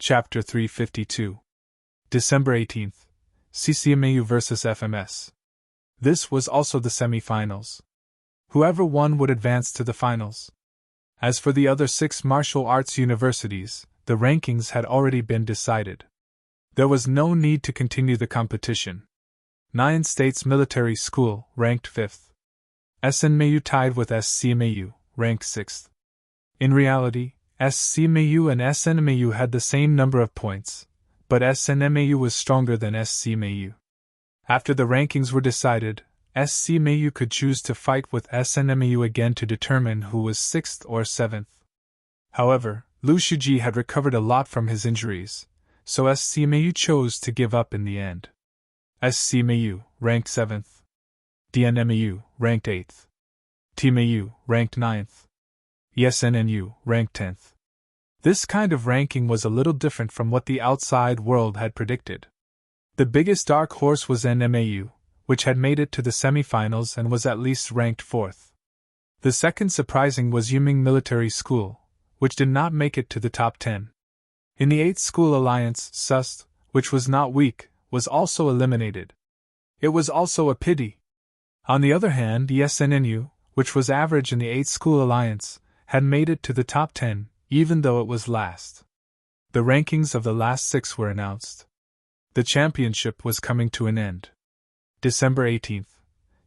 Chapter 352. December 18th. CCMAU vs FMS. This was also the semi-finals. Whoever won would advance to the finals. As for the other 6 martial arts universities, the rankings had already been decided. There was no need to continue the competition. 9 States Military School, ranked 5th. SNMAU tied with SCMAU, ranked 6th. In reality, SCMAU and SNMAU had the same number of points, but SNMAU was stronger than SCMAU. After the rankings were decided, SCMAU could choose to fight with SNMAU again to determine who was 6th or 7th. However, Lu Shuji had recovered a lot from his injuries, so SCMAU chose to give up in the end. SCMAU, ranked 7th. DNMAU, ranked 8th. TMAU, ranked 9th. ESNNU, ranked 10th. This kind of ranking was a little different from what the outside world had predicted. The biggest dark horse was NMAU, which had made it to the semifinals and was at least ranked 4th. The second surprising was Yuming Military School, which did not make it to the top 10. In the 8th School Alliance, SUST, which was not weak, was also eliminated. It was also a pity. On the other hand, the SNNU, which was average in the 8th School Alliance, had made it to the top 10, even though it was last. The rankings of the last 6 were announced. The championship was coming to an end. December 18th.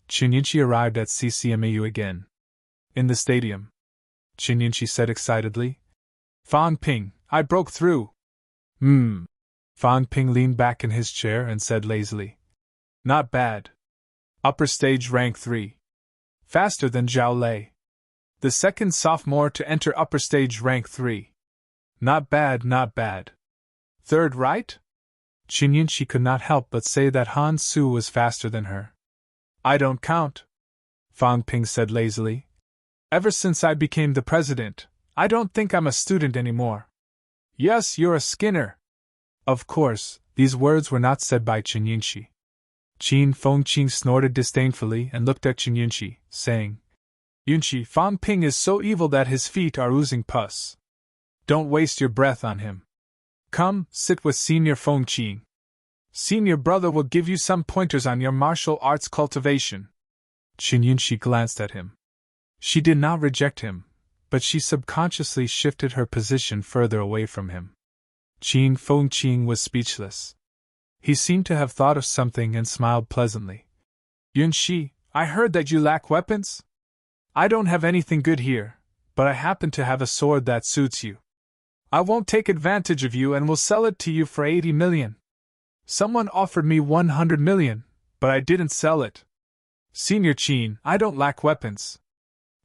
Chinyinchi arrived at CCMAU again. In the stadium, Chinyinchi said excitedly, "Fang Ping, I broke through." Fang Ping leaned back in his chair and said lazily, "Not bad. Upper stage rank 3. Faster than Zhao Lei. The second sophomore to enter upper stage rank 3. Not bad, not bad. Third, right?" Chinyinchi could not help but say that Han Su was faster than her. "I don't count," Fang Ping said lazily. "Ever since I became the president, I don't think I'm a student anymore." "Yes, you're a Skinner." Of course, these words were not said by Chinyinchi. Qin Fengqing snorted disdainfully and looked at Chinyinchi, saying, "Yunchi, Fang Ping is so evil that his feet are oozing pus. Don't waste your breath on him. Come, sit with Senior Fengqing. Senior brother will give you some pointers on your martial arts cultivation." Chinyinchi glanced at him. She did not reject him, but she subconsciously shifted her position further away from him. Qin Fengqing was speechless. He seemed to have thought of something and smiled pleasantly. "Yunshi, I heard that you lack weapons? I don't have anything good here, but I happen to have a sword that suits you. I won't take advantage of you and will sell it to you for 80 million. Someone offered me 100 million, but I didn't sell it. Senior Qin, I don't lack weapons."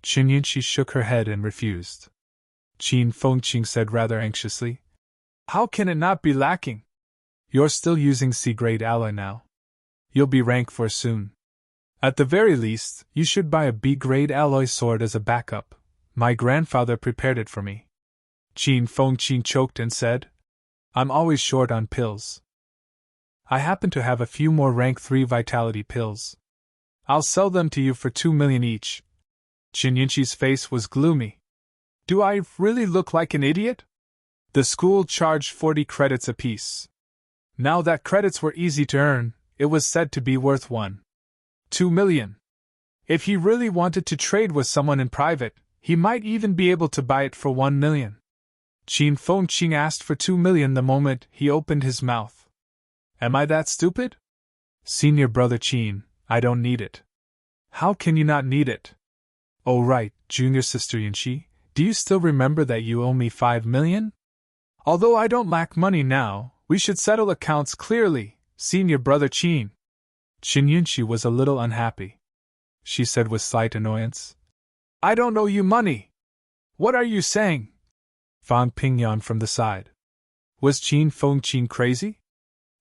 Chinyinchi shook her head and refused. Qin Fengqing said rather anxiously, "How can it not be lacking? You're still using C-grade alloy now. You'll be rank 4 soon. At the very least, you should buy a B-grade alloy sword as a backup. My grandfather prepared it for me." Qin Fengqing choked and said, "I'm always short on pills. I happen to have a few more rank 3 vitality pills. I'll sell them to you for 2 million each." Chinyinchi's face was gloomy. "Do I really look like an idiot? The school charged 40 credits apiece. Now that credits were easy to earn, it was said to be worth 1.2 million. If he really wanted to trade with someone in private, he might even be able to buy it for 1 million. Qin Fengqing asked for 2 million the moment he opened his mouth. Am I that stupid? Senior brother Qin, I don't need it. How can you not need it? Oh right, junior sister Yunshi, do you still remember that you owe me 5 million? Although I don't lack money now, we should settle accounts clearly, senior brother Qin. Chinyinchi was a little unhappy. She said with slight annoyance, "I don't owe you money. What are you saying?" Fang Ping yawned from the side. Was Qin Fengqing crazy?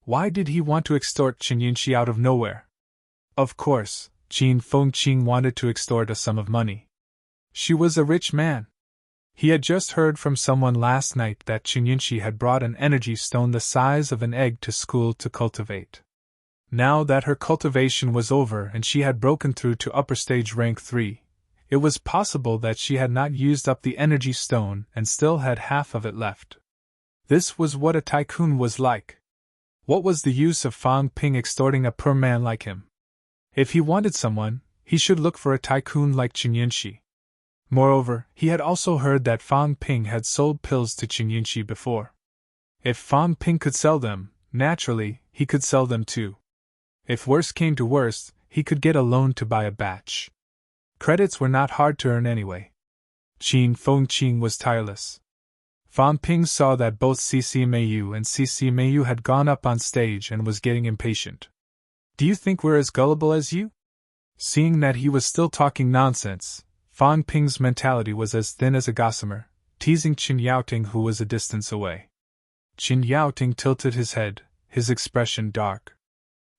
Why did he want to extort Chinyinchi out of nowhere? Of course, Qin Fengqing wanted to extort a sum of money. She was a rich man. He had just heard from someone last night that Chinyinchi had brought an energy stone the size of an egg to school to cultivate. Now that her cultivation was over and she had broken through to upper stage rank 3, it was possible that she had not used up the energy stone and still had half of it left. This was what a tycoon was like. What was the use of Fang Ping extorting a poor man like him? If he wanted someone, he should look for a tycoon like Qin Yunxi. Moreover, he had also heard that Fang Ping had sold pills to Qin Yunxi before. If Fang Ping could sell them, naturally, he could sell them too. If worst came to worst, he could get a loan to buy a batch. Credits were not hard to earn anyway. Qin Fengqing was tireless. Fang Ping saw that both CCMAU and CCMAU had gone up on stage and was getting impatient. Do you think we're as gullible as you? Seeing that he was still talking nonsense, Fang Ping's mentality was as thin as a gossamer, teasing Qin Yaoting, who was a distance away. Qin Yaoting tilted his head, his expression dark.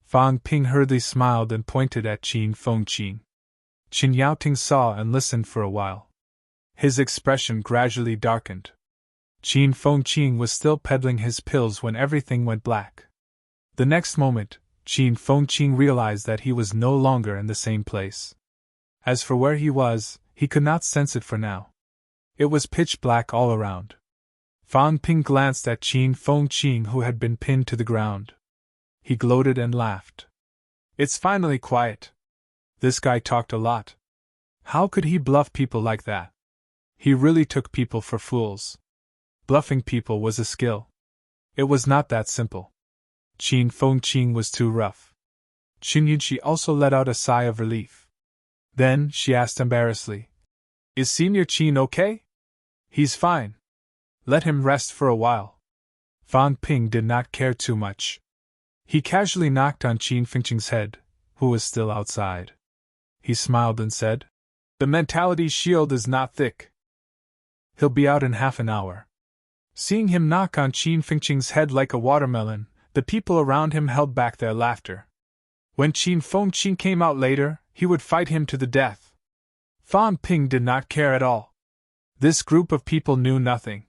Fang Ping hurriedly smiled and pointed at Qin Fengqing. Qin Yaoting saw and listened for a while. His expression gradually darkened. Qin Fengqing was still peddling his pills when everything went black. The next moment, Qin Fengqing realized that he was no longer in the same place. As for where he was, he could not sense it for now. It was pitch black all around. Fang Ping glanced at Qin Fengqing, who had been pinned to the ground. He gloated and laughed. It's finally quiet. This guy talked a lot. How could he bluff people like that? He really took people for fools. Bluffing people was a skill. It was not that simple. Qin Fengqing was too rough. Qin Yunxi also let out a sigh of relief. Then she asked embarrassedly, "Is Senior Qin okay?" "He's fine. Let him rest for a while." Fang Ping did not care too much. He casually knocked on Qin Fengqing's head, who was still outside. He smiled and said, "The mentality shield is not thick. He'll be out in half an hour." Seeing him knock on Qin Fengqing's head like a watermelon, the people around him held back their laughter. When Qin Fengqing came out later, he would fight him to the death. Fang Ping did not care at all. This group of people knew nothing.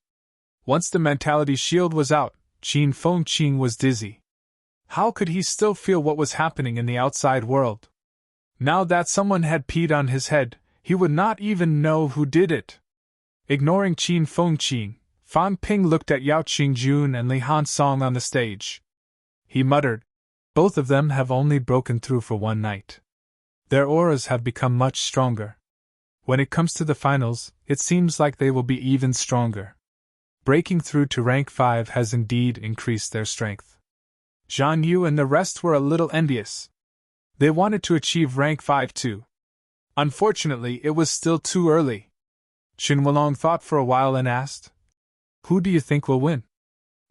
Once the mentality shield was out, Qin Fengqing was dizzy. How could he still feel what was happening in the outside world? Now that someone had peed on his head, he would not even know who did it. Ignoring Qin Fengqing, Fang Ping looked at Yao Qingjun and Li Hansong on the stage. He muttered, "Both of them have only broken through for one night. Their auras have become much stronger. When it comes to the finals, it seems like they will be even stronger. Breaking through to rank 5 has indeed increased their strength." Zhang Yu and the rest were a little envious. They wanted to achieve rank 5 too. Unfortunately, it was still too early. Qin Wulong thought for a while and asked, "Who do you think will win?"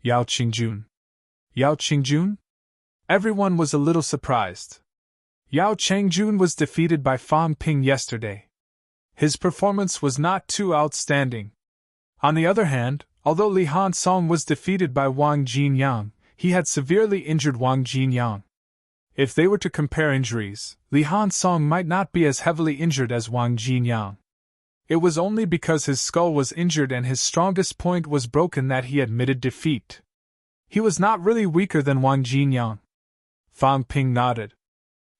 "Yao Qingjun." "Yao Qingjun?" Everyone was a little surprised. Yao Qingjun was defeated by Fang Ping yesterday. His performance was not too outstanding. On the other hand, although Li Hansong was defeated by Wang Jinyang, he had severely injured Wang Jinyang. If they were to compare injuries, Li Hansong might not be as heavily injured as Wang Jinyang. It was only because his skull was injured and his strongest point was broken that he admitted defeat. He was not really weaker than Wang Jinyang. Fang Ping nodded.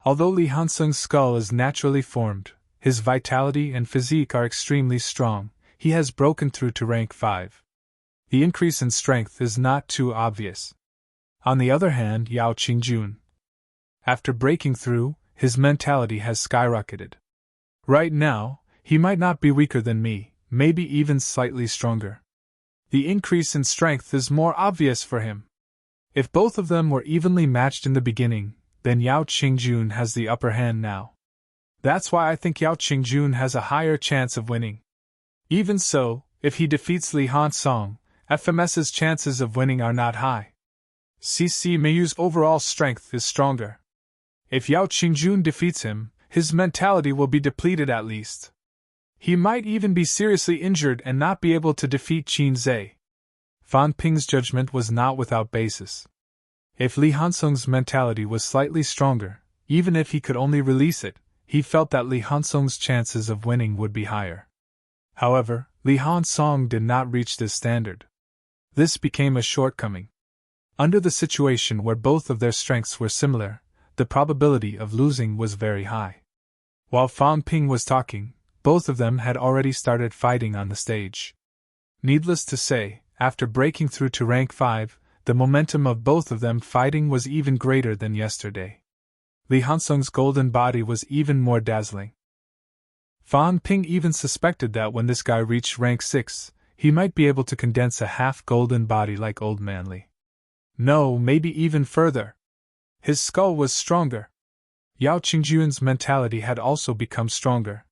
Although Li Hansong's skull is naturally formed, his vitality and physique are extremely strong. He has broken through to rank 5. The increase in strength is not too obvious. On the other hand, Yao Qingjun, after breaking through, his mentality has skyrocketed. Right now, he might not be weaker than me, maybe even slightly stronger. The increase in strength is more obvious for him. If both of them were evenly matched in the beginning, then Yao Qingjun has the upper hand now. That's why I think Yao Qingjun has a higher chance of winning. Even so, if he defeats Li Hansong, FMS's chances of winning are not high. CC Meiyu's overall strength is stronger. If Yao Qingjun defeats him, his mentality will be depleted at least. He might even be seriously injured and not be able to defeat Qin Zhe. Fang Ping's judgment was not without basis. If Li Hansong's mentality was slightly stronger, even if he could only release it, he felt that Li Hansong's chances of winning would be higher. However, Li Hansong did not reach this standard. This became a shortcoming. Under the situation where both of their strengths were similar, the probability of losing was very high. While Fang Ping was talking, both of them had already started fighting on the stage. Needless to say, after breaking through to rank 5, the momentum of both of them fighting was even greater than yesterday. Li Hansung's golden body was even more dazzling. Fan Ping even suspected that when this guy reached rank 6, he might be able to condense a half-golden body like old man Li. No, maybe even further. His skull was stronger. Yao Qingjuan's mentality had also become stronger.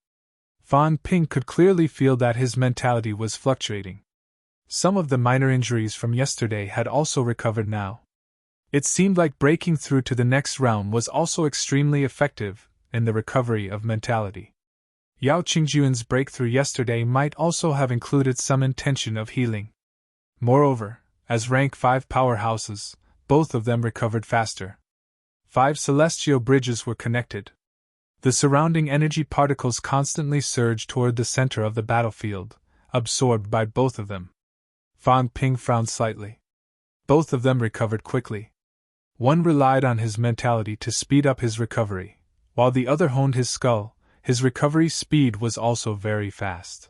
Fan Ping could clearly feel that his mentality was fluctuating. Some of the minor injuries from yesterday had also recovered now. It seemed like breaking through to the next round was also extremely effective in the recovery of mentality. Yao Qingjuan's breakthrough yesterday might also have included some intention of healing. Moreover, as rank 5 powerhouses, both of them recovered faster. 5 celestial bridges were connected. The surrounding energy particles constantly surged toward the center of the battlefield, absorbed by both of them. Fan Ping frowned slightly. Both of them recovered quickly. One relied on his mentality to speed up his recovery, while the other honed his skull. His recovery speed was also very fast.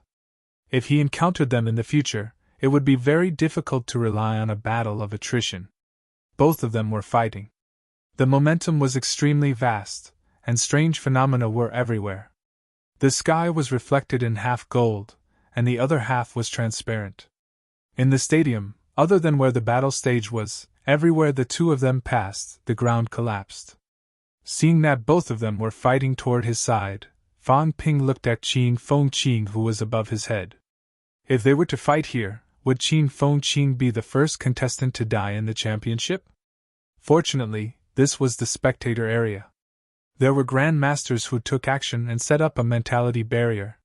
If he encountered them in the future, it would be very difficult to rely on a battle of attrition. Both of them were fighting. The momentum was extremely vast, and strange phenomena were everywhere. The sky was reflected in half gold, and the other half was transparent. In the stadium, other than where the battle stage was, everywhere the two of them passed, the ground collapsed. Seeing that both of them were fighting toward his side, Fan Ping looked at Qin Fengqing, who was above his head. If they were to fight here, would Qin Fengqing be the first contestant to die in the championship? Fortunately, this was the spectator area. There were grandmasters who took action and set up a mentality barrier.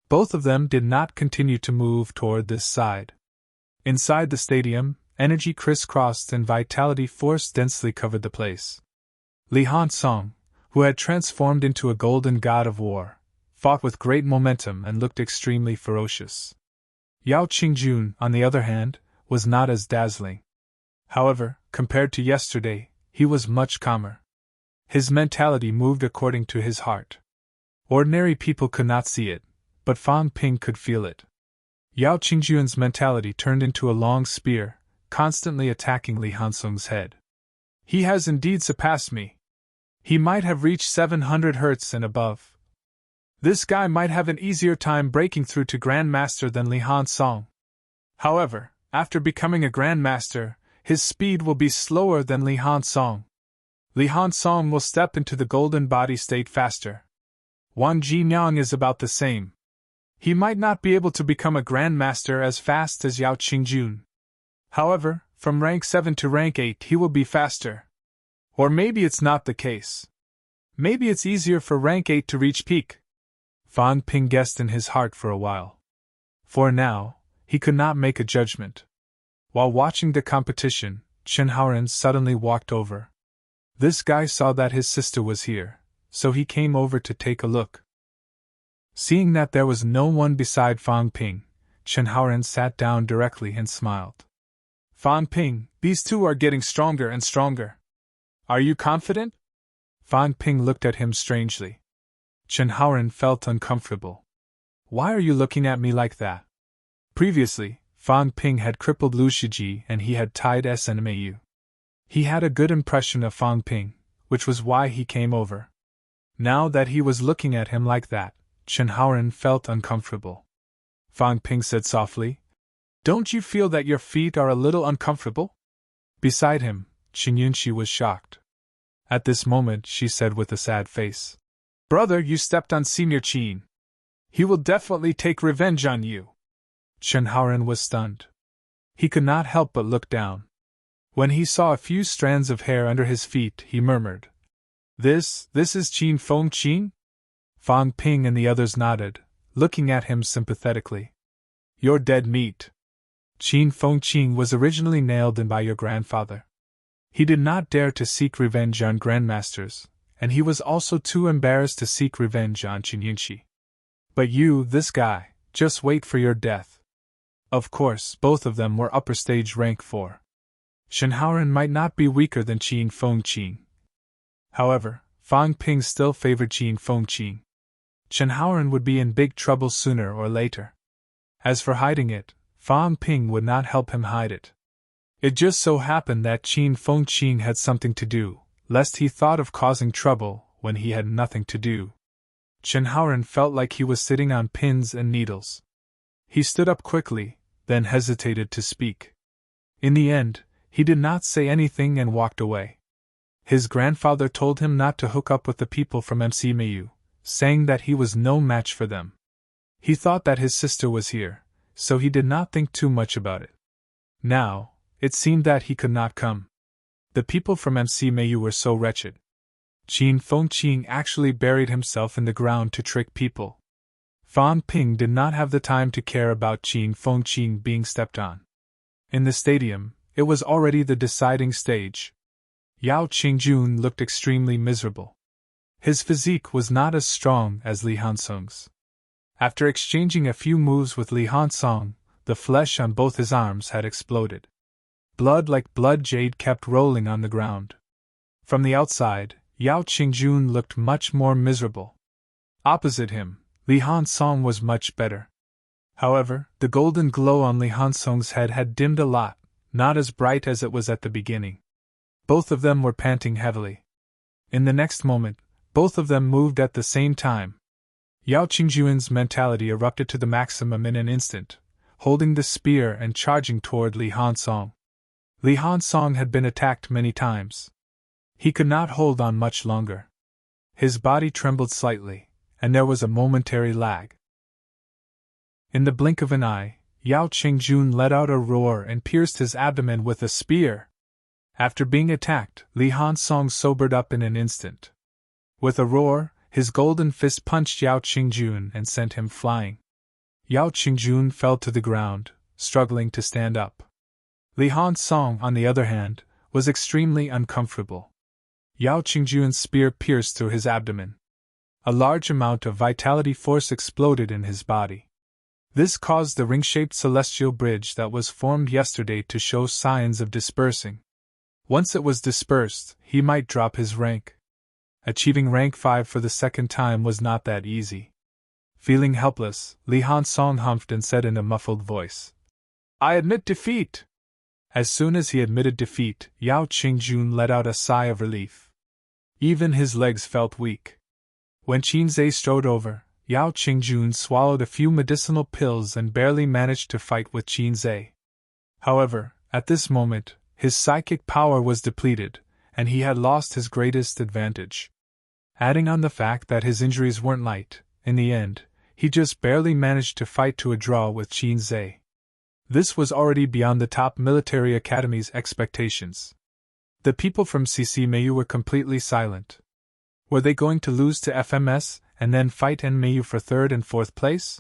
Both of them did not continue to move toward this side. Inside the stadium, energy crisscrossed and vitality force densely covered the place. Li Hansong, who had transformed into a golden god of war, fought with great momentum and looked extremely ferocious. Yao Qingjuan, on the other hand, was not as dazzling. However, compared to yesterday, he was much calmer. His mentality moved according to his heart. Ordinary people could not see it, but Fan Ping could feel it. Yao Qingjuan's mentality turned into a long spear, constantly attacking Li Hansung's head. He has indeed surpassed me. He might have reached 700 Hz and above. This guy might have an easier time breaking through to Grandmaster than Li Hansong. However, after becoming a Grandmaster, his speed will be slower than Li Hansong. Li Hansong will step into the golden body state faster. Wang Jinyang is about the same. He might not be able to become a Grandmaster as fast as Yao Qingjuan. However, from rank 7 to rank 8 he will be faster. Or maybe it's not the case. Maybe it's easier for rank 8 to reach peak. Fan Ping guessed in his heart for a while. For now, he could not make a judgment. While watching the competition, Chen Haoren suddenly walked over. This guy saw that his sister was here, so he came over to take a look. Seeing that there was no one beside Fan Ping, Chen Haoren sat down directly and smiled. Fan Ping, these two are getting stronger and stronger. Are you confident? Fan Ping looked at him strangely. Chen Haoren felt uncomfortable. Why are you looking at me like that? Previously, Fan Ping had crippled Lu Shiji and he had tied SNMAU. He had a good impression of Fan Ping, which was why he came over. Now that he was looking at him like that, Chen Haoren felt uncomfortable. Fan Ping said softly, "Don't you feel that your feet are a little uncomfortable?" Beside him, Qin Yunxi was shocked. At this moment she said with a sad face, "Brother, you stepped on Senior Qin. He will definitely take revenge on you." Chen Haoren was stunned. He could not help but look down. When he saw a few strands of hair under his feet, he murmured, This is Qin Fengqing?" Fan Ping and the others nodded, looking at him sympathetically. "You're dead meat. Qin Fengqing was originally nailed in by your grandfather. He did not dare to seek revenge on grandmasters, and he was also too embarrassed to seek revenge on Qin Yunxi. But you, this guy, just wait for your death." Of course, both of them were upper stage rank 4. Chen Haoren might not be weaker than Qin Fengqing. However, Fan Ping still favored Qin Fengqing. Chen Haoren would be in big trouble sooner or later. As for hiding it, Fang Ping would not help him hide it. It just so happened that Qin Fengqin had something to do, lest he thought of causing trouble when he had nothing to do. Chen Haoren felt like he was sitting on pins and needles. He stood up quickly, then hesitated to speak. In the end, he did not say anything and walked away. His grandfather told him not to hook up with the people from MC Mayu, saying that he was no match for them. He thought that his sister was here, so he did not think too much about it. Now, it seemed that he could not come. The people from MC Mayu were so wretched. Qin Fengqin actually buried himself in the ground to trick people. Fang Ping did not have the time to care about Qin Fengqin being stepped on. In the stadium, it was already the deciding stage. Yao Qingjun looked extremely miserable. His physique was not as strong as Li Hansong's. After exchanging a few moves with Li Hansong, the flesh on both his arms had exploded. Blood like blood jade kept rolling on the ground. From the outside, Yao Qingjun looked much more miserable. Opposite him, Li Hansong was much better. However, the golden glow on Li Hansong's head had dimmed a lot, not as bright as it was at the beginning. Both of them were panting heavily. In the next moment, both of them moved at the same time. Yao Qingjun's mentality erupted to the maximum in an instant, holding the spear and charging toward Li Hansong. Li Hansong had been attacked many times. He could not hold on much longer. His body trembled slightly, and there was a momentary lag. In the blink of an eye, Yao Qingjun let out a roar and pierced his abdomen with a spear. After being attacked, Li Hansong sobered up in an instant. With a roar, his golden fist punched Yao Qingjun and sent him flying. Yao Qingjun fell to the ground, struggling to stand up. Li Hansong, on the other hand, was extremely uncomfortable. Yao Qingjun's spear pierced through his abdomen. A large amount of vitality force exploded in his body. This caused the ring-shaped celestial bridge that was formed yesterday to show signs of dispersing. Once it was dispersed, he might drop his rank. Achieving rank 5 for the second time was not that easy. Feeling helpless, Li Hansong humphed and said in a muffled voice, "I admit defeat." As soon as he admitted defeat, Yao Qingjun let out a sigh of relief. Even his legs felt weak. When Qin Zhe strode over, Yao Qingjun swallowed a few medicinal pills and barely managed to fight with Qin Zhe. However, at this moment, his psychic power was depleted, and he had lost his greatest advantage. Adding on the fact that his injuries weren't light, in the end, he just barely managed to fight to a draw with Qin Zhe. This was already beyond the top military academy's expectations. The people from CC Mayu were completely silent. Were they going to lose to FMS and then fight NMayu for 3rd and 4th place?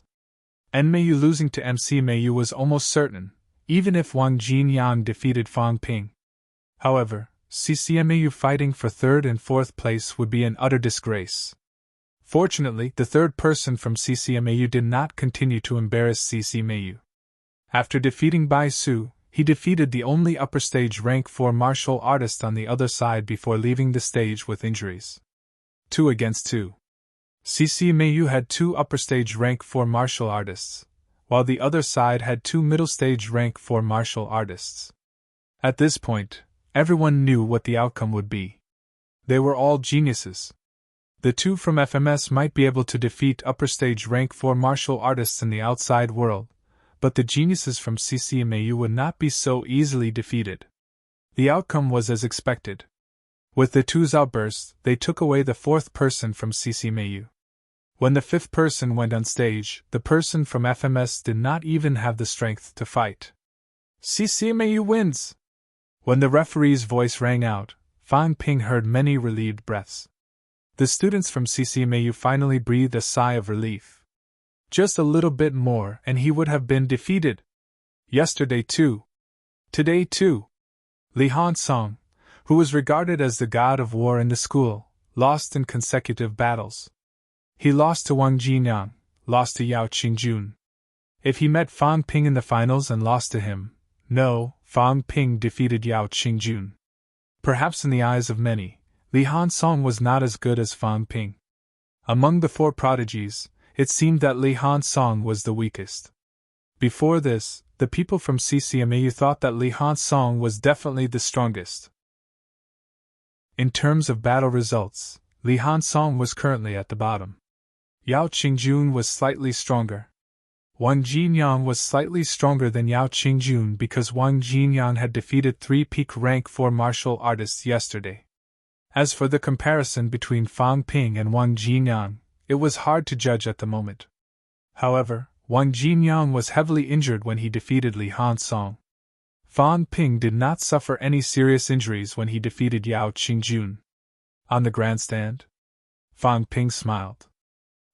NMayu losing to MC Mayu was almost certain, even if Wang Jinyang defeated Fang Ping. However, CCMAU fighting for 3rd and 4th place would be an utter disgrace. Fortunately, the third person from CCMAU did not continue to embarrass CCMAU. After defeating Bai Su, he defeated the only upper stage rank 4 martial artist on the other side before leaving the stage with injuries. 2 against 2. CCMAU had 2 upper stage rank 4 martial artists, while the other side had 2 middle stage rank 4 martial artists. At this point, everyone knew what the outcome would be. They were all geniuses. The 2 from FMS might be able to defeat upper stage rank 4 martial artists in the outside world, but the geniuses from CCMAU would not be so easily defeated. The outcome was as expected. With the 2's outburst, they took away the 4th person from CCMAU. When the 5th person went on stage, the person from FMS did not even have the strength to fight. CCMAU wins! When the referee's voice rang out, Fang Ping heard many relieved breaths. The students from CCMAU finally breathed a sigh of relief. Just a little bit more and he would have been defeated. Yesterday too. Today too. Li Hansong, who was regarded as the god of war in the school, lost in consecutive battles. He lost to Wang Jinyang, lost to Yao Qingjun. If he met Fang Ping in the finals and lost to him, no, Fang Ping defeated Yao Qingjun. Perhaps in the eyes of many, Li Hansong was not as good as Fang Ping. Among the 4 prodigies, it seemed that Li Hansong was the weakest. Before this, the people from CCMAU thought that Li Han-song was definitely the strongest. In terms of battle results, Li Han-song was currently at the bottom. Yao Qingjun was slightly stronger. Wang Jinyang was slightly stronger than Yao Qingjun because Wang Jinyang had defeated 3 peak rank 4 martial artists yesterday. As for the comparison between Fang Ping and Wang Jinyang, it was hard to judge at the moment. However, Wang Jinyang was heavily injured when he defeated Li Han-song. Fang Ping did not suffer any serious injuries when he defeated Yao Qingjun. On the grandstand, Fang Ping smiled.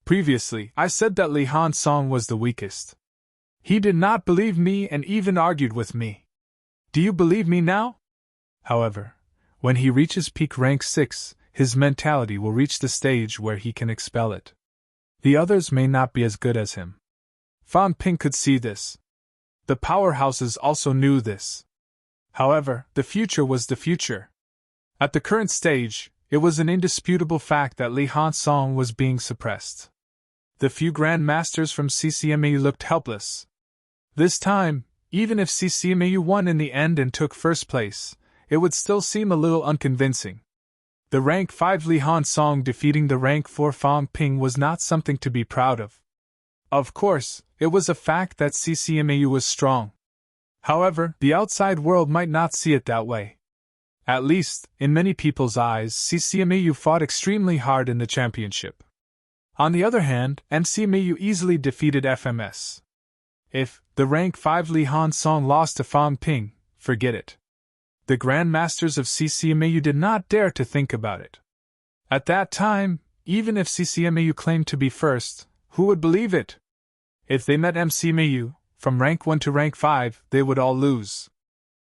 Previously, I said that Li Han-song was the weakest. He did not believe me and even argued with me. Do you believe me now? However, when he reaches peak rank 6, his mentality will reach the stage where he can expel it. The others may not be as good as him. Fang Ping could see this. The powerhouses also knew this. However, the future was the future. At the current stage, it was an indisputable fact that Li Han-song was being suppressed. The few grandmasters from CCMAU looked helpless. This time, even if CCMAU won in the end and took first place, it would still seem a little unconvincing. The rank 5 Li Han-song defeating the rank 4 Fang Ping was not something to be proud of. Of course, it was a fact that CCMAU was strong. However, the outside world might not see it that way. At least, in many people's eyes, CCMAU fought extremely hard in the championship. On the other hand, MCMAU easily defeated FMS. If the rank 5 Li Han-song lost to Fang Ping, forget it. The grandmasters of CCMAU did not dare to think about it. At that time, even if CCMAU claimed to be first, who would believe it? If they met MCMAU, from rank 1 to rank 5, they would all lose.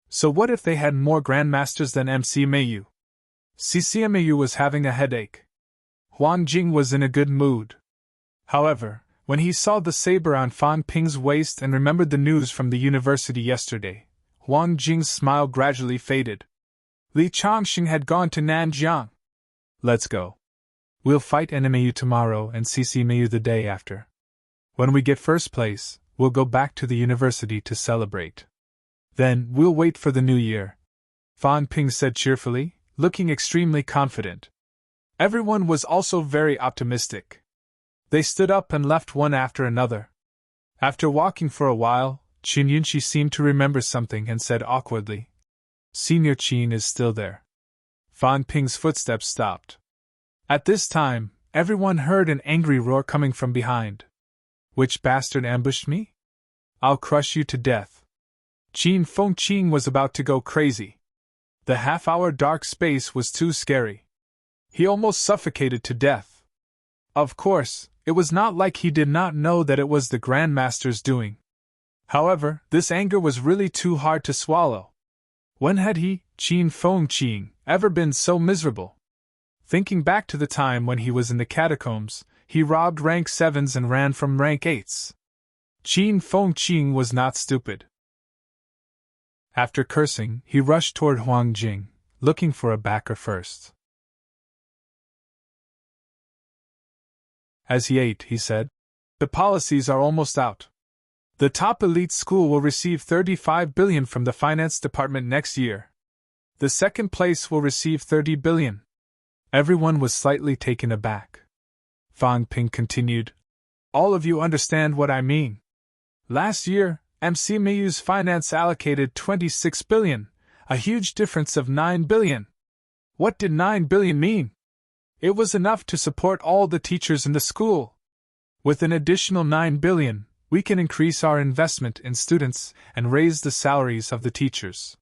So what if they had more grandmasters than MCMAU? CCMAU was having a headache. Huang Jing was in a good mood. However, when he saw the saber on Fang Ping's waist and remembered the news from the university yesterday, Huang Jing's smile gradually faded. Li Changxing had gone to Nanjiang. Let's go. We'll fight NMAU tomorrow and CCMAU the day after. When we get first place, we'll go back to the university to celebrate. Then, we'll wait for the new year, Fang Ping said cheerfully, looking extremely confident. Everyone was also very optimistic. They stood up and left one after another. After walking for a while, Qin Yunqi seemed to remember something and said awkwardly, Senior Qin is still there. Fang Ping's footsteps stopped. At this time, everyone heard an angry roar coming from behind. Which bastard ambushed me? I'll crush you to death. Qin Fengqing was about to go crazy. The half-hour dark space was too scary. He almost suffocated to death. Of course, it was not like he did not know that it was the Grandmaster's doing. However, this anger was really too hard to swallow. When had he, Qin Fengqing, ever been so miserable? Thinking back to the time when he was in the catacombs, he robbed rank 7s and ran from rank 8s. Qin Fengqing was not stupid. After cursing, he rushed toward Huang Jing, looking for a backer first. As he ate, he said, The policies are almost out. The top elite school will receive 35 billion from the finance department next year. The second place will receive 30 billion. Everyone was slightly taken aback. Fang Ping continued, All of you understand what I mean. Last year, MCMAU's finance allocated 26 billion, a huge difference of 9 billion. What did 9 billion mean? It was enough to support all the teachers in the school. With an additional 9 billion, we can increase our investment in students and raise the salaries of the teachers.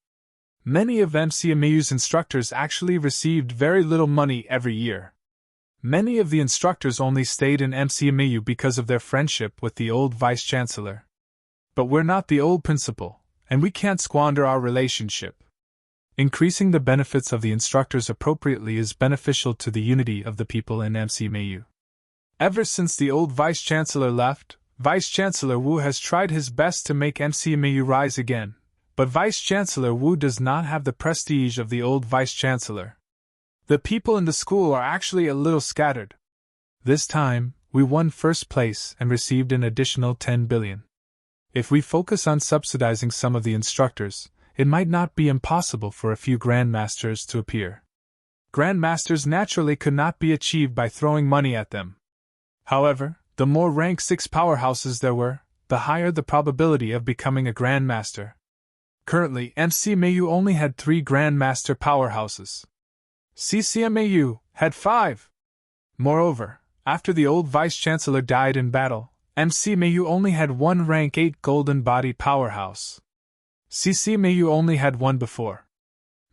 Many of MCMAU's instructors actually received very little money every year. Many of the instructors only stayed in MCMAU because of their friendship with the old vice-chancellor. But we're not the old principal, and we can't squander our relationship. Increasing the benefits of the instructors appropriately is beneficial to the unity of the people in MCMAU. Ever since the old vice-chancellor left, Vice-Chancellor Wu has tried his best to make MCMAU rise again, but Vice-Chancellor Wu does not have the prestige of the old vice-chancellor. The people in the school are actually a little scattered. This time, we won first place and received an additional 10 billion. If we focus on subsidizing some of the instructors, it might not be impossible for a few grandmasters to appear. Grandmasters naturally could not be achieved by throwing money at them. However, the more rank 6 powerhouses there were, the higher the probability of becoming a grandmaster. Currently, MCMAU only had 3 grandmaster powerhouses. CCMAU had 5. Moreover, after the old vice-chancellor died in battle, MCMAU only had 1 rank 8 golden body powerhouse. CCMAU only had 1 before.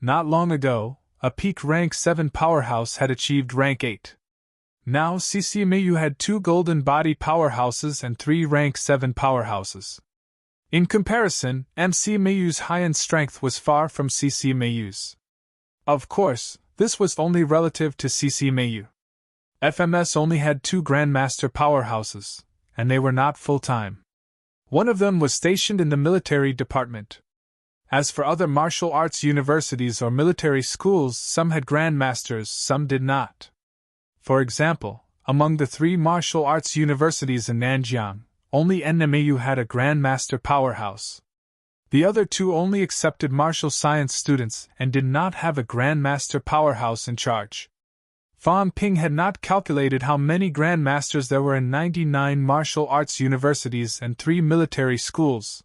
Not long ago, a peak rank 7 powerhouse had achieved rank 8. Now CCMAU had 2 golden body powerhouses and 3 rank 7 powerhouses. In comparison, MCMAU's high-end strength was far from CCMAU's. Of course, this was only relative to CCMAU. FMS only had 2 grandmaster powerhouses, and they were not full-time. One of them was stationed in the military department. As for other martial arts universities or military schools, some had grandmasters, some did not. For example, among the 3 martial arts universities in Nanjiang, only NMAU had a grandmaster powerhouse. The other 2 only accepted martial science students and did not have a grandmaster powerhouse in charge. Fang Ping had not calculated how many grandmasters there were in 99 martial arts universities and 3 military schools.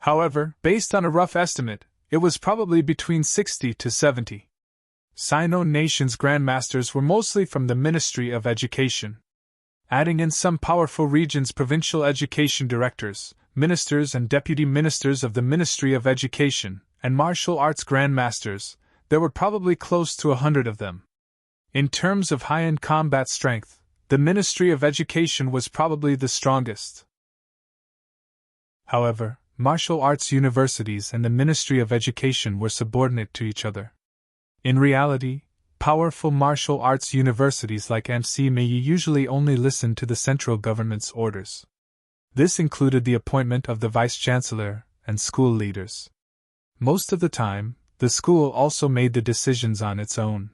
However, based on a rough estimate, it was probably between 60 to 70. Sino nation's grandmasters were mostly from the Ministry of Education. Adding in some powerful regions' provincial education directors, ministers and deputy ministers of the Ministry of Education, and martial arts grandmasters, there were probably close to 100 of them. In terms of high-end combat strength, the Ministry of Education was probably the strongest. However, martial arts universities and the Ministry of Education were subordinate to each other. In reality, powerful martial arts universities like MCMAU usually only listened to the central government's orders. This included the appointment of the vice-chancellor and school leaders. Most of the time, the school also made the decisions on its own.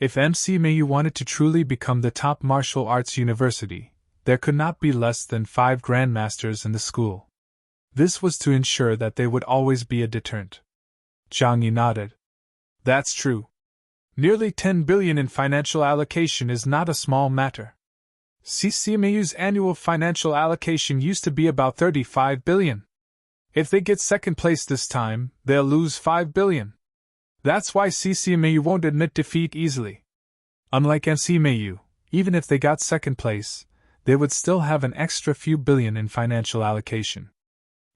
If MCMAU wanted to truly become the top martial arts university, there could not be less than 5 grandmasters in the school. This was to ensure that they would always be a deterrent. Zhang Yi nodded. That's true. Nearly 10 billion in financial allocation is not a small matter. CCMAU's annual financial allocation used to be about 35 billion. If they get second place this time, they'll lose 5 billion. That's why CCMAU won't admit defeat easily. Unlike MCMAU, even if they got second place, they would still have an extra few billion in financial allocation.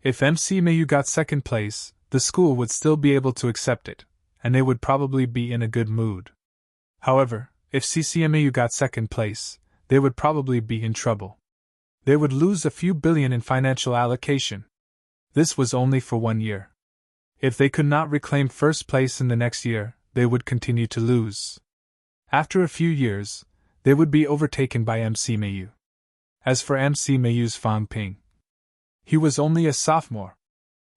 If MCMAU got second place, the school would still be able to accept it, and they would probably be in a good mood. However, if CCMAU got second place, they would probably be in trouble. They would lose a few billion in financial allocation. This was only for 1 year. If they could not reclaim first place in the next year, they would continue to lose. After a few years, they would be overtaken by MCMAU. As for MCMAU's Fang Ping, he was only a sophomore.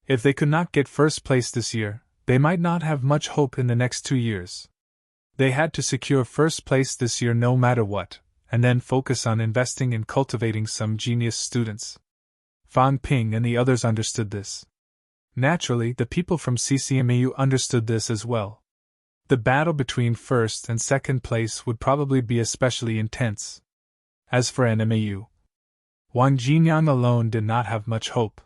If they could not get first place this year, they might not have much hope in the next 2 years. They had to secure first place this year no matter what, and then focus on investing in cultivating some genius students. Fang Ping and the others understood this. Naturally, the people from CCMAU understood this as well. The battle between first and second place would probably be especially intense. As for NMAU, Wang Jinyang alone did not have much hope.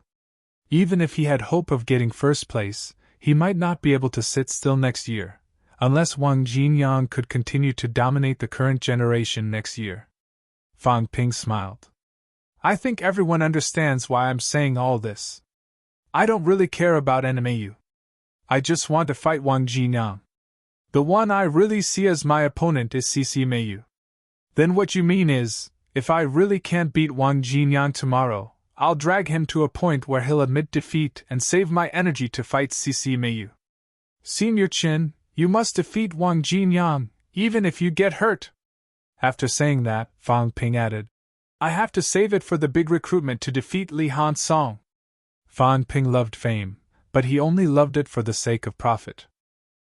Even if he had hope of getting first place, he might not be able to sit still next year, unless Wang Jinyang could continue to dominate the current generation next year. Fang Ping smiled. I think everyone understands why I'm saying all this. I don't really care about NMAU. I just want to fight Wang Jinyang. The one I really see as my opponent is CCMAU. Then what you mean is, if I really can't beat Wang Jinyang tomorrow, I'll drag him to a point where he'll admit defeat and save my energy to fight CCMAU. Senior Chin, you must defeat Wang Jinyang, even if you get hurt. After saying that, Fang Ping added, I have to save it for the big recruitment to defeat Li Han Song. Fang Ping loved fame, but he only loved it for the sake of profit.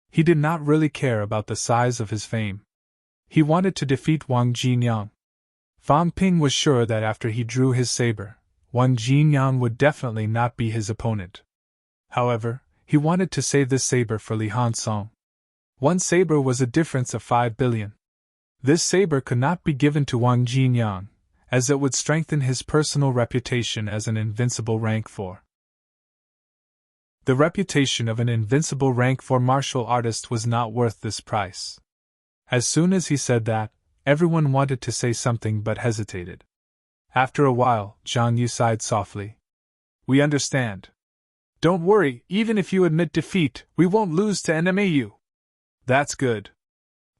He did not really care about the size of his fame. He wanted to defeat Wang Jinyang. Fang Ping was sure that after he drew his saber, Wang Jinyang would definitely not be his opponent. However, he wanted to save this saber for Li Hansong. One saber was a difference of 5 billion. This saber could not be given to Wang Jinyang, as it would strengthen his personal reputation as an invincible rank 4. The reputation of an invincible rank 4 martial artist was not worth this price. As soon as he said that, everyone wanted to say something but hesitated. After a while, Zhang Yu sighed softly. We understand. Don't worry, even if you admit defeat, we won't lose to NMAU. That's good.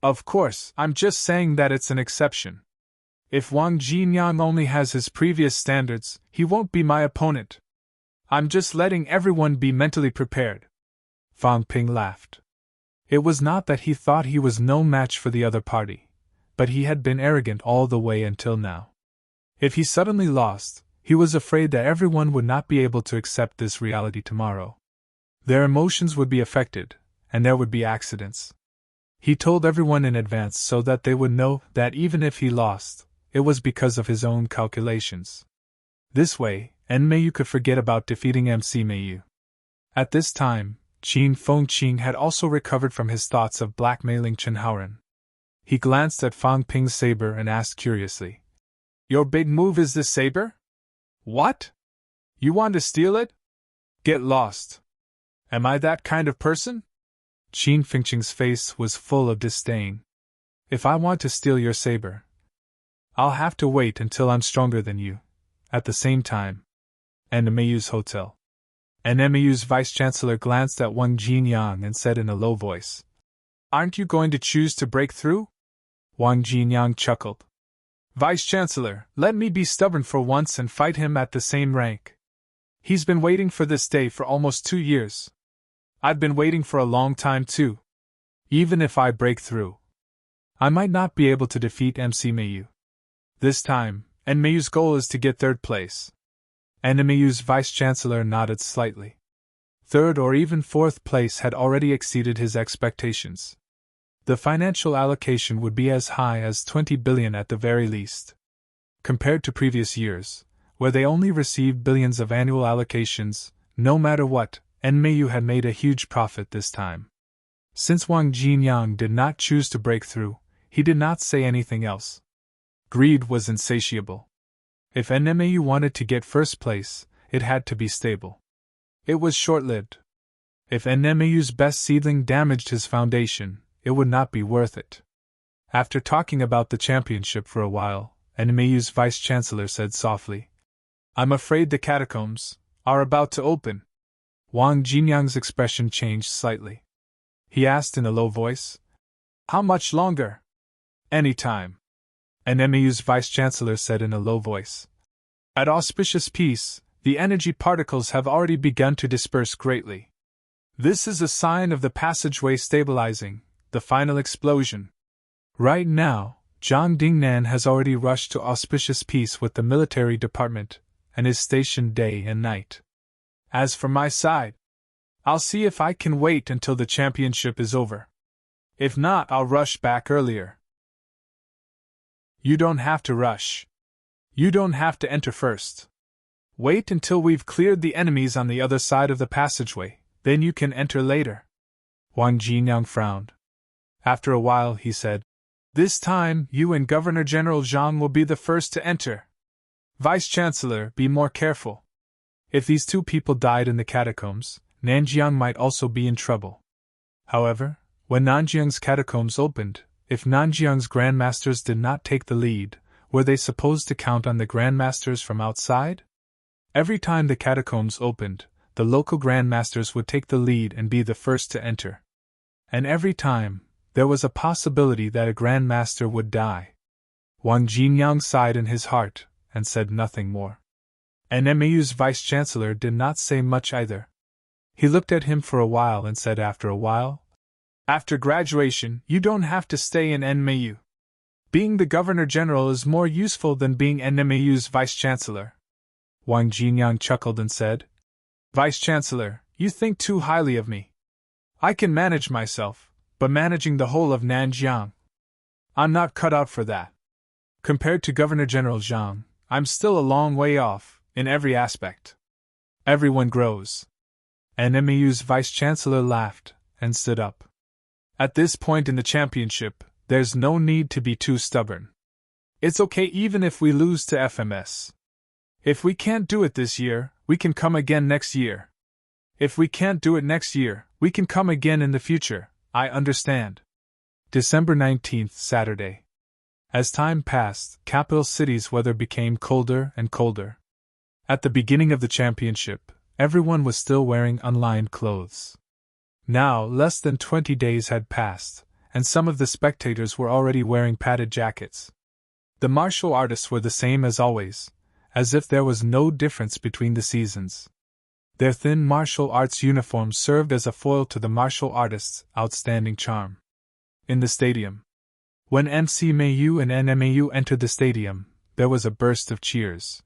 Of course, I'm just saying that it's an exception. If Wang Jinyang only has his previous standards, he won't be my opponent. I'm just letting everyone be mentally prepared. Fang Ping laughed. It was not that he thought he was no match for the other party, but he had been arrogant all the way until now. If he suddenly lost, he was afraid that everyone would not be able to accept this reality tomorrow. Their emotions would be affected, and there would be accidents. He told everyone in advance so that they would know that even if he lost, it was because of his own calculations. This way, Enmeiyu could forget about defeating MC Meiyu. At this time, Qin Fengqing had also recovered from his thoughts of blackmailing Chen Haoren. He glanced at Fang Ping's saber and asked curiously, Your big move is this saber? What? You want to steal it? Get lost. Am I that kind of person? Qin Fengqing's face was full of disdain. If I want to steal your saber, I'll have to wait until I'm stronger than you. At the same time, NMAU's hotel. NMAU's vice-chancellor glanced at Wang Jinyang and said in a low voice, Aren't you going to choose to break through? Wang Jinyang chuckled. Vice-chancellor, let me be stubborn for once and fight him at the same rank. He's been waiting for this day for almost 2 years. I've been waiting for a long time too. Even if I break through, I might not be able to defeat MC Meiyu. This time, NMAU's goal is to get 3rd place. NMAU's vice-chancellor nodded slightly. 3rd or even 4th place had already exceeded his expectations. The financial allocation would be as high as 20 billion at the very least. Compared to previous years, where they only received billions of annual allocations, no matter what, NMAU had made a huge profit this time. Since Wang Jinyang did not choose to break through, he did not say anything else. Greed was insatiable. If NMAU wanted to get 1st place, it had to be stable. It was short-lived. If NMAU's best seedling damaged his foundation, it would not be worth it. After talking about the championship for a while, NMAU's vice-chancellor said softly, I'm afraid the catacombs are about to open. Wang Jinyang's expression changed slightly. He asked in a low voice, How much longer? Any time. NMAU's vice-chancellor said in a low voice, At auspicious peace, the energy particles have already begun to disperse greatly. This is a sign of the passageway stabilizing, the final explosion. Right now, Zhang Dingnan has already rushed to auspicious peace with the military department, and is stationed day and night. As for my side, I'll see if I can wait until the championship is over. If not, I'll rush back earlier. You don't have to rush. You don't have to enter first. Wait until we've cleared the enemies on the other side of the passageway, then you can enter later. Wang Jinyang frowned. After a while he said, This time you and Governor General Zhang will be the first to enter. Vice-Chancellor, be more careful. If these 2 people died in the catacombs, Nanjiang might also be in trouble. However, when Nanjiang's catacombs opened, if Nanjiang's grandmasters did not take the lead, were they supposed to count on the grandmasters from outside? Every time the catacombs opened, the local grandmasters would take the lead and be the first to enter. And every time, there was a possibility that a grandmaster would die. Wang Jinyang sighed in his heart, and said nothing more. NMAU's vice-chancellor did not say much either. He looked at him for a while and said after a while, After graduation, you don't have to stay in NMAU. Being the Governor-General is more useful than being NMAU's vice-chancellor. Wang Jinyang chuckled and said, Vice-chancellor, you think too highly of me. I can manage myself, but managing the whole of Nanjiang, I'm not cut out for that. Compared to Governor-General Zhang, I'm still a long way off, In every aspect. Everyone grows. NMAU's vice-chancellor laughed and stood up. At this point in the championship, there's no need to be too stubborn. It's okay even if we lose to FMS. If we can't do it this year, we can come again next year. If we can't do it next year, we can come again in the future, I understand. December 19th, Saturday. As time passed, capital city's weather became colder and colder. At the beginning of the championship, everyone was still wearing unlined clothes. Now, less than 20 days had passed, and some of the spectators were already wearing padded jackets. The martial artists were the same as always, as if there was no difference between the seasons. Their thin martial arts uniforms served as a foil to the martial artists' outstanding charm. In the stadium. When MCMAU and NMAU entered the stadium, there was a burst of cheers.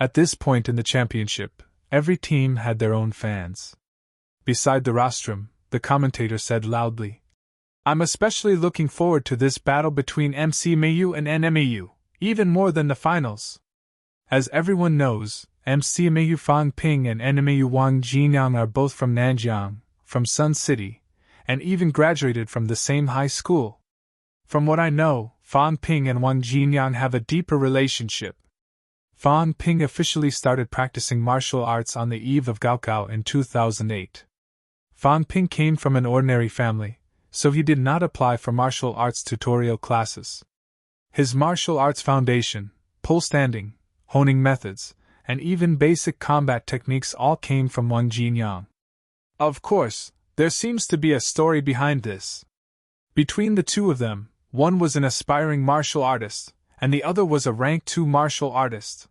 At this point in the championship, every team had their own fans. Beside the rostrum, the commentator said loudly, "I'm especially looking forward to this battle between MCMAU and NMAU, even more than the finals. As everyone knows, MCMAU Fang Ping and NMAU Wang Jinyang are both from Nanjiang, from Sun City, and even graduated from the same high school. From what I know, Fang Ping and Wang Jinyang have a deeper relationship." Fang Ping officially started practicing martial arts on the eve of Gaokao in 2008. Fang Ping came from an ordinary family, so he did not apply for martial arts tutorial classes. His martial arts foundation, pole standing, honing methods, and even basic combat techniques all came from Wang Jinyang. Of course, there seems to be a story behind this. Between the two of them, one was an aspiring martial artist, and the other was a rank 2 martial artist.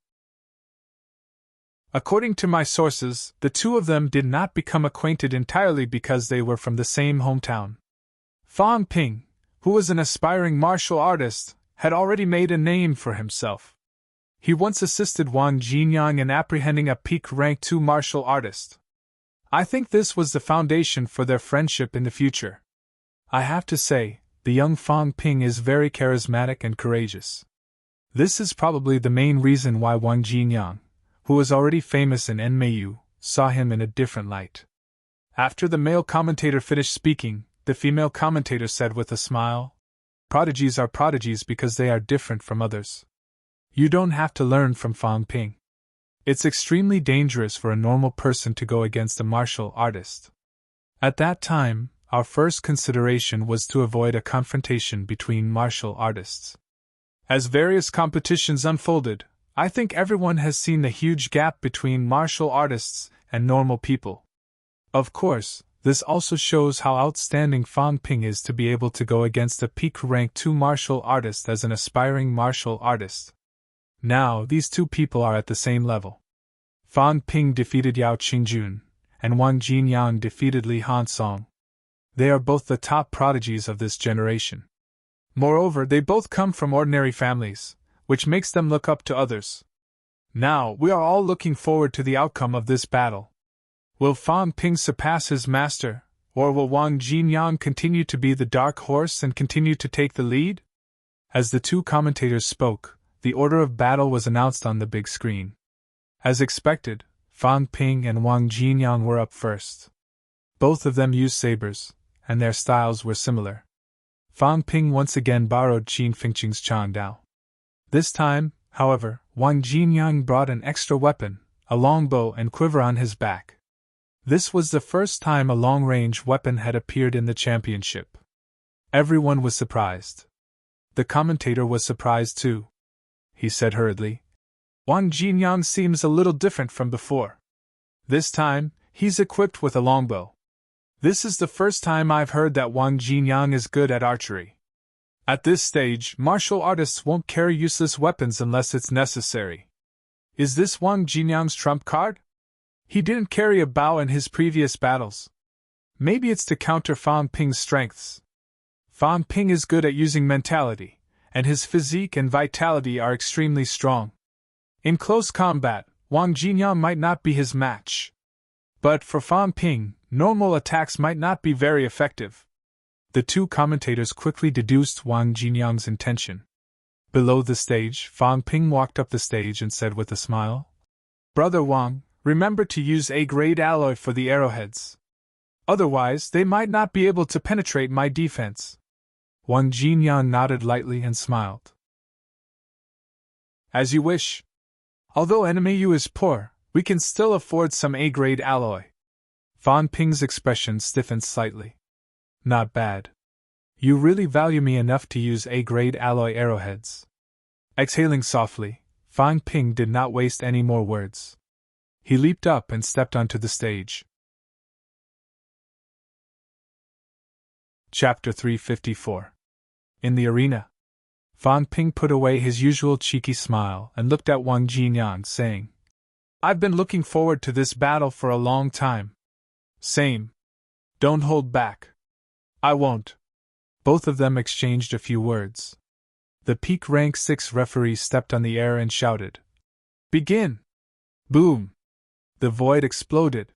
According to my sources, the two of them did not become acquainted entirely because they were from the same hometown. Fang Ping, who was an aspiring martial artist, had already made a name for himself. He once assisted Wang Jinyang in apprehending a peak rank 2 martial artist. I think this was the foundation for their friendship in the future. I have to say, the young Fang Ping is very charismatic and courageous. This is probably the main reason why Wang Jinyang, who was already famous in NMAU, saw him in a different light. After the male commentator finished speaking, the female commentator said with a smile, "Prodigies are prodigies because they are different from others. You don't have to learn from Fang Ping. It's extremely dangerous for a normal person to go against a martial artist." At that time, our first consideration was to avoid a confrontation between martial artists. As various competitions unfolded, I think everyone has seen the huge gap between martial artists and normal people. Of course, this also shows how outstanding Fang Ping is to be able to go against a peak rank 2 martial artist as an aspiring martial artist. Now, these two people are at the same level. Fang Ping defeated Yao Qingjun, and Wang Jinyang defeated Li Hansong. They are both the top prodigies of this generation. Moreover, they both come from ordinary families, which makes them look up to others. Now, we are all looking forward to the outcome of this battle. Will Fang Ping surpass his master, or will Wang Jinyang continue to be the dark horse and continue to take the lead? As the two commentators spoke, the order of battle was announced on the big screen. As expected, Fang Ping and Wang Jinyang were up first. Both of them used sabers, and their styles were similar. Fang Ping once again borrowed Qin Fengqing's Chang Dao. This time, however, Wang Jinyang brought an extra weapon, a longbow and quiver on his back. This was the first time a long-range weapon had appeared in the championship. Everyone was surprised. The commentator was surprised too. He said hurriedly, "Wang Jinyang seems a little different from before. This time, he's equipped with a longbow. This is the first time I've heard that Wang Jinyang is good at archery. At this stage, martial artists won't carry useless weapons unless it's necessary. Is this Wang Jinyang's trump card? He didn't carry a bow in his previous battles. Maybe it's to counter Fang Ping's strengths. Fang Ping is good at using mentality, and his physique and vitality are extremely strong. In close combat, Wang Jinyang might not be his match. But for Fang Ping, normal attacks might not be very effective." The two commentators quickly deduced Wang Jinyang's intention. Below the stage, Fang Ping walked up the stage and said with a smile, Brother Wang, remember to use A-grade alloy for the arrowheads. Otherwise, they might not be able to penetrate my defense. Wang Jinyan nodded lightly and smiled. As you wish. Although enemy Yu is poor, we can still afford some A-grade alloy. Fan Ping's expression stiffened slightly. Not bad. You really value me enough to use A-grade alloy arrowheads. Exhaling softly, Fan Ping did not waste any more words. He leaped up and stepped onto the stage. Chapter 354. In the arena. Fan Ping put away his usual cheeky smile and looked at Wang Jinyang, saying, I've been looking forward to this battle for a long time. Same. Don't hold back. I won't. Both of them exchanged a few words. The peak rank 6 referee stepped on the air and shouted, Begin! Boom! The void exploded.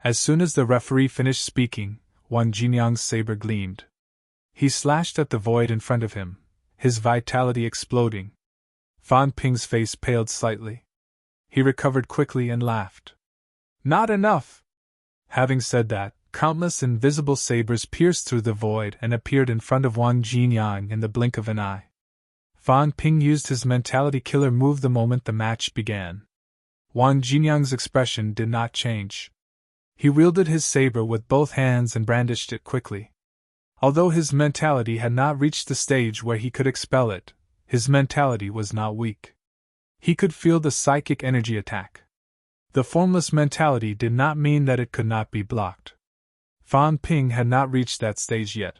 As soon as the referee finished speaking, Wang Jinyang's saber gleamed. He slashed at the void in front of him, his vitality exploding. Fan Ping's face paled slightly. He recovered quickly and laughed. Not enough! Having said that, countless invisible sabers pierced through the void and appeared in front of Wang Jinyang in the blink of an eye. Fan Ping used his mentality killer move the moment the match began. Wang Jinyang's expression did not change. He wielded his saber with both hands and brandished it quickly. Although his mentality had not reached the stage where he could expel it, his mentality was not weak. He could feel the psychic energy attack. The formless mentality did not mean that it could not be blocked. Fan Ping had not reached that stage yet.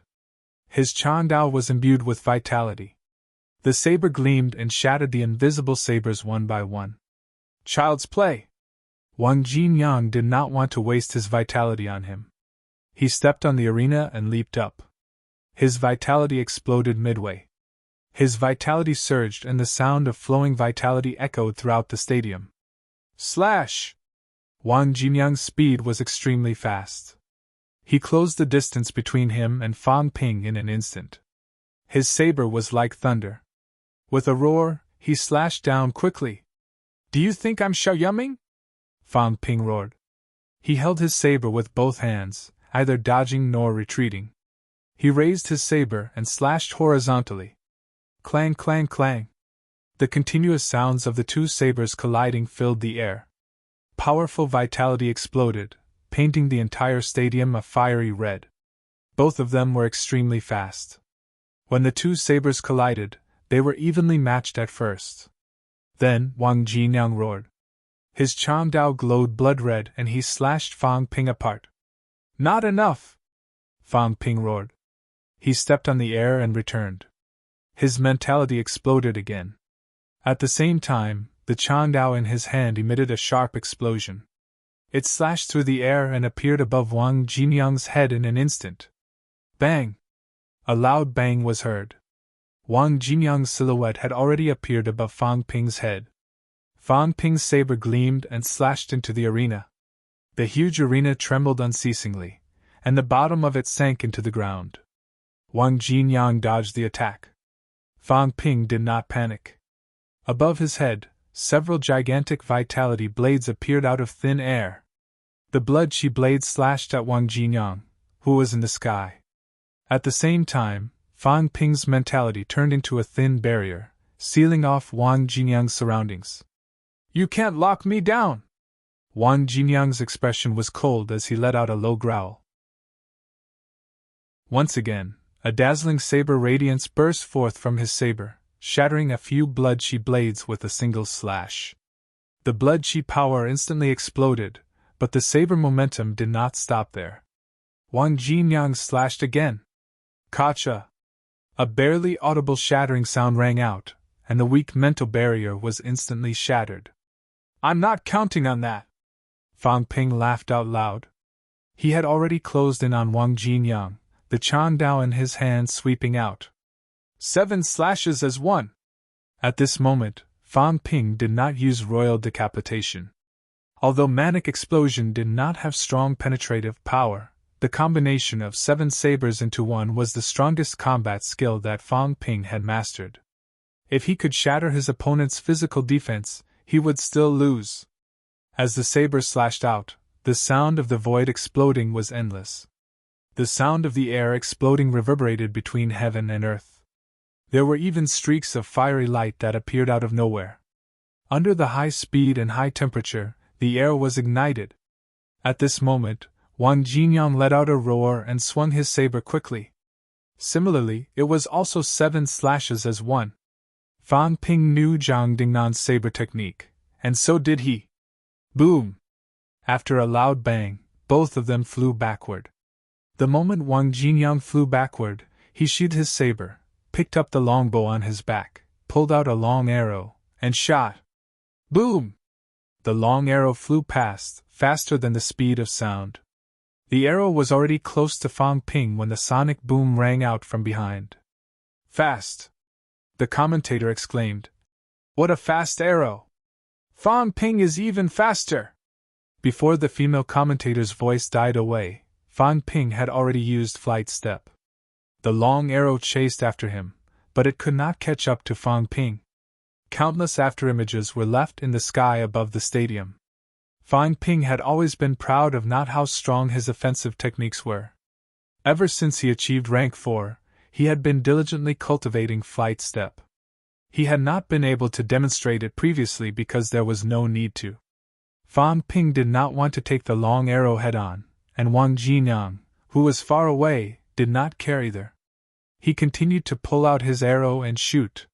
His Chandao was imbued with vitality. The saber gleamed and shattered the invisible sabers one by one. Child's play! Wang Jinyang did not want to waste his vitality on him. He stepped on the arena and leaped up. His vitality exploded midway. His vitality surged and the sound of flowing vitality echoed throughout the stadium. Slash! Wang Jinyang's speed was extremely fast. He closed the distance between him and Fan Ping in an instant. His saber was like thunder. With a roar, he slashed down quickly. Do you think I'm Xiaoyuming? Fan Ping roared. He held his saber with both hands, neither dodging nor retreating. He raised his saber and slashed horizontally. Clang, clang, clang. The continuous sounds of the two sabers colliding filled the air. Powerful vitality exploded, painting the entire stadium a fiery red. Both of them were extremely fast. When the two sabers collided, they were evenly matched at first. Then Wang Jinyang roared. His Chandao glowed blood red and he slashed Fan Ping apart. Not enough! Fan Ping roared. He stepped on the air and returned. His mentality exploded again. At the same time, the Chandao in his hand emitted a sharp explosion. It slashed through the air and appeared above Wang Jinyang's head in an instant. Bang! A loud bang was heard. Wang Jinyang's silhouette had already appeared above Fan Ping's head. Fan Ping's saber gleamed and slashed into the arena. The huge arena trembled unceasingly, and the bottom of it sank into the ground. Wang Jinyang dodged the attack. Fan Ping did not panic. Above his head, several gigantic vitality blades appeared out of thin air. The blood-chi blades slashed at Wang Jinyang, who was in the sky. At the same time, Fan Ping's mentality turned into a thin barrier, sealing off Wang Jinyang's surroundings. You can't lock me down! Wang Jinyang's expression was cold as he let out a low growl. Once again, a dazzling saber radiance burst forth from his saber, shattering a few blood-chi blades with a single slash. The blood-chi power instantly exploded, but the saber momentum did not stop there. Wang Jinyang slashed again. Kacha! A barely audible shattering sound rang out, and the weak mental barrier was instantly shattered. I'm not counting on that! Fan Ping laughed out loud. He had already closed in on Wang Jinyang, the Chandao in his hand sweeping out. 7 slashes as one! At this moment, Fan Ping did not use royal decapitation. Although Manic Explosion did not have strong penetrative power, the combination of 7 sabers into one was the strongest combat skill that Fan Ping had mastered. If he could shatter his opponent's physical defense, he would still lose. As the saber slashed out, the sound of the void exploding was endless. The sound of the air exploding reverberated between heaven and earth. There were even streaks of fiery light that appeared out of nowhere. Under the high speed and high temperature, the air was ignited. At this moment, Wang Jinyang let out a roar and swung his saber quickly. Similarly, it was also 7 slashes as one. Fang Ping knew Zhang Dingnan's saber technique, and so did he. Boom! After a loud bang, both of them flew backward. The moment Wang Jinyang flew backward, he sheathed his saber, picked up the longbow on his back, pulled out a long arrow, and shot. Boom! The long arrow flew past, faster than the speed of sound. The arrow was already close to Fang Ping when the sonic boom rang out from behind. Fast! The commentator exclaimed. What a fast arrow! Fang Ping is even faster! Before the female commentator's voice died away, Fang Ping had already used flight step. The long arrow chased after him, but it could not catch up to Fang Ping. Countless afterimages were left in the sky above the stadium. Fang Ping had always been proud of not how strong his offensive techniques were. Ever since he achieved rank 4, he had been diligently cultivating flight step. He had not been able to demonstrate it previously because there was no need to. Fang Ping did not want to take the long arrow head-on, and Wang Jinyang, who was far away, did not care either. He continued to pull out his arrow and shoot.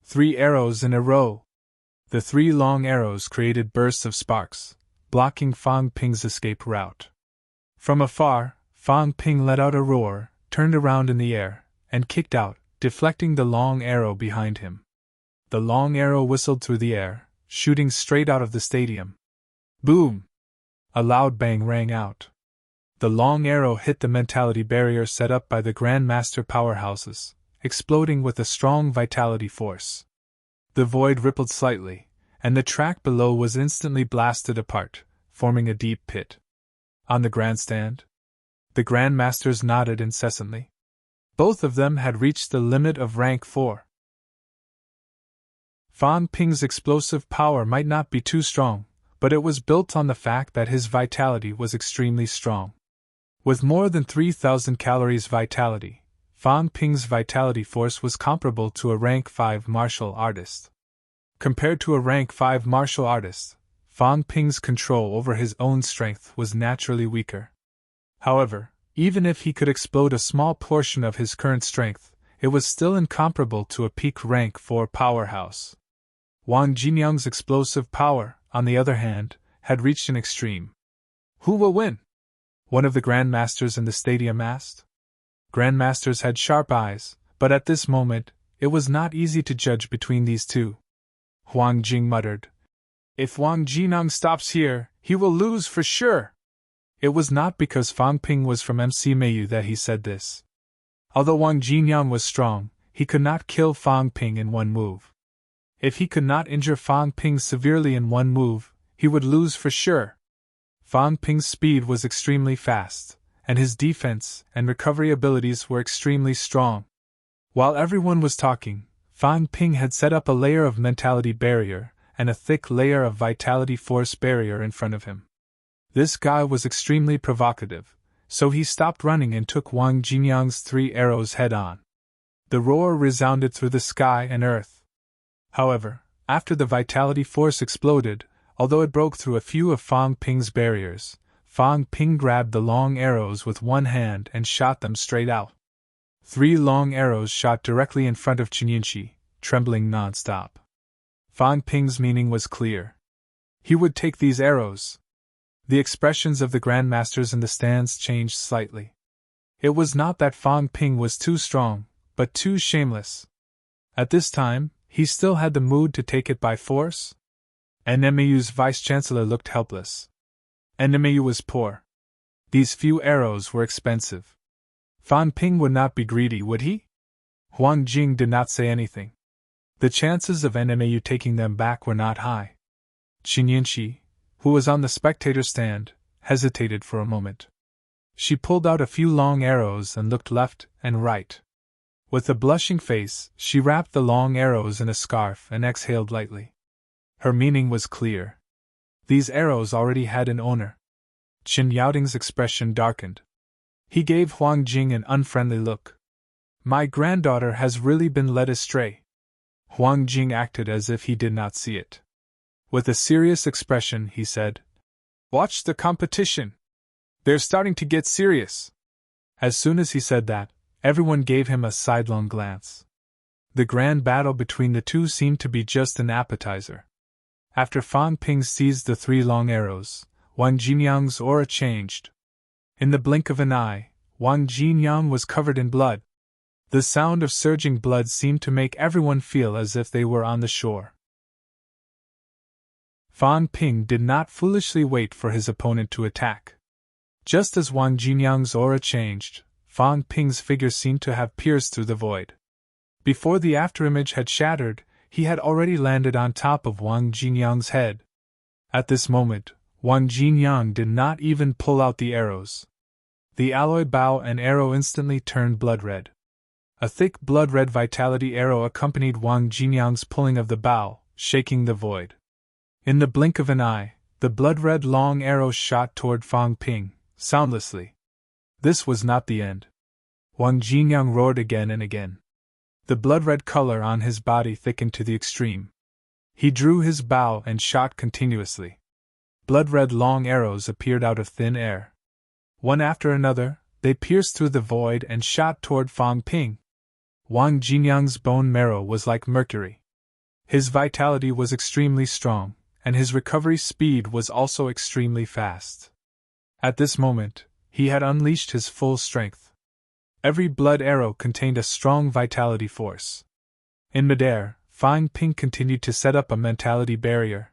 3 arrows in a row. The 3 long arrows created bursts of sparks, blocking Fang Ping's escape route. From afar, Fang Ping let out a roar, turned around in the air, and kicked out, deflecting the long arrow behind him. The long arrow whistled through the air, shooting straight out of the stadium. Boom! A loud bang rang out. The long arrow hit the mentality barrier set up by the Grandmaster powerhouses, exploding with a strong vitality force. The void rippled slightly, and the track below was instantly blasted apart, forming a deep pit. On the grandstand, the Grandmasters nodded incessantly. Both of them had reached the limit of rank 4. Fang Ping's explosive power might not be too strong, but it was built on the fact that his vitality was extremely strong. With more than 3,000 calories vitality, Fang Ping's vitality force was comparable to a rank 5 martial artist. Compared to a rank 5 martial artist, Fang Ping's control over his own strength was naturally weaker. However, even if he could explode a small portion of his current strength, it was still incomparable to a peak rank 4 powerhouse. Wang Jinyang's explosive power, on the other hand, had reached an extreme. Who will win? One of the Grandmasters in the stadium asked. Grandmasters had sharp eyes, but at this moment, it was not easy to judge between these two. Huang Jing muttered. If Wang Jinyang stops here, he will lose for sure. It was not because Fang Ping was from MC Meiyu that he said this. Although Wang Jinyang was strong, he could not kill Fang Ping in one move. If he could not injure Fang Ping severely in one move, he would lose for sure. Fang Ping's speed was extremely fast, and his defense and recovery abilities were extremely strong. While everyone was talking, Fang Ping had set up a layer of mentality barrier and a thick layer of vitality force barrier in front of him. This guy was extremely provocative, so he stopped running and took Wang Jinyang's 3 arrows head-on. The roar resounded through the sky and earth. However, after the vitality force exploded, although it broke through a few of Fang Ping's barriers, Fang Ping grabbed the long arrows with one hand and shot them straight out. 3 long arrows shot directly in front of Qinyinshi, trembling non-stop. Fang Ping's meaning was clear. He would take these arrows. The expressions of the Grandmasters in the stands changed slightly. It was not that Fang Ping was too strong, but too shameless. At this time, he still had the mood to take it by force? NMAU's vice-chancellor looked helpless. NMAU was poor. These few arrows were expensive. Fang Ping would not be greedy, would he? Huang Jing did not say anything. The chances of NMAU taking them back were not high. Qinyinshi, who was on the spectator stand, hesitated for a moment. She pulled out a few long arrows and looked left and right. With a blushing face, she wrapped the long arrows in a scarf and exhaled lightly. Her meaning was clear. These arrows already had an owner. Qin Yaoting's expression darkened. He gave Huang Jing an unfriendly look. My granddaughter has really been led astray. Huang Jing acted as if he did not see it. With a serious expression, he said, Watch the competition. They're starting to get serious. As soon as he said that, everyone gave him a sidelong glance. The grand battle between the two seemed to be just an appetizer. After Fang Ping seized the 3 long arrows, Wang Jinyang's aura changed. In the blink of an eye, Wang Jinyang was covered in blood. The sound of surging blood seemed to make everyone feel as if they were on the shore. Fang Ping did not foolishly wait for his opponent to attack. Just as Wang Jinyang's aura changed, Fang Ping's figure seemed to have pierced through the void. Before the afterimage had shattered, he had already landed on top of Wang Jinyang's head. At this moment, Wang Jinyang did not even pull out the arrows. The alloy bow and arrow instantly turned blood-red. A thick blood-red vitality arrow accompanied Wang Jinyang's pulling of the bow, shaking the void. In the blink of an eye, the blood-red long arrow shot toward Fang Ping, soundlessly. This was not the end. Wang Jinyang roared again and again. The blood-red color on his body thickened to the extreme. He drew his bow and shot continuously. Blood-red long arrows appeared out of thin air. One after another, they pierced through the void and shot toward Fang Ping. Wang Jinyang's bone marrow was like mercury. His vitality was extremely strong, and his recovery speed was also extremely fast. At this moment, he had unleashed his full strength. Every blood arrow contained a strong vitality force. In midair, Fang Ping continued to set up a mentality barrier.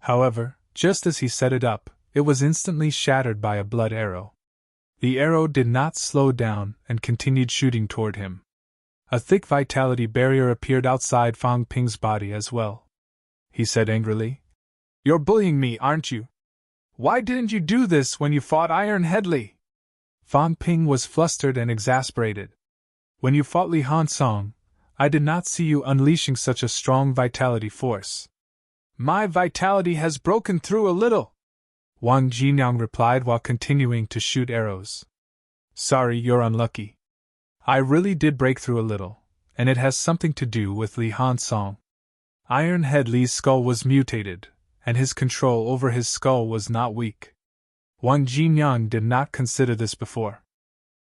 However, just as he set it up, it was instantly shattered by a blood arrow. The arrow did not slow down and continued shooting toward him. A thick vitality barrier appeared outside Fang Ping's body as well. He said angrily, You're bullying me, aren't you? Why didn't you do this when you fought Iron Headley? Fang Ping was flustered and exasperated. When you fought Li Han Song, I did not see you unleashing such a strong vitality force. My vitality has broken through a little, Wang Jinyang replied while continuing to shoot arrows. Sorry, you're unlucky. I really did break through a little, and it has something to do with Li Han Song. Iron Head Li's skull was mutated, and his control over his skull was not weak. Wang Jinyang did not consider this before.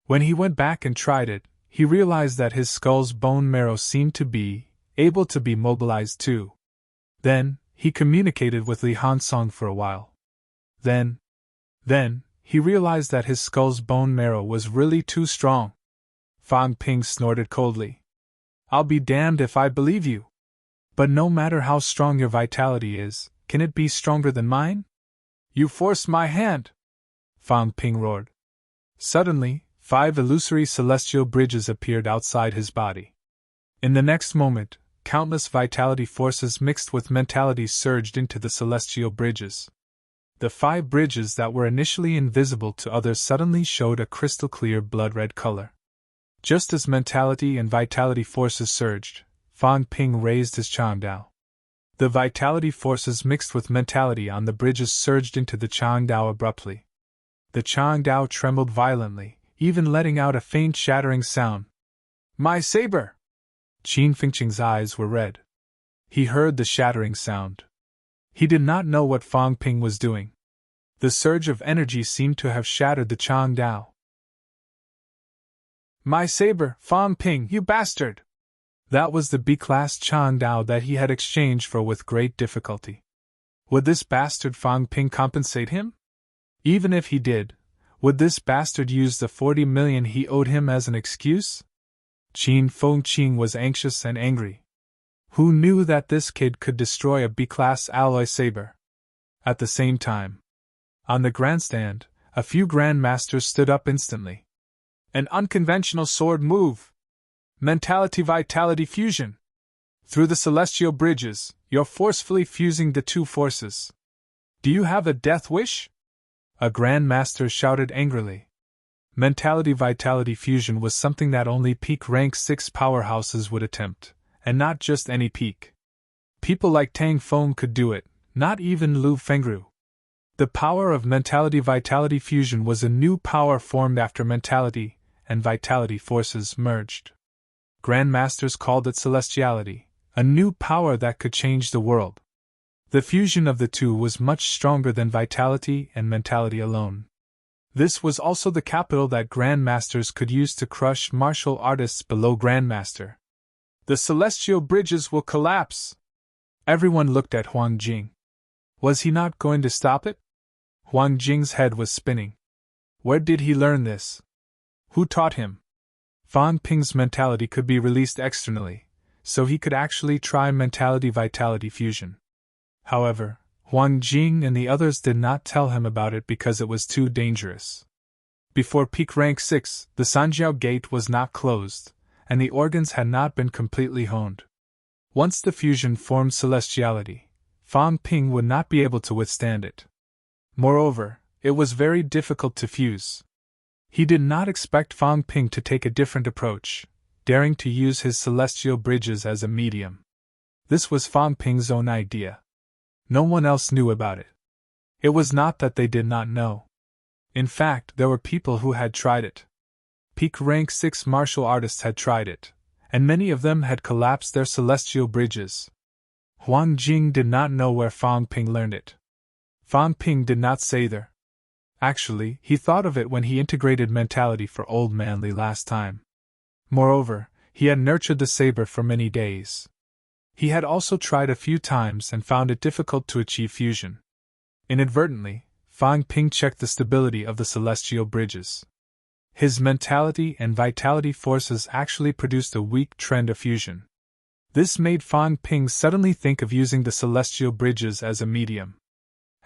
When he went back and tried it, he realized that his skull's bone marrow seemed to be able to be mobilized too. Then, he communicated with Li Han Song for a while. Then, he realized that his skull's bone marrow was really too strong. Fang Ping snorted coldly. I'll be damned if I believe you. But no matter how strong your vitality is, can it be stronger than mine? You forced my hand! Fang Ping roared. Suddenly, 5 illusory celestial bridges appeared outside his body. In the next moment, countless vitality forces mixed with mentality surged into the celestial bridges. The 5 bridges that were initially invisible to others suddenly showed a crystal-clear blood-red color. Just as mentality and vitality forces surged, Fang Ping raised his Changdao. The vitality forces mixed with mentality on the bridges surged into the Changdao abruptly. The Changdao trembled violently, even letting out a faint shattering sound. My saber! Qin Fengqing's eyes were red. He heard the shattering sound. He did not know what Fang Ping was doing. The surge of energy seemed to have shattered the Changdao. My saber, Fang Ping, you bastard! That was the B-class Changdao that he had exchanged for with great difficulty. Would this bastard Fang Ping compensate him? Even if he did, would this bastard use the 40 million he owed him as an excuse? Qin Fengqing was anxious and angry. Who knew that this kid could destroy a B-class alloy saber? At the same time, on the grandstand, a few grandmasters stood up instantly. An unconventional sword move. Mentality-vitality fusion. Through the celestial bridges, you're forcefully fusing the 2 forces. Do you have a death wish? A grandmaster shouted angrily. Mentality-vitality fusion was something that only peak rank 6 powerhouses would attempt, and not just any peak. People like Tang Feng could do it, not even Lu Fengru. The power of mentality-vitality fusion was a new power formed after mentality and vitality forces merged. Grandmasters called it celestiality, a new power that could change the world. The fusion of the two was much stronger than vitality and mentality alone. This was also the capital that grandmasters could use to crush martial artists below grandmaster. The celestial bridges will collapse! Everyone looked at Huang Jing. Was he not going to stop it? Huang Jing's head was spinning. Where did he learn this? Who taught him? Fang Ping's mentality could be released externally, so he could actually try mentality-vitality fusion. However, Huang Jing and the others did not tell him about it because it was too dangerous. Before peak rank 6, the Sanjiao gate was not closed, and the organs had not been completely honed. Once the fusion formed celestiality, Fang Ping would not be able to withstand it. Moreover, it was very difficult to fuse. He did not expect Fang Ping to take a different approach, daring to use his celestial bridges as a medium. This was Fang Ping's own idea. No one else knew about it. It was not that they did not know. In fact, there were people who had tried it. Peak rank 6 martial artists had tried it, and many of them had collapsed their celestial bridges. Huang Jing did not know where Fang Ping learned it. Fang Ping did not say either. Actually, he thought of it when he integrated mentality for Old Man Li last time. Moreover, he had nurtured the saber for many days. He had also tried a few times and found it difficult to achieve fusion. Inadvertently, Fang Ping checked the stability of the celestial bridges. His mentality and vitality forces actually produced a weak trend of fusion. This made Fang Ping suddenly think of using the celestial bridges as a medium.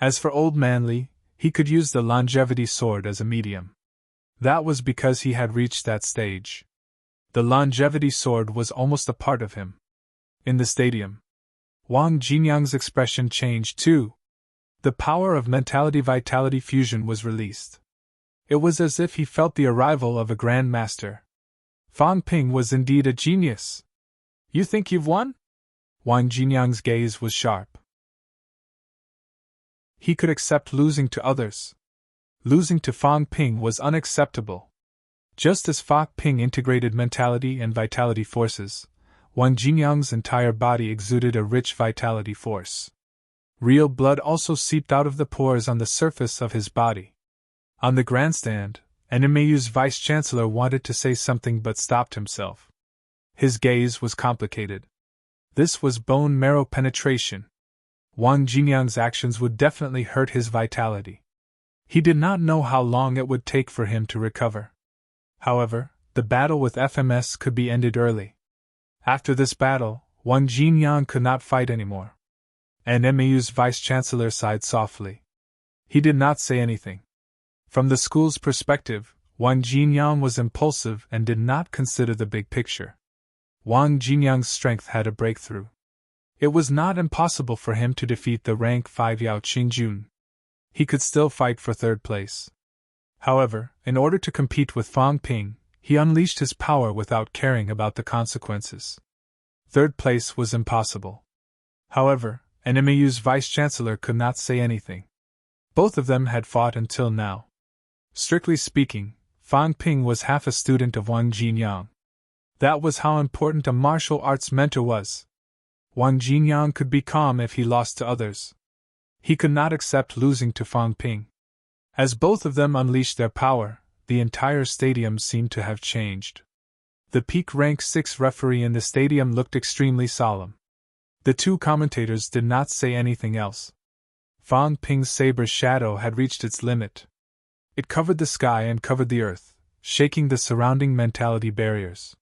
As for Old Man Li, he could use the longevity sword as a medium. That was because he had reached that stage. The longevity sword was almost a part of him. In the stadium, Wang Jinyang's expression changed too. The power of mentality-vitality fusion was released. It was as if he felt the arrival of a Grand Master. Fang Ping was indeed a genius. You think you've won? Wang Jinyang's gaze was sharp. He could accept losing to others. Losing to Fang Ping was unacceptable. Just as Fang Ping integrated mentality and vitality forces, Wang Jinyang's entire body exuded a rich vitality force. Real blood also seeped out of the pores on the surface of his body. On the grandstand, NMAU's vice-chancellor wanted to say something but stopped himself. His gaze was complicated. This was bone marrow penetration. Wang Jinyang's actions would definitely hurt his vitality. He did not know how long it would take for him to recover. However, the battle with FMS could be ended early. After this battle, Wang Jinyang could not fight anymore. NMAU's vice-chancellor sighed softly. He did not say anything. From the school's perspective, Wang Jinyang was impulsive and did not consider the big picture. Wang Jinyang's strength had a breakthrough. It was not impossible for him to defeat the rank 5 Yao Qingjun. He could still fight for third place. However, in order to compete with Fang Ping, he unleashed his power without caring about the consequences. Third place was impossible. However, NMAU's vice-chancellor could not say anything. Both of them had fought until now. Strictly speaking, Fang Ping was half a student of Wang Jinyang. That was how important a martial arts mentor was. Wang Jinyang could be calm if he lost to others. He could not accept losing to Fang Ping. As both of them unleashed their power, the entire stadium seemed to have changed. The peak rank 6 referee in the stadium looked extremely solemn. The two commentators did not say anything else. Fang Ping's saber's shadow had reached its limit. It covered the sky and covered the earth, shaking the surrounding mentality barriers.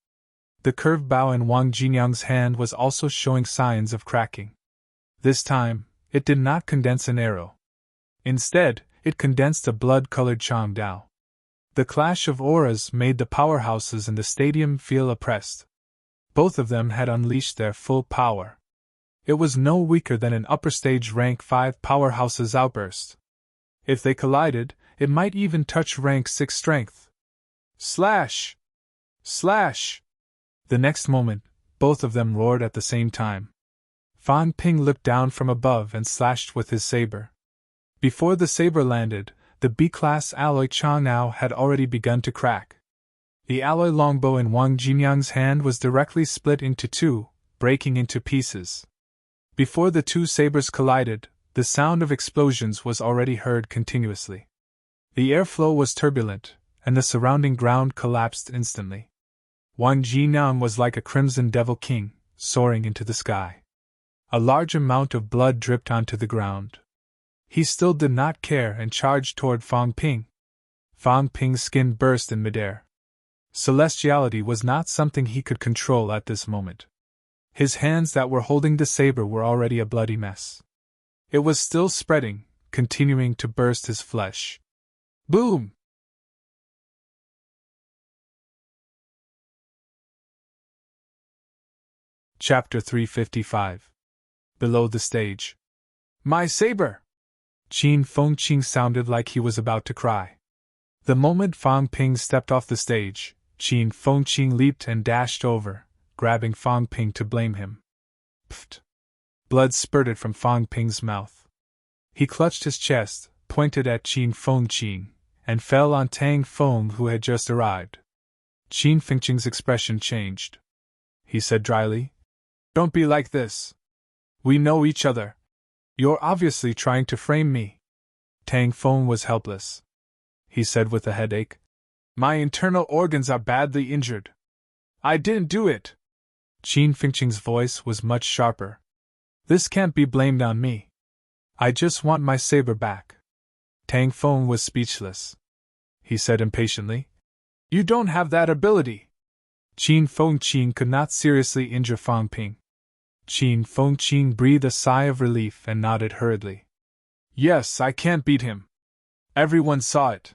The curved bow in Wang Jinyang's hand was also showing signs of cracking. This time, it did not condense an arrow. Instead, it condensed a blood-colored Changdao. The clash of auras made the powerhouses in the stadium feel oppressed. Both of them had unleashed their full power. It was no weaker than an upper stage rank 5 powerhouse's outburst. If they collided, it might even touch rank 6 strength. Slash! Slash! The next moment, both of them roared at the same time. Fang Ping looked down from above and slashed with his saber. Before the saber landed, the B-class alloy Chang'ao had already begun to crack. The alloy longbow in Wang Jinyang's hand was directly split into two, breaking into pieces. Before the two sabers collided, the sound of explosions was already heard continuously. The airflow was turbulent, and the surrounding ground collapsed instantly. Wang Jinyang was like a crimson devil king, soaring into the sky. A large amount of blood dripped onto the ground. He still did not care and charged toward Fang Ping. Fang Ping's skin burst in midair. Celestiality was not something he could control at this moment. His hands that were holding the saber were already a bloody mess. It was still spreading, continuing to burst his flesh. Boom! Chapter 355. Below the stage. My saber! Qin Fengqing sounded like he was about to cry. The moment Fang Ping stepped off the stage, Qin Fengqing leaped and dashed over, grabbing Fang Ping to blame him. Pfft! Blood spurted from Fang Ping's mouth. He clutched his chest, pointed at Qin Fengqing, and fell on Tang Feng, who had just arrived. Qin Fengqing's expression changed. He said dryly, "Don't be like this. We know each other. You're obviously trying to frame me." Tang Feng was helpless. He said with a headache, "My internal organs are badly injured. I didn't do it." Qin Fengqing's voice was much sharper. "This can't be blamed on me. I just want my saber back." Tang Feng was speechless. He said impatiently, "You don't have that ability." Qin Fengqing could not seriously injure Fang Ping. Qin Fengqing breathed a sigh of relief and nodded hurriedly. "Yes, I can't beat him. Everyone saw it.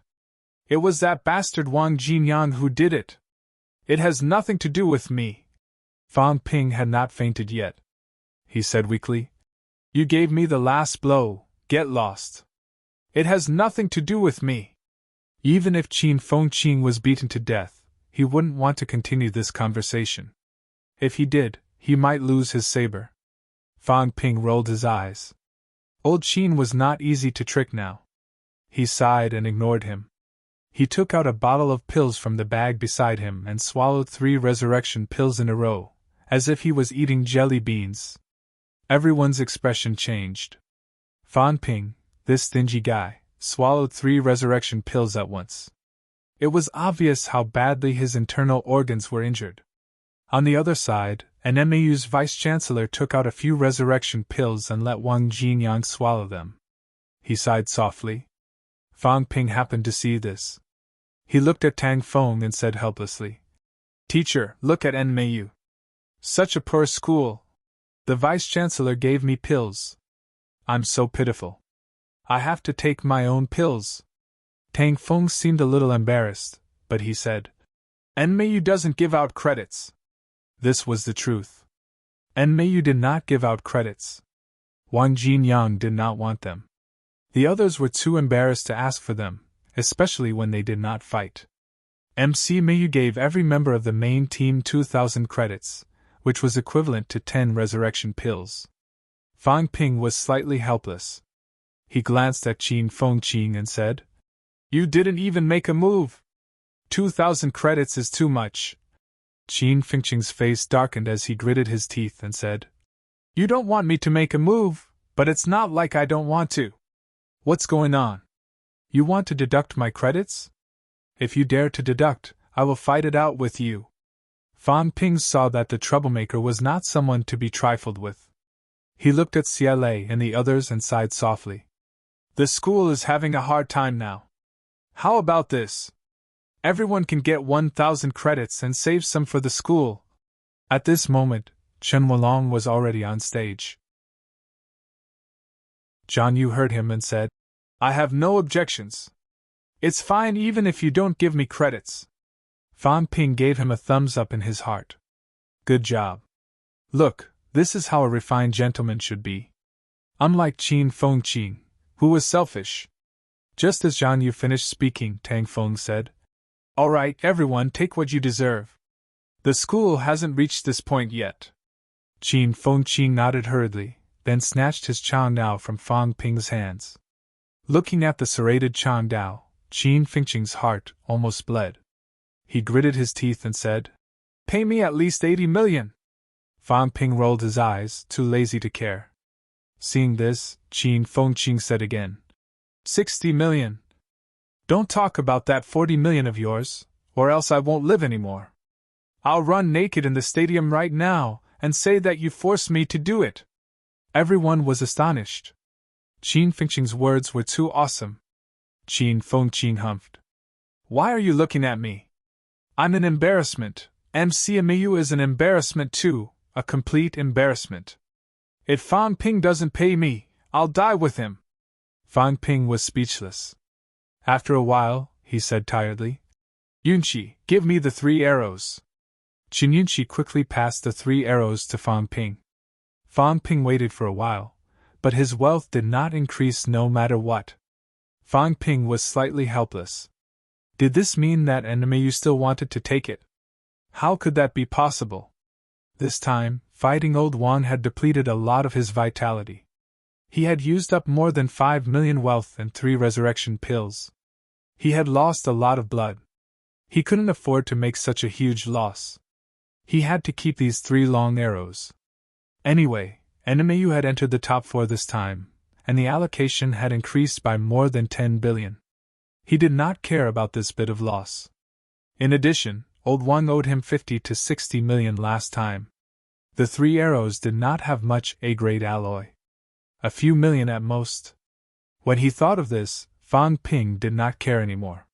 It was that bastard Wang Jinyang who did it. It has nothing to do with me." Fang Ping had not fainted yet. He said weakly, "You gave me the last blow, get lost. It has nothing to do with me." Even if Qin Fengqing was beaten to death, he wouldn't want to continue this conversation. If he did, he might lose his saber. Fang Ping rolled his eyes. Old Qin was not easy to trick now. He sighed and ignored him. He took out a bottle of pills from the bag beside him and swallowed 3 resurrection pills in a row, as if he was eating jelly beans. Everyone's expression changed. Fang Ping, this stingy guy, swallowed 3 resurrection pills at once. It was obvious how badly his internal organs were injured. On the other side, an MAU's vice-chancellor took out a few resurrection pills and let Wang Jinyang swallow them. He sighed softly. Fang Ping happened to see this. He looked at Tang Feng and said helplessly, "Teacher, look at NMAU. Such a poor school. The vice-chancellor gave me pills. I'm so pitiful. I have to take my own pills." Tang Feng seemed a little embarrassed, but he said, "NMAU doesn't give out credits." This was the truth. NMAU did not give out credits. Wang Jinyang did not want them. The others were too embarrassed to ask for them, especially when they did not fight. MC Mayu gave every member of the main team 2,000 credits, which was equivalent to 10 resurrection pills. Fang Ping was slightly helpless. He glanced at Qin Fengqing and said, "You didn't even make a move. 2,000 credits is too much." Qin Fengqing's face darkened as he gritted his teeth and said, "You don't want me to make a move, but it's not like I don't want to. What's going on? You want to deduct my credits? If you dare to deduct, I will fight it out with you." Fang Ping saw that the troublemaker was not someone to be trifled with. He looked at CLA and the others and sighed softly. "The school is having a hard time now. How about this? Everyone can get 1,000 credits and save some for the school." At this moment, Chen Wolong was already on stage. Zhang Yu heard him and said, "I have no objections. It's fine even if you don't give me credits." Fang Ping gave him a thumbs up in his heart. "Good job. Look, this is how a refined gentleman should be. Unlike Qin Fengqing, who was selfish." Just as Zhang Yu finished speaking, Tang Feng said, "All right, everyone, take what you deserve. The school hasn't reached this point yet." Qin Fengqing nodded hurriedly, then snatched his Chang'ao from Fang Ping's hands. Looking at the serrated Chang Dao, Qin Fengqing's heart almost bled. He gritted his teeth and said, "Pay me at least 80 million. Fan Ping rolled his eyes, too lazy to care. Seeing this, Qin Fengqing said again, 60 million. Don't talk about that 40 million of yours, or else I won't live anymore. I'll run naked in the stadium right now and say that you forced me to do it." Everyone was astonished. Qin Fengqing's words were too awesome. Qin Fengqing humphed. "Why are you looking at me? I'm an embarrassment. MCMU is an embarrassment too, a complete embarrassment. If Fan Ping doesn't pay me, I'll die with him." Fan Ping was speechless. After a while, he said tiredly, "Yunqi, give me the 3 arrows." Qin Yunqi quickly passed the 3 arrows to Fan Ping. Fan Ping waited for a while, but his wealth did not increase no matter what. Fan Ping was slightly helpless. Did this mean that enemy still wanted to take it? How could that be possible? This time, fighting Old Wan had depleted a lot of his vitality. He had used up more than 5 million wealth and 3 resurrection pills. He had lost a lot of blood. He couldn't afford to make such a huge loss. He had to keep these 3 long arrows. Anyway, NMAU had entered the top 4 this time, and the allocation had increased by more than 10 billion. He did not care about this bit of loss. In addition, Old Wang owed him 50 to 60 million last time. The 3 arrows did not have much A-grade alloy. A few million at most. When he thought of this, Fan Ping did not care anymore.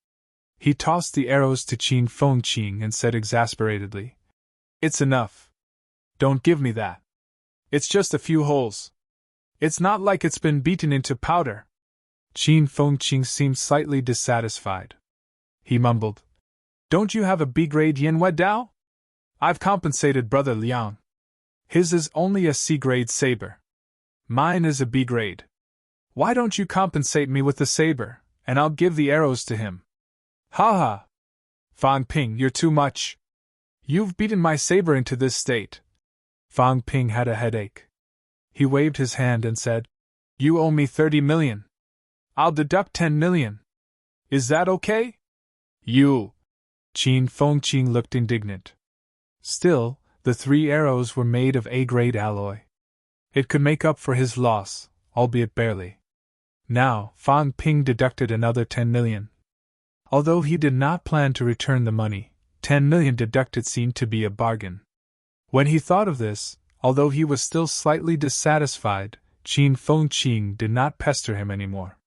He tossed the arrows to Qin Fengqing and said exasperatedly, "It's enough. Don't give me that. It's just a few holes. It's not like it's been beaten into powder." Qin Fengqing seemed slightly dissatisfied. He mumbled, "Don't you have a B-grade Yanhua Dao? I've compensated Brother Liang. His is only a C-grade saber. Mine is a B-grade. Why don't you compensate me with the saber, and I'll give the arrows to him?" "Ha ha! Fan Ping, you're too much. You've beaten my saber into this state." Fan Ping had a headache. He waved his hand and said, "You owe me 30 million. I'll deduct 10 million. Is that okay?" "You!" Qin Fengqing looked indignant. Still, the 3 arrows were made of A-grade alloy. It could make up for his loss, albeit barely. Now, Fan Ping deducted another 10 million. Although he did not plan to return the money, 10 million deducted seemed to be a bargain. When he thought of this, although he was still slightly dissatisfied, Qin Fengqing did not pester him anymore.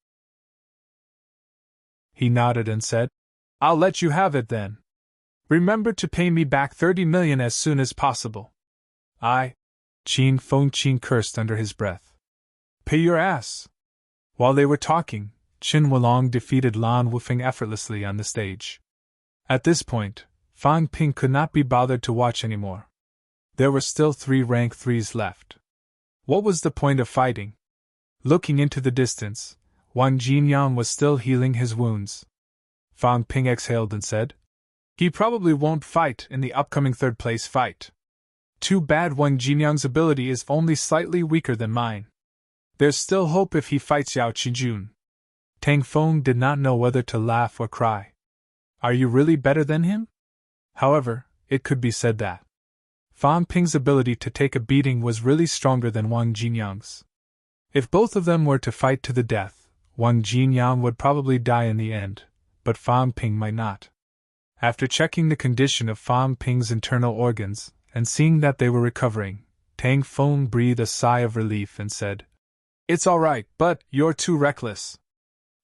He nodded and said, "I'll let you have it then. Remember to pay me back 30 million as soon as possible." Qin Fengqing cursed under his breath. "Pay your ass." While they were talking, Qin Wulong defeated Lan Wufeng effortlessly on the stage. At this point, Fan Ping could not be bothered to watch anymore. There were still 3 rank 3s left. What was the point of fighting? Looking into the distance, Wang Jinyang was still healing his wounds. Fan Ping exhaled and said, "He probably won't fight in the upcoming 3rd-place fight. Too bad Wang Jinyang's ability is only slightly weaker than mine. There's still hope if he fights Yao Qijun." Tang Feng did not know whether to laugh or cry. Are you really better than him? However, it could be said that Fan Ping's ability to take a beating was really stronger than Wang Jinyang's. If both of them were to fight to the death, Wang Jinyang would probably die in the end, but Fan Ping might not. After checking the condition of Fan Ping's internal organs, and seeing that they were recovering, Tang Feng breathed a sigh of relief and said, "It's all right, but you're too reckless.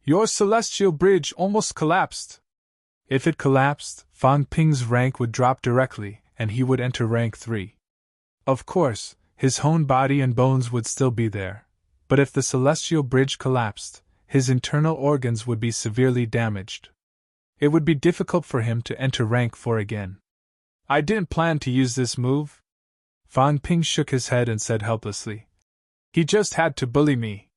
Your celestial bridge almost collapsed." If it collapsed, Fan Ping's rank would drop directly, and he would enter rank 3. Of course, his own body and bones would still be there, but if the celestial bridge collapsed, his internal organs would be severely damaged. It would be difficult for him to enter rank 4 again. "I didn't plan to use this move." Fan Ping shook his head and said helplessly, "He just had to bully me.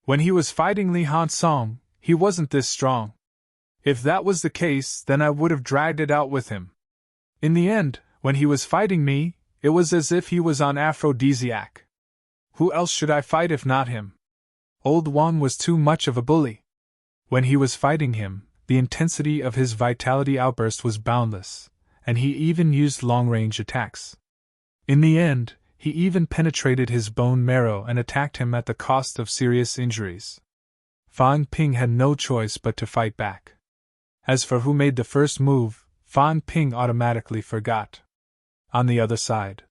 When he was fighting Li Hansong, he wasn't this strong. If that was the case, then I would have dragged it out with him. In the end, when he was fighting me, it was as if he was on aphrodisiac. Who else should I fight if not him? Old Wang was too much of a bully." When he was fighting him, the intensity of his vitality outburst was boundless, and he even used long-range attacks. In the end, he even penetrated his bone marrow and attacked him at the cost of serious injuries. Fan Ping had no choice but to fight back. As for who made the first move, Fan Ping automatically forgot. On the other side,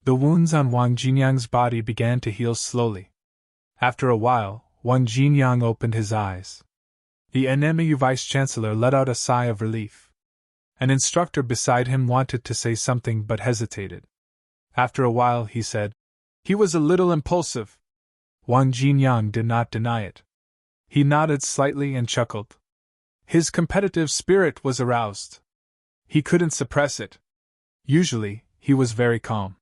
the wounds on Wang Jinyang's body began to heal slowly. After a while, Wang Jinyang opened his eyes. The NMAU Vice-Chancellor let out a sigh of relief. An instructor beside him wanted to say something but hesitated. After a while he said, "He was a little impulsive." Wang Jinyang did not deny it. He nodded slightly and chuckled. His competitive spirit was aroused. He couldn't suppress it. Usually, he was very calm.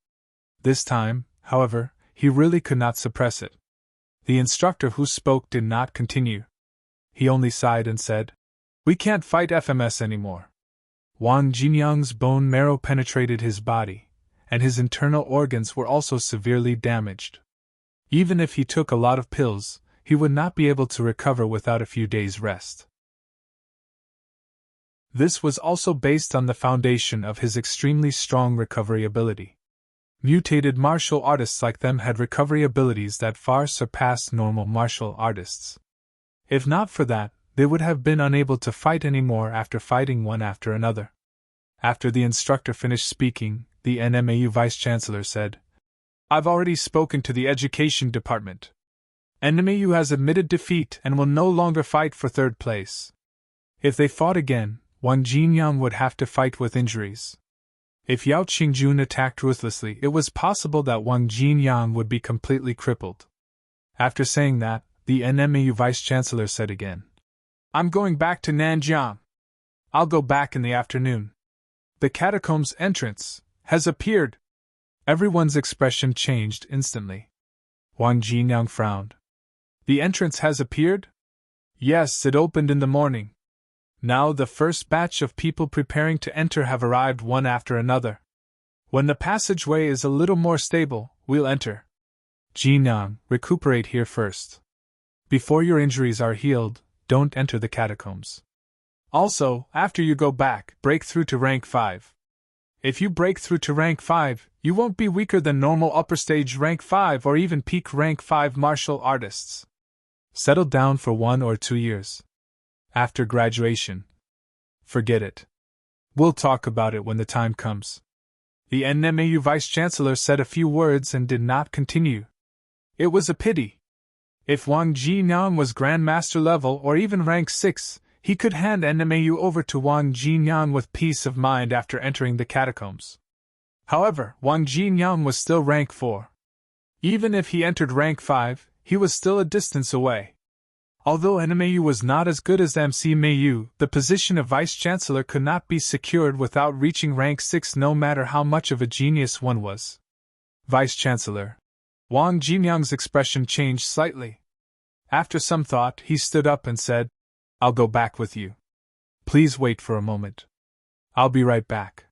This time, however, he really could not suppress it. The instructor who spoke did not continue. He only sighed and said, "We can't fight FMS anymore." Wang Jinyang's bone marrow penetrated his body, and his internal organs were also severely damaged. Even if he took a lot of pills, he would not be able to recover without a few days' rest. This was also based on the foundation of his extremely strong recovery ability. Mutated martial artists like them had recovery abilities that far surpassed normal martial artists. If not for that, they would have been unable to fight anymore after fighting one after another. After the instructor finished speaking, the NMAU Vice-Chancellor said, "I've already spoken to the Education Department. NMAU has admitted defeat and will no longer fight for third place. If they fought again, Wang Jinyang would have to fight with injuries. If Yao Qingjun attacked ruthlessly, it was possible that Wang Jinyang would be completely crippled." After saying that, the NMAU Vice-Chancellor said again, "I'm going back to Nanjiang. I'll go back in the afternoon. The catacombs entrance has appeared." Everyone's expression changed instantly. Wang Jinyang frowned. "The entrance has appeared?" "Yes, it opened in the morning. Now the first batch of people preparing to enter have arrived one after another. When the passageway is a little more stable, we'll enter. Jinyang, recuperate here first. Before your injuries are healed, don't enter the catacombs. Also, after you go back, break through to rank 5. If you break through to rank 5, you won't be weaker than normal upper stage rank 5 or even peak rank 5 martial artists. Settle down for 1 or 2 years. After graduation, forget it. We'll talk about it when the time comes." The NMAU Vice-Chancellor said a few words and did not continue. It was a pity. If Wang Jinyang was Grandmaster level or even rank 6, he could hand NMAU over to Wang Jinyang with peace of mind after entering the catacombs. However, Wang Jinyang was still rank 4. Even if he entered rank 5, he was still a distance away. Although NMAU was not as good as MCMAU, the position of Vice-Chancellor could not be secured without reaching rank 6 no matter how much of a genius one was. Vice-Chancellor. Wang Jinyang's expression changed slightly. After some thought, he stood up and said, "I'll go back with you. Please wait for a moment. I'll be right back."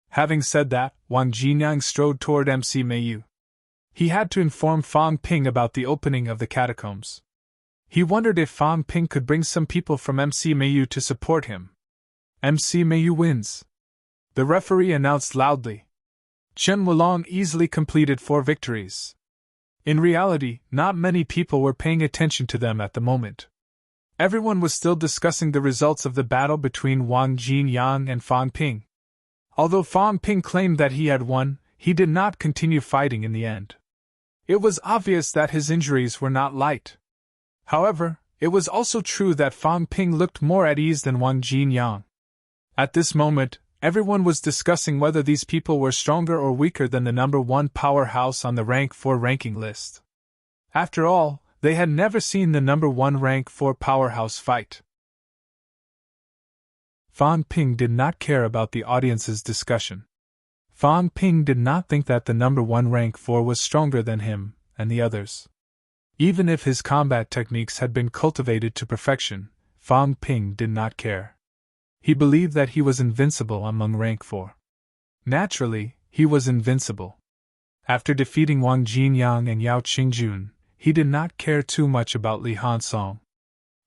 Having said that, Wang Jinyang strode toward MCMAU. He had to inform Fan Ping about the opening of the catacombs. He wondered if Fan Ping could bring some people from MCMAU to support him. MCMAU wins. The referee announced loudly. Chen Wulong easily completed 4 victories. In reality, not many people were paying attention to them at the moment. Everyone was still discussing the results of the battle between Wang Jinyang and Fan Ping. Although Fan Ping claimed that he had won, he did not continue fighting in the end. It was obvious that his injuries were not light. However, it was also true that Fan Ping looked more at ease than Wang Jinyang. At this moment, everyone was discussing whether these people were stronger or weaker than the number 1 powerhouse on the rank 4 ranking list. After all, they had never seen the number 1 rank 4 powerhouse fight. Fan Ping did not care about the audience's discussion. Fan Ping did not think that the number 1 rank 4 was stronger than him and the others. Even if his combat techniques had been cultivated to perfection, Fan Ping did not care. He believed that he was invincible among rank 4. Naturally, he was invincible. After defeating Wang Jinyang and Yao Qingjun, he did not care too much about Li Hansong.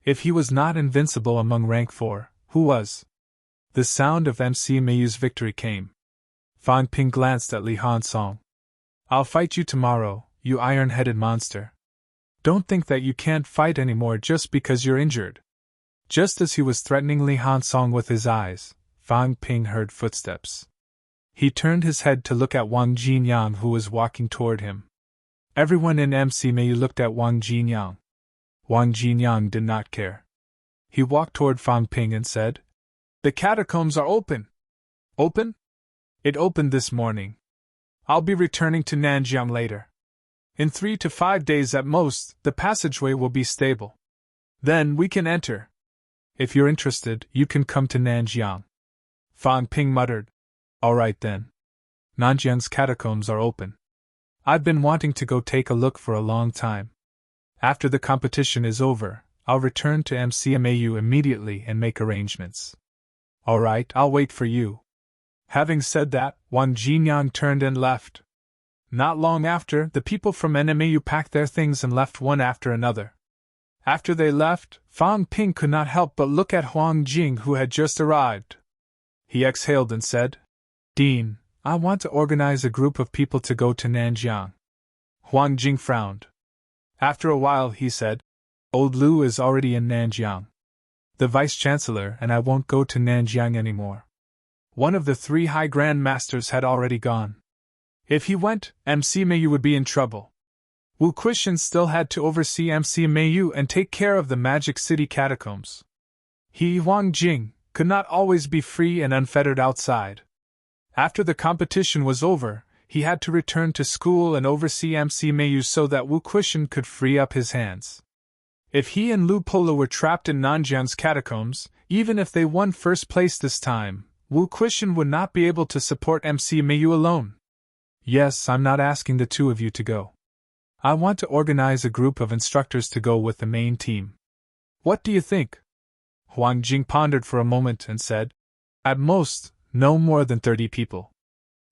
If he was not invincible among rank 4, who was? The sound of MC Mayu's victory came. Fan Ping glanced at Li Han Song. I'll fight you tomorrow, you iron-headed monster. Don't think that you can't fight anymore just because you're injured. Just as he was threatening Li Han Song with his eyes, Fan Ping heard footsteps. He turned his head to look at Wang Jinyang, who was walking toward him. Everyone in MC Mayu looked at Wang Jinyang. Wang Jinyang did not care. He walked toward Fan Ping and said, "The catacombs are open." "Open?" "It opened this morning. I'll be returning to Nanjiang later. In 3 to 5 days at most, the passageway will be stable. Then we can enter. If you're interested, you can come to Nanjiang." Fan Ping muttered, "All right then. Nanjiang's catacombs are open. I've been wanting to go take a look for a long time. After the competition is over, I'll return to MCMAU immediately and make arrangements." "All right, I'll wait for you." Having said that, Wang Jinyang turned and left. Not long after, the people from NMAU packed their things and left one after another. After they left, Fan Ping could not help but look at Huang Jing, who had just arrived. He exhaled and said, "Dean, I want to organize a group of people to go to Nanjiang." Huang Jing frowned. After a while he said, "Old Lu is already in Nanjiang. The Vice-Chancellor and I won't go to Nanjiang anymore." One of the 3 High Grand Masters had already gone. If he went, MC Mayu would be in trouble. Wu Quishan still had to oversee MC Mayu and take care of the Magic City catacombs. He, Huang Jing, could not always be free and unfettered outside. After the competition was over, he had to return to school and oversee MC Mayu so that Wu Quishan could free up his hands. If he and Lu Polo were trapped in Nanjiang's catacombs, even if they won first place this time, Wu Quishan would not be able to support MC Mayu alone. Yes, I'm not asking the 2 of you to go. I want to organize a group of instructors to go with the main team. What do you think?" Huang Jing pondered for a moment and said, "At most, no more than 30 people.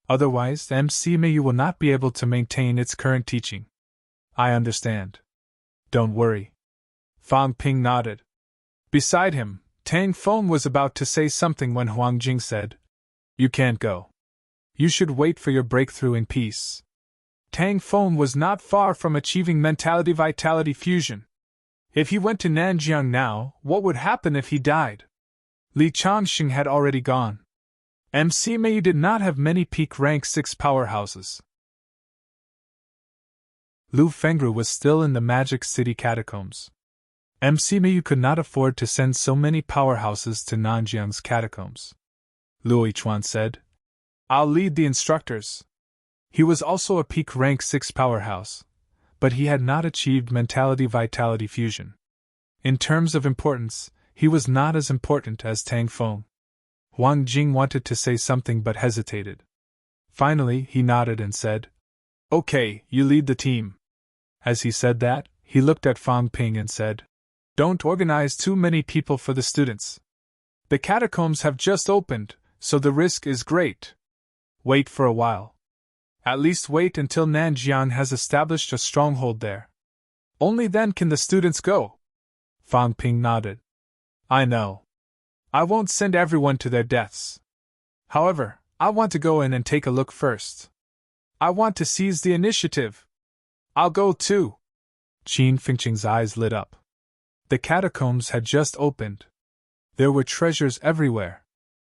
Otherwise, MC Mayu will not be able to maintain its current teaching." "I understand. Don't worry." Fan Ping nodded. Beside him, Tang Feng was about to say something when Huang Jing said, "You can't go. You should wait for your breakthrough in peace." Tang Feng was not far from achieving mentality-vitality fusion. If he went to Nanjiang now, what would happen if he died? Li Changxing had already gone. MC Mayu did not have many peak rank 6 powerhouses. Lu Fengru was still in the Magic City catacombs. MC Mayu could not afford to send so many powerhouses to Nanjiang's catacombs. Luo Yichuan said, "I'll lead the instructors." He was also a peak rank 6 powerhouse, but he had not achieved mentality-vitality fusion. In terms of importance, he was not as important as Tang Feng. Huang Jing wanted to say something but hesitated. Finally, he nodded and said, "Okay, you lead the team." As he said that, he looked at Fan Ping and said, "Don't organize too many people for the students. The catacombs have just opened, so the risk is great. Wait for a while. At least wait until Nanjiang has established a stronghold there. Only then can the students go." Fan Ping nodded. "I know. I won't send everyone to their deaths. However, I want to go in and take a look first. I want to seize the initiative. I'll go too." Qin Fengqing's eyes lit up. The catacombs had just opened. There were treasures everywhere.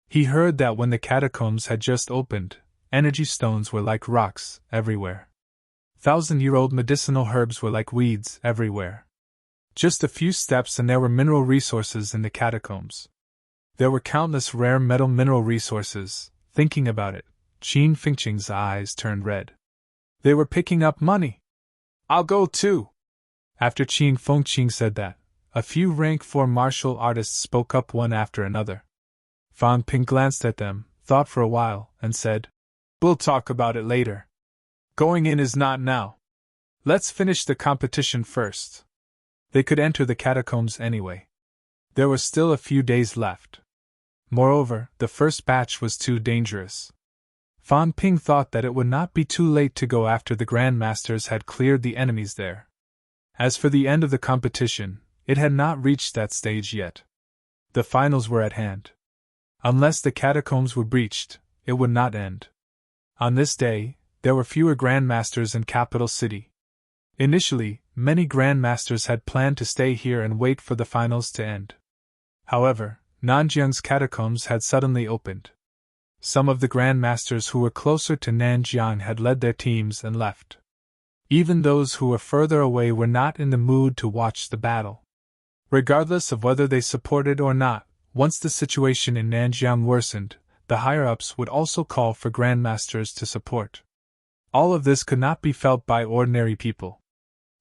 He heard that when the catacombs had just opened, energy stones were like rocks everywhere. 1,000-year-old medicinal herbs were like weeds everywhere. Just a few steps and there were mineral resources in the catacombs. There were countless rare mineral resources. Thinking about it, Qin Fengqing's eyes turned red. They were picking up money. "I'll go too." After Qin Fengqing said that, a few rank 4 martial artists spoke up one after another. Fan Ping glanced at them, thought for a while, and said, "We'll talk about it later. Going in is not now. Let's finish the competition first." They could enter the catacombs anyway. There were still a few days left. Moreover, the first batch was too dangerous. Fan Ping thought that it would not be too late to go after the Grand Masters had cleared the enemies there. As for the end of the competition, it had not reached that stage yet. The finals were at hand. Unless the catacombs were breached, it would not end. On this day, there were fewer grandmasters in Capital City. Initially, many grandmasters had planned to stay here and wait for the finals to end. However, Nanjiang's catacombs had suddenly opened. Some of the grandmasters who were closer to Nanjiang had led their teams and left. Even those who were further away were not in the mood to watch the battle. Regardless of whether they supported or not, once the situation in Nanjiang worsened, the higher-ups would also call for grandmasters to support. All of this could not be felt by ordinary people.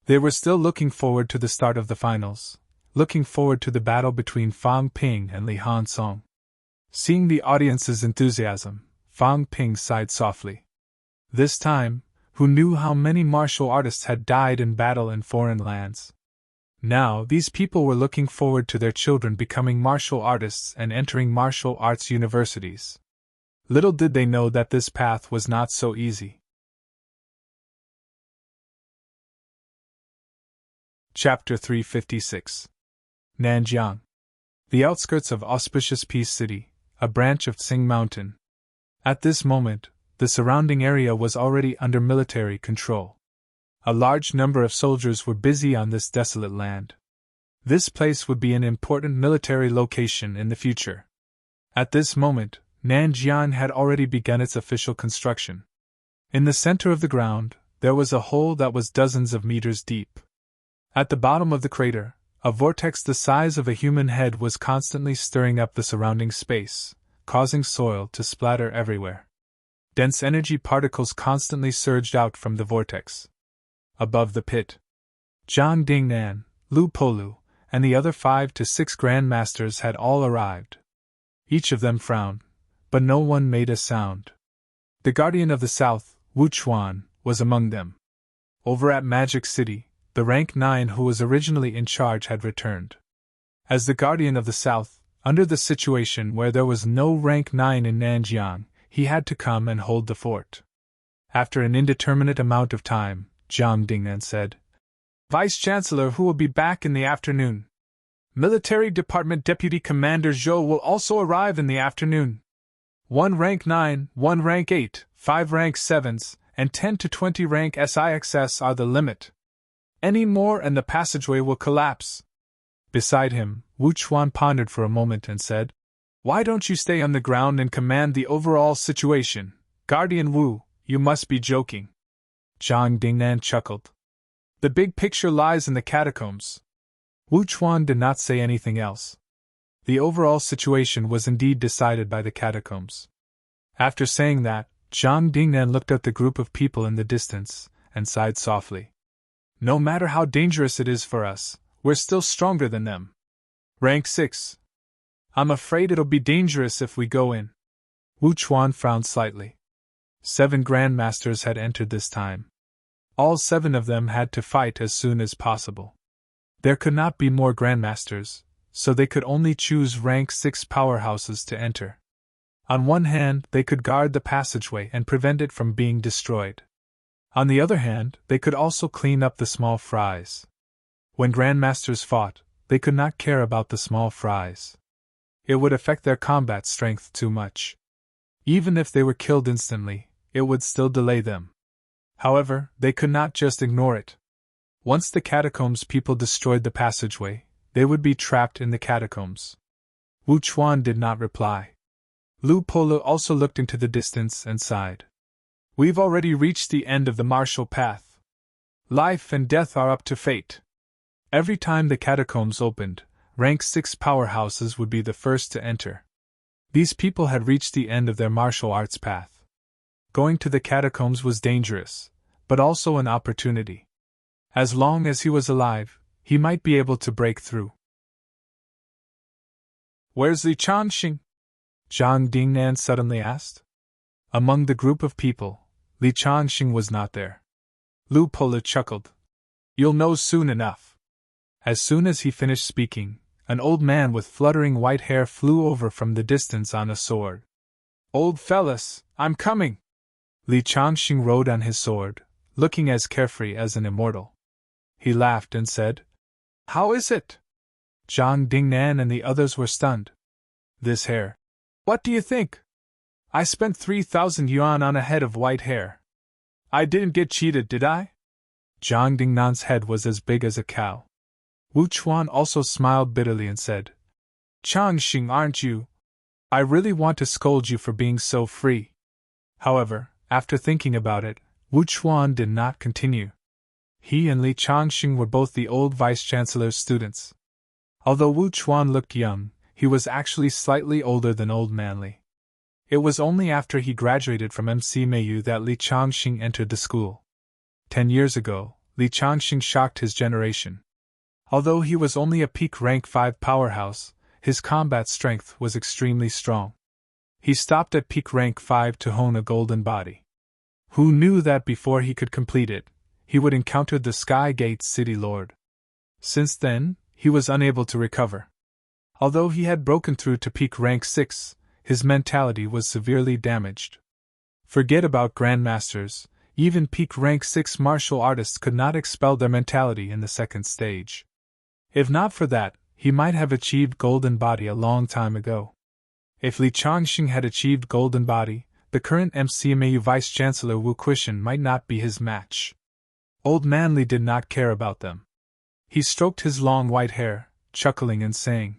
They were still looking forward to the start of the finals, looking forward to the battle between Fang Ping and Li Hansong. Seeing the audience's enthusiasm, Fang Ping sighed softly. This time, who knew how many martial artists had died in battle in foreign lands? Now, these people were looking forward to their children becoming martial artists and entering martial arts universities. Little did they know that this path was not so easy. Chapter 356. Nanjiang. The outskirts of auspicious Peace City, a branch of Tsing Mountain. At this moment, the surrounding area was already under military control. A large number of soldiers were busy on this desolate land. This place would be an important military location in the future. At this moment, Nanjiang had already begun its official construction. In the center of the ground, there was a hole that was dozens of meters deep. At the bottom of the crater, a vortex the size of a human head was constantly stirring up the surrounding space, causing soil to splatter everywhere. Dense energy particles constantly surged out from the vortex. Above the pit, Zhang Dingnan, Lu Polu, and the other 5 to 6 grandmasters had all arrived. Each of them frowned, but no one made a sound. The Guardian of the South, Wu Chuan, was among them. Over at Magic City, the rank 9 who was originally in charge had returned. As the Guardian of the South, under the situation where there was no rank 9 in Nanjiang, he had to come and hold the fort. After an indeterminate amount of time, Zhang Dingnan said, "Vice-Chancellor who will be back in the afternoon. Military Department Deputy Commander Zhou will also arrive in the afternoon. 1 rank 9, 1 rank 8, 5 rank 7s, and 10 to 20 rank SIXS are the limit. Any more and the passageway will collapse." Beside him, Wu Chuan pondered for a moment and said, "Why don't you stay on the ground and command the overall situation? Guardian Wu, you must be joking." Zhang Dingnan chuckled. "The big picture lies in the catacombs." Wu Chuan did not say anything else. The overall situation was indeed decided by the catacombs. After saying that, Zhang Dingnan looked at the group of people in the distance and sighed softly. "No matter how dangerous it is for us, we're still stronger than them. Rank 6. I'm afraid it'll be dangerous if we go in." Wu Chuan frowned slightly. 7 grandmasters had entered this time. All 7 of them had to fight as soon as possible. There could not be more grandmasters, so they could only choose rank 6 powerhouses to enter. On one hand, they could guard the passageway and prevent it from being destroyed. On the other hand, they could also clean up the small fries. When grandmasters fought, they could not care about the small fries. It would affect their combat strength too much. Even if they were killed instantly, it would still delay them. However, they could not just ignore it. Once the catacombs people destroyed the passageway, they would be trapped in the catacombs. Wu Chuan did not reply. Lu Polo also looked into the distance and sighed. "We've already reached the end of the martial path. Life and death are up to fate." Every time the catacombs opened, rank 6 powerhouses would be the first to enter. These people had reached the end of their martial arts path. Going to the catacombs was dangerous, but also an opportunity. As long as he was alive, he might be able to break through. "Where's Li Changxing?" Zhang Dingnan suddenly asked. Among the group of people, Li Changxing was not there. Lu Polo chuckled. "You'll know soon enough." As soon as he finished speaking, an old man with fluttering white hair flew over from the distance on a sword. "Old fellas, I'm coming!" Li Changxing rode on his sword, looking as carefree as an immortal. He laughed and said, "How is it? Zhang Dingnan and the others were stunned. This hair. What do you think? I spent 3,000 yuan on a head of white hair. I didn't get cheated, did I? Zhang Dingnan's head was as big as a cow. Wu Chuan also smiled bitterly and said, Changxing, aren't you? I really want to scold you for being so free. However, after thinking about it, Wu Chuan did not continue. He and Li Changxing were both the old vice-chancellor's students. Although Wu Chuan looked young, he was actually slightly older than Old Man Li. It was only after he graduated from MC Meiyu that Li Changxing entered the school. 10 years ago, Li Changxing shocked his generation. Although he was only a peak rank 5 powerhouse, his combat strength was extremely strong. He stopped at peak rank 5 to hone a golden body. Who knew that before he could complete it, he would encounter the Sky Gate's City Lord? Since then, he was unable to recover. Although he had broken through to peak rank 6, his mentality was severely damaged. Forget about grandmasters, even peak rank 6 martial artists could not expel their mentality in the second stage. If not for that, he might have achieved Golden Body a long time ago. If Li Changxing had achieved Golden Body, the current MCMAU Vice-Chancellor Wu Quishan might not be his match. Old Man Li did not care about them. He stroked his long white hair, chuckling and saying,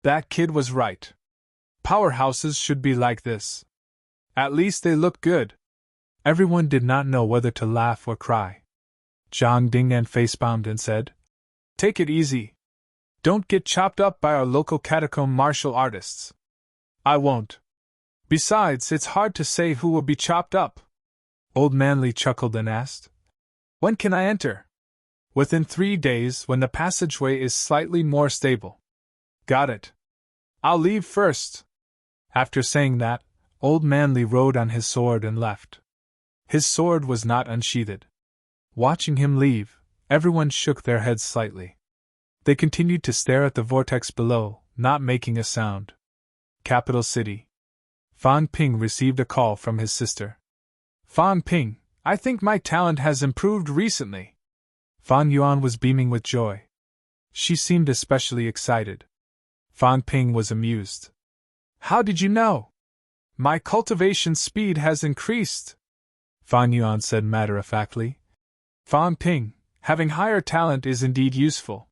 That kid was right. Powerhouses should be like this. At least they look good. Everyone did not know whether to laugh or cry. Zhang Dingnan facepalmed and said, Take it easy. Don't get chopped up by our local catacomb martial artists. I won't. Besides, it's hard to say who will be chopped up. Old Man Li chuckled and asked, When can I enter? Within 3 days, when the passageway is slightly more stable. Got it. I'll leave first. After saying that, Old Man Li rode on his sword and left. His sword was not unsheathed. Watching him leave, everyone shook their heads slightly. They continued to stare at the vortex below, not making a sound. Capital City. Fan Ping received a call from his sister. Fan Ping, I think my talent has improved recently. Fan Yuan was beaming with joy. She seemed especially excited. Fan Ping was amused. How did you know? My cultivation speed has increased. Fan Yuan said matter-of-factly. Fan Ping, having higher talent is indeed useful.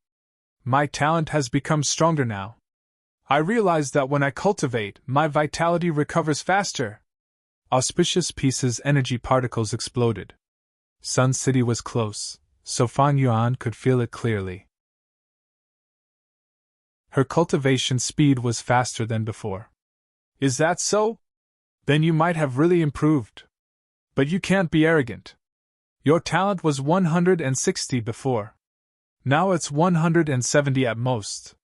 My talent has become stronger now. I realize that when I cultivate, my vitality recovers faster. Auspicious Piece's energy particles exploded. Sun City was close, so Fan Yuan could feel it clearly. Her cultivation speed was faster than before. Is that so? Then you might have really improved. But you can't be arrogant. Your talent was 160 before. Now it's 170 at most.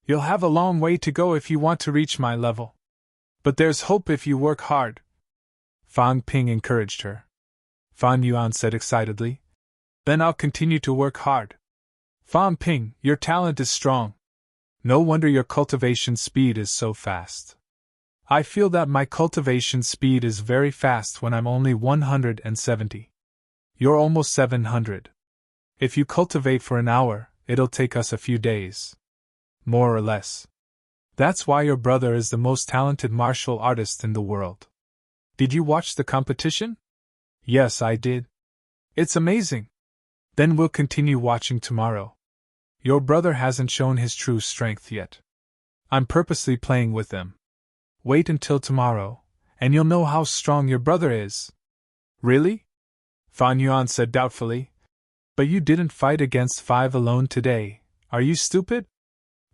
You'll have a long way to go if you want to reach my level. But there's hope if you work hard. Fan Ping encouraged her. Fan Yuan said excitedly. Then I'll continue to work hard. Fan Ping, your talent is strong. No wonder your cultivation speed is so fast. I feel that my cultivation speed is very fast when I'm only 170. You're almost 700. If you cultivate for an hour, it'll take us a few days. More or less. That's why your brother is the most talented martial artist in the world. Did you watch the competition? Yes, I did. It's amazing. Then we'll continue watching tomorrow. Your brother hasn't shown his true strength yet. I'm purposely playing with them. Wait until tomorrow, and you'll know how strong your brother is. Really? Fan Yuan said doubtfully. But you didn't fight against 5 alone today, are you stupid?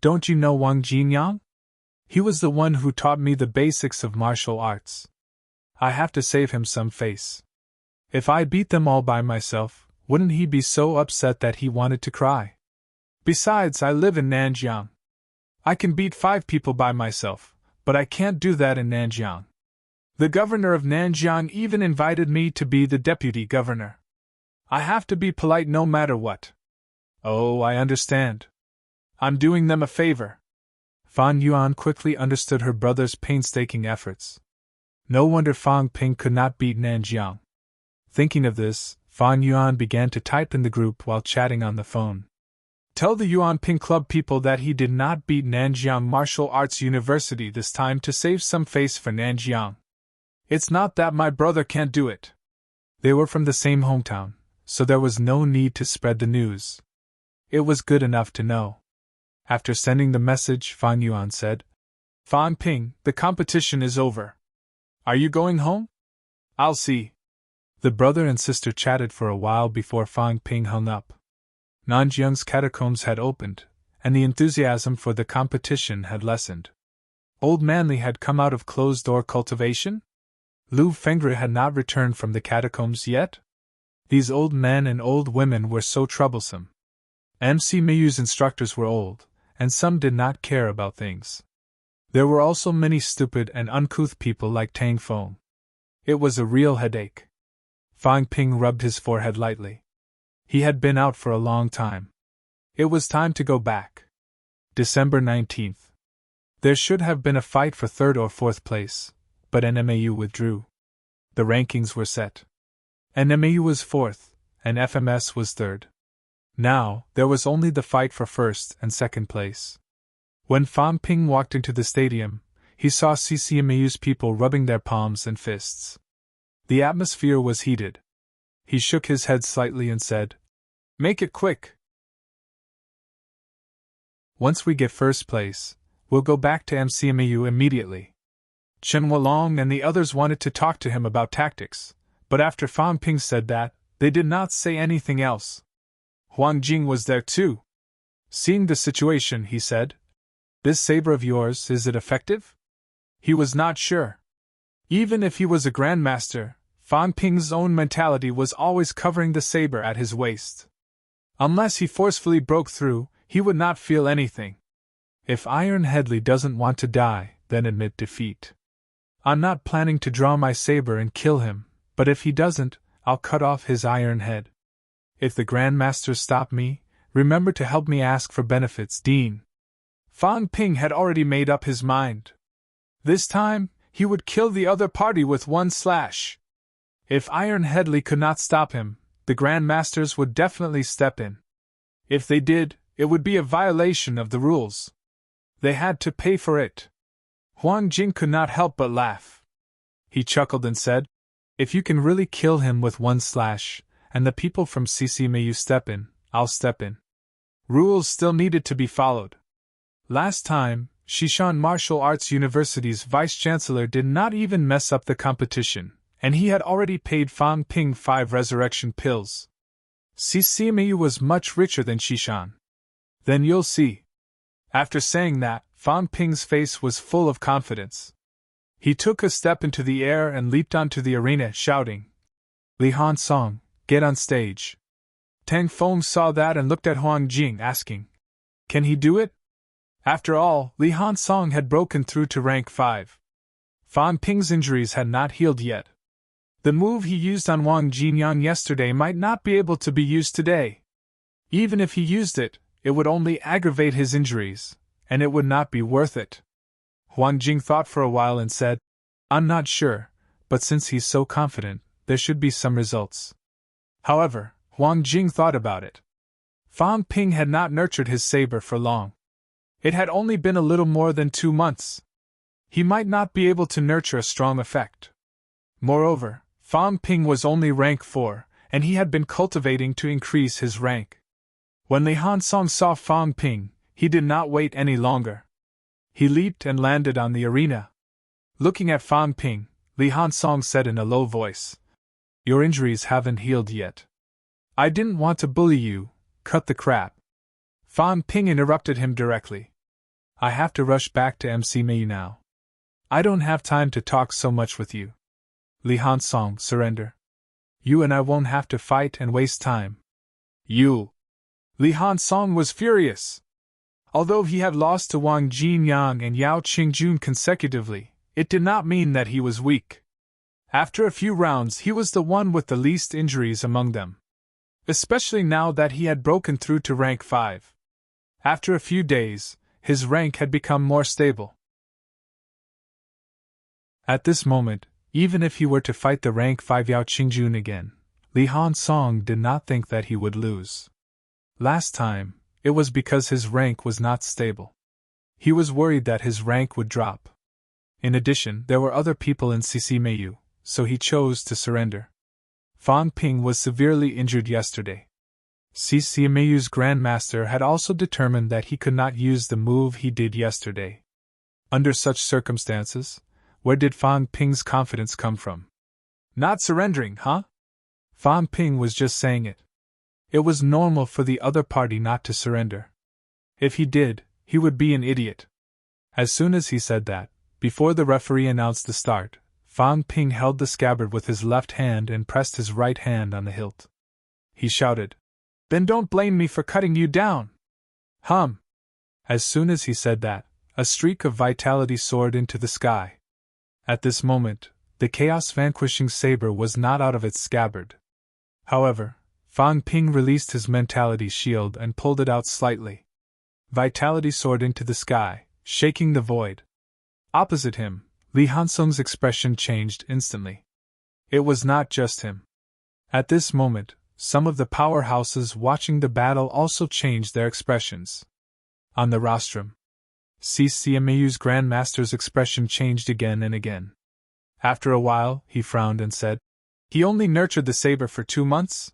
Don't you know Wang Jinyang? He was the one who taught me the basics of martial arts. I have to save him some face. If I beat them all by myself, wouldn't he be so upset that he wanted to cry? Besides, I live in Nanjiang. I can beat 5 people by myself, but I can't do that in Nanjiang. The governor of Nanjiang even invited me to be the deputy governor. I have to be polite no matter what. Oh, I understand. I'm doing them a favor. Fan Yuan quickly understood her brother's painstaking efforts. No wonder Fan Ping could not beat Nanjiang. Thinking of this, Fan Yuan began to type in the group while chatting on the phone. Tell the Yuan Ping Club people that he did not beat Nanjiang Martial Arts University this time to save some face for Nanjiang. It's not that my brother can't do it. They were from the same hometown, so there was no need to spread the news. It was good enough to know. After sending the message, Fan Yuan said, Fan Ping, the competition is over. Are you going home? I'll see. The brother and sister chatted for a while before Fan Ping hung up. Nanjiang's catacombs had opened, and the enthusiasm for the competition had lessened. Old Manly had come out of closed-door cultivation? Lu Fengri had not returned from the catacombs yet? These old men and old women were so troublesome. MC Miyu's instructors were old, and some did not care about things. There were also many stupid and uncouth people like Tang Feng. It was a real headache. Fan Ping rubbed his forehead lightly. He had been out for a long time. It was time to go back. December 19th. There should have been a fight for third or fourth place, but NMAU withdrew. The rankings were set. NMAU was fourth, and FMS was third. Now, there was only the fight for first and second place. When Fan Ping walked into the stadium, he saw CCMAU's people rubbing their palms and fists. The atmosphere was heated. He shook his head slightly and said, Make it quick. Once we get first place, we'll go back to MCMAU immediately. Chen Wolong and the others wanted to talk to him about tactics, but after Fan Ping said that, they did not say anything else. Huang Jing was there too. Seeing the situation, he said, This saber of yours, is it effective? He was not sure. Even if he was a grandmaster, Fan Ping's own mentality was always covering the saber at his waist. Unless he forcefully broke through, he would not feel anything. If Iron Headley doesn't want to die, then admit defeat. I'm not planning to draw my saber and kill him, but if he doesn't, I'll cut off his iron head. If the grandmasters stop me, remember to help me ask for benefits, Dean. Fan Ping had already made up his mind. This time, he would kill the other party with one slash. If Iron Headley could not stop him, the grandmasters would definitely step in. If they did, it would be a violation of the rules. They had to pay for it. Huang Jing could not help but laugh. He chuckled and said, If you can really kill him with one slash, and the people from CCMAU step in, I'll step in. Rules still needed to be followed. Last time, Shishan Martial Arts University's vice-chancellor did not even mess up the competition, and he had already paid Fan Ping 5 resurrection pills. CCMAU was much richer than Shishan. Then you'll see. After saying that, Fan Ping's face was full of confidence. He took a step into the air and leaped onto the arena, shouting, Li Han Song, get on stage. Tang Feng saw that and looked at Huang Jing, asking, Can he do it? After all, Li Han Song had broken through to rank 5. Fan Ping's injuries had not healed yet. The move he used on Wang Jinyang yesterday might not be able to be used today. Even if he used it, it would only aggravate his injuries, and it would not be worth it. Huang Jing thought for a while and said, I'm not sure, but since he's so confident, there should be some results. However, Huang Jing thought about it. Fan Ping had not nurtured his saber for long. It had only been a little more than 2 months. He might not be able to nurture a strong effect. Moreover, Fan Ping was only rank 4, and he had been cultivating to increase his rank. When Li Han Song saw Fan Ping, he did not wait any longer. He leaped and landed on the arena. Looking at Fan Ping, Li Han Song said in a low voice, Your injuries haven't healed yet. I didn't want to bully you, cut the crap. Fan Ping interrupted him directly. I have to rush back to MC Mei now. I don't have time to talk so much with you. Li Han Song, surrender. You and I won't have to fight and waste time. You! Li Han Song was furious. Although he had lost to Wang Jinyang and Yao Qingjun consecutively, it did not mean that he was weak. After a few rounds, he was the one with the least injuries among them. Especially now that he had broken through to rank 5. After a few days, his rank had become more stable. At this moment, even if he were to fight the rank 5 Yao Qingjun again, Li Han Song did not think that he would lose. Last time, it was because his rank was not stable. He was worried that his rank would drop. In addition, there were other people in CCMAU, so he chose to surrender. Fang Ping was severely injured yesterday. CCMAU's Grandmaster had also determined that he could not use the move he did yesterday. Under such circumstances, where did Fang Ping's confidence come from? Not surrendering, huh? Fang Ping was just saying it. It was normal for the other party not to surrender. If he did, he would be an idiot. As soon as he said that, before the referee announced the start, Fang Ping held the scabbard with his left hand and pressed his right hand on the hilt. He shouted, "Then don't blame me for cutting you down!" Hum! As soon as he said that, a streak of vitality soared into the sky. At this moment, the chaos-vanquishing saber was not out of its scabbard. However, Fang Ping released his mentality shield and pulled it out slightly. Vitality soared into the sky, shaking the void. Opposite him, Li Hansong's expression changed instantly. It was not just him. At this moment, some of the powerhouses watching the battle also changed their expressions. On the rostrum, CCMAU's Grandmaster's expression changed again and again. After a while, he frowned and said, "He only nurtured the saber for 2 months?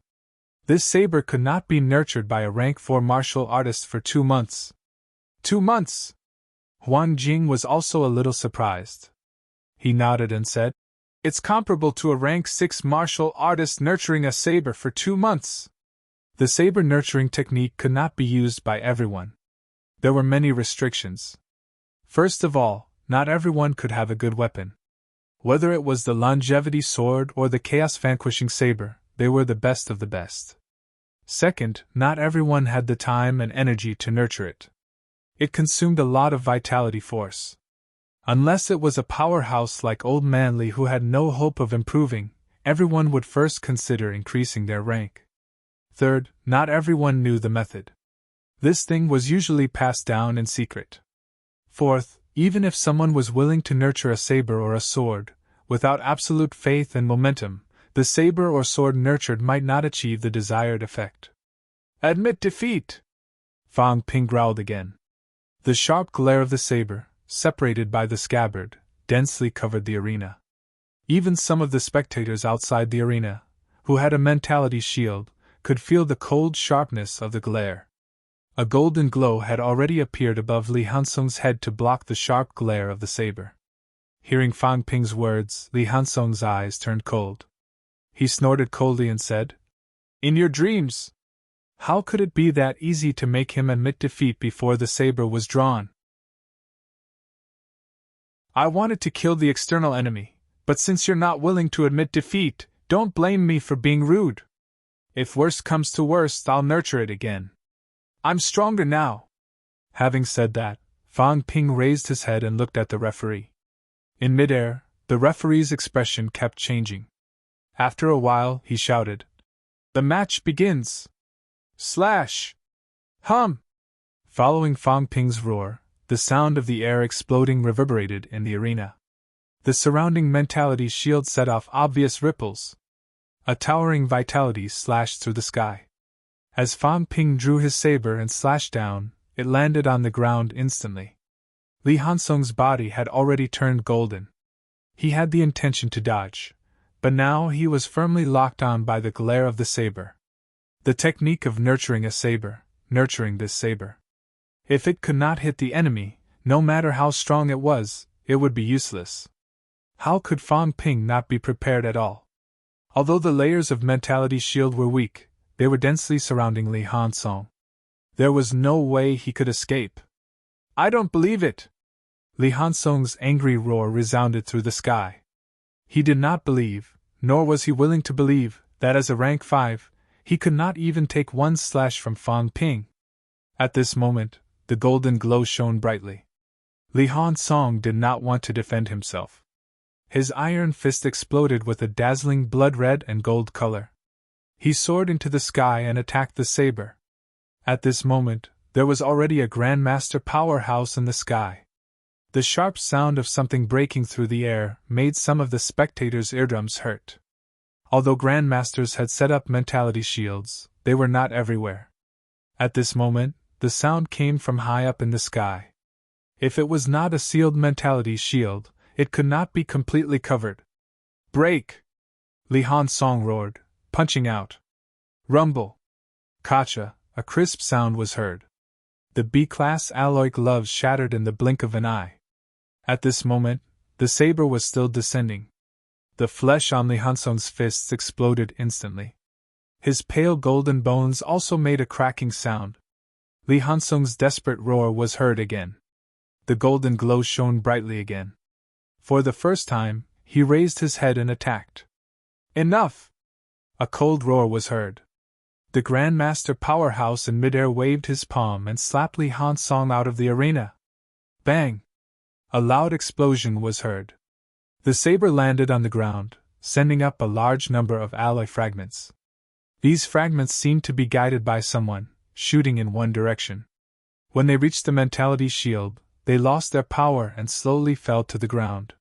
This saber could not be nurtured by a rank 4 martial artist for 2 months. 2 months! Huan Jing was also a little surprised. He nodded and said, "It's comparable to a rank 6 martial artist nurturing a saber for 2 months. The saber nurturing technique could not be used by everyone. There were many restrictions. First of all, not everyone could have a good weapon. Whether it was the longevity sword or the chaos-vanquishing saber, they were the best of the best. Second, not everyone had the time and energy to nurture it. It consumed a lot of vitality force. Unless it was a powerhouse like Old Man Li who had no hope of improving, everyone would first consider increasing their rank. Third, not everyone knew the method. This thing was usually passed down in secret. Fourth, even if someone was willing to nurture a saber or a sword, without absolute faith and momentum, the saber or sword nurtured might not achieve the desired effect. "Admit defeat!" Fang Ping growled again. The sharp glare of the saber, separated by the scabbard, densely covered the arena. Even some of the spectators outside the arena, who had a mentality shield, could feel the cold sharpness of the glare. A golden glow had already appeared above Li Hansong's head to block the sharp glare of the saber. Hearing Fang Ping's words, Li Hansong's eyes turned cold. He snorted coldly and said, "In your dreams! How could it be that easy to make him admit defeat before the saber was drawn? I wanted to kill the external enemy, but since you're not willing to admit defeat, don't blame me for being rude. If worst comes to worst, I'll nurture it again. I'm stronger now." Having said that, Fang Ping raised his head and looked at the referee. In midair, the referee's expression kept changing. After a while, he shouted, "The match begins! Slash! Hum!" Following Fang Ping's roar, the sound of the air exploding reverberated in the arena. The surrounding mentality shield set off obvious ripples. A towering vitality slashed through the sky. As Fang Ping drew his saber and slashed down, it landed on the ground instantly. Li Hansong's body had already turned golden. He had the intention to dodge, but now he was firmly locked on by the glare of the saber. The technique of nurturing a saber, nurturing this saber. If it could not hit the enemy, no matter how strong it was, it would be useless. How could Fang Ping not be prepared at all? Although the layers of mentality shield were weak, they were densely surrounding Li Hansong. There was no way he could escape. "I don't believe it!" Li Hansong's angry roar resounded through the sky. He did not believe, nor was he willing to believe, that as a rank 5, he could not even take one slash from Fang Ping. At this moment, the golden glow shone brightly. Li Hansong did not want to defend himself. His iron fist exploded with a dazzling blood-red and gold color. He soared into the sky and attacked the saber. At this moment, there was already a Grandmaster powerhouse in the sky. The sharp sound of something breaking through the air made some of the spectators' eardrums hurt. Although Grandmasters had set up mentality shields, they were not everywhere. At this moment, the sound came from high up in the sky. If it was not a sealed mentality shield, it could not be completely covered. Break! Li Han Song roared, punching out. Rumble! Kacha, a crisp sound was heard. The B-class alloy gloves shattered in the blink of an eye. At this moment, the saber was still descending. The flesh on Li Han Song's fists exploded instantly. His pale golden bones also made a cracking sound. Li Han Song's desperate roar was heard again. The golden glow shone brightly again. For the first time, he raised his head and attacked. Enough! A cold roar was heard. The Grandmaster Powerhouse in midair waved his palm and slapped Li Han Song out of the arena. Bang! A loud explosion was heard. The saber landed on the ground, sending up a large number of alloy fragments. These fragments seemed to be guided by someone, shooting in one direction. When they reached the mentality shield, they lost their power and slowly fell to the ground.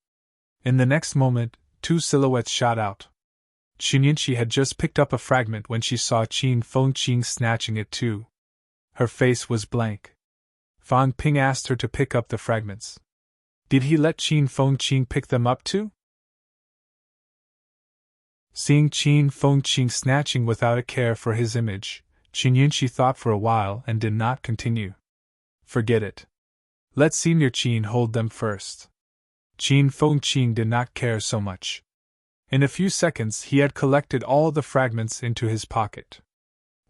In the next moment, two silhouettes shot out. Qin Yinchi had just picked up a fragment when she saw Qin Fengqing snatching it too. Her face was blank. Fang Ping asked her to pick up the fragments. Did he let Qin Fengqing pick them up too? Seeing Qin Fengqing snatching without a care for his image, Qin Yinchi thought for a while and did not continue. Forget it. Let Senior Qin hold them first. Qin Fengqing did not care so much. In a few seconds he had collected all the fragments into his pocket.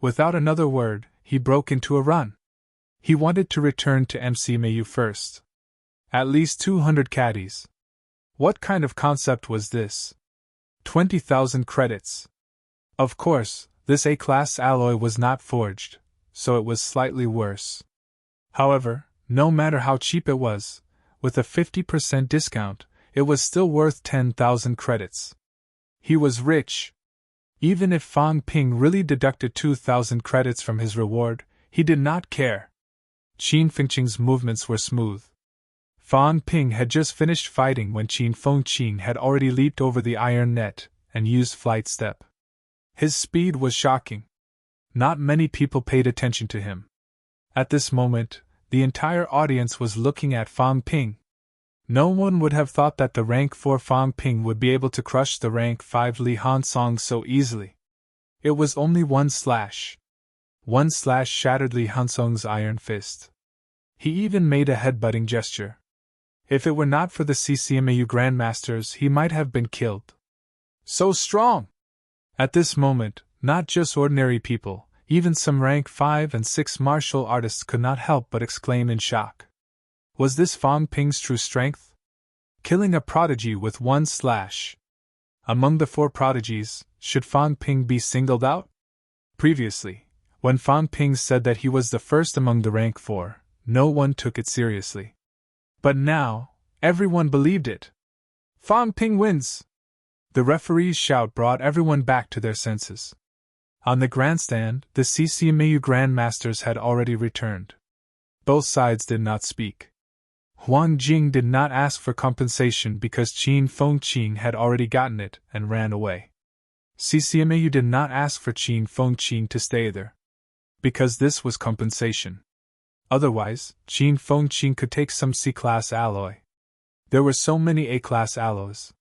Without another word, he broke into a run. He wanted to return to MC Mayu first. At least 200 caddies. What kind of concept was this? 20,000 credits. Of course, this A-class alloy was not forged, so it was slightly worse. However, no matter how cheap it was, with a 50% discount, it was still worth 10,000 credits. He was rich. Even if Fang Ping really deducted 2,000 credits from his reward, he did not care. Qin Fengqing's movements were smooth. Fang Ping had just finished fighting when Qin Fengqing had already leaped over the iron net and used flight step. His speed was shocking. Not many people paid attention to him. At this moment, the entire audience was looking at Fang Ping. No one would have thought that the rank 4 Fang Ping would be able to crush the rank 5 Li Han Song so easily. It was only one slash. One slash shattered Li Han Song's iron fist. He even made a headbutting gesture. If it were not for the CCMAU Grandmasters, he might have been killed. So strong! At this moment, not just ordinary people, even some rank 5 and 6 martial artists could not help but exclaim in shock. Was this Fang Ping's true strength? Killing a prodigy with one slash. Among the 4 prodigies, should Fang Ping be singled out? Previously, when Fang Ping said that he was the first among the rank 4, no one took it seriously. But now, everyone believed it. Fang Ping wins! The referee's shout brought everyone back to their senses. On the grandstand, the CCMAU Grandmasters had already returned. Both sides did not speak. Huang Jing did not ask for compensation because Qin Fengqing had already gotten it and ran away. CCMAU did not ask for Qin Fengqing to stay there, because this was compensation. Otherwise, Qin Fengqing could take some C-class alloy. There were so many A-class alloys.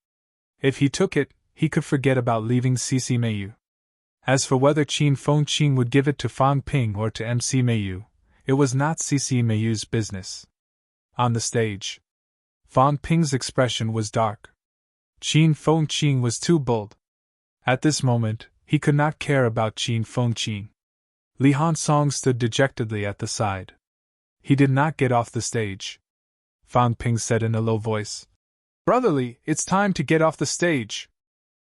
If he took it, he could forget about leaving CCMAU. As for whether Qin Fengqing would give it to Fang Ping or to MC Mayu, it was not CCMAU's business. On the stage, Fang Ping's expression was dark. Qin Fengqing was too bold. At this moment, he could not care about Qin Fengqing. Li Han Song stood dejectedly at the side. He did not get off the stage. Fang Ping said in a low voice, "Brotherly, it's time to get off the stage."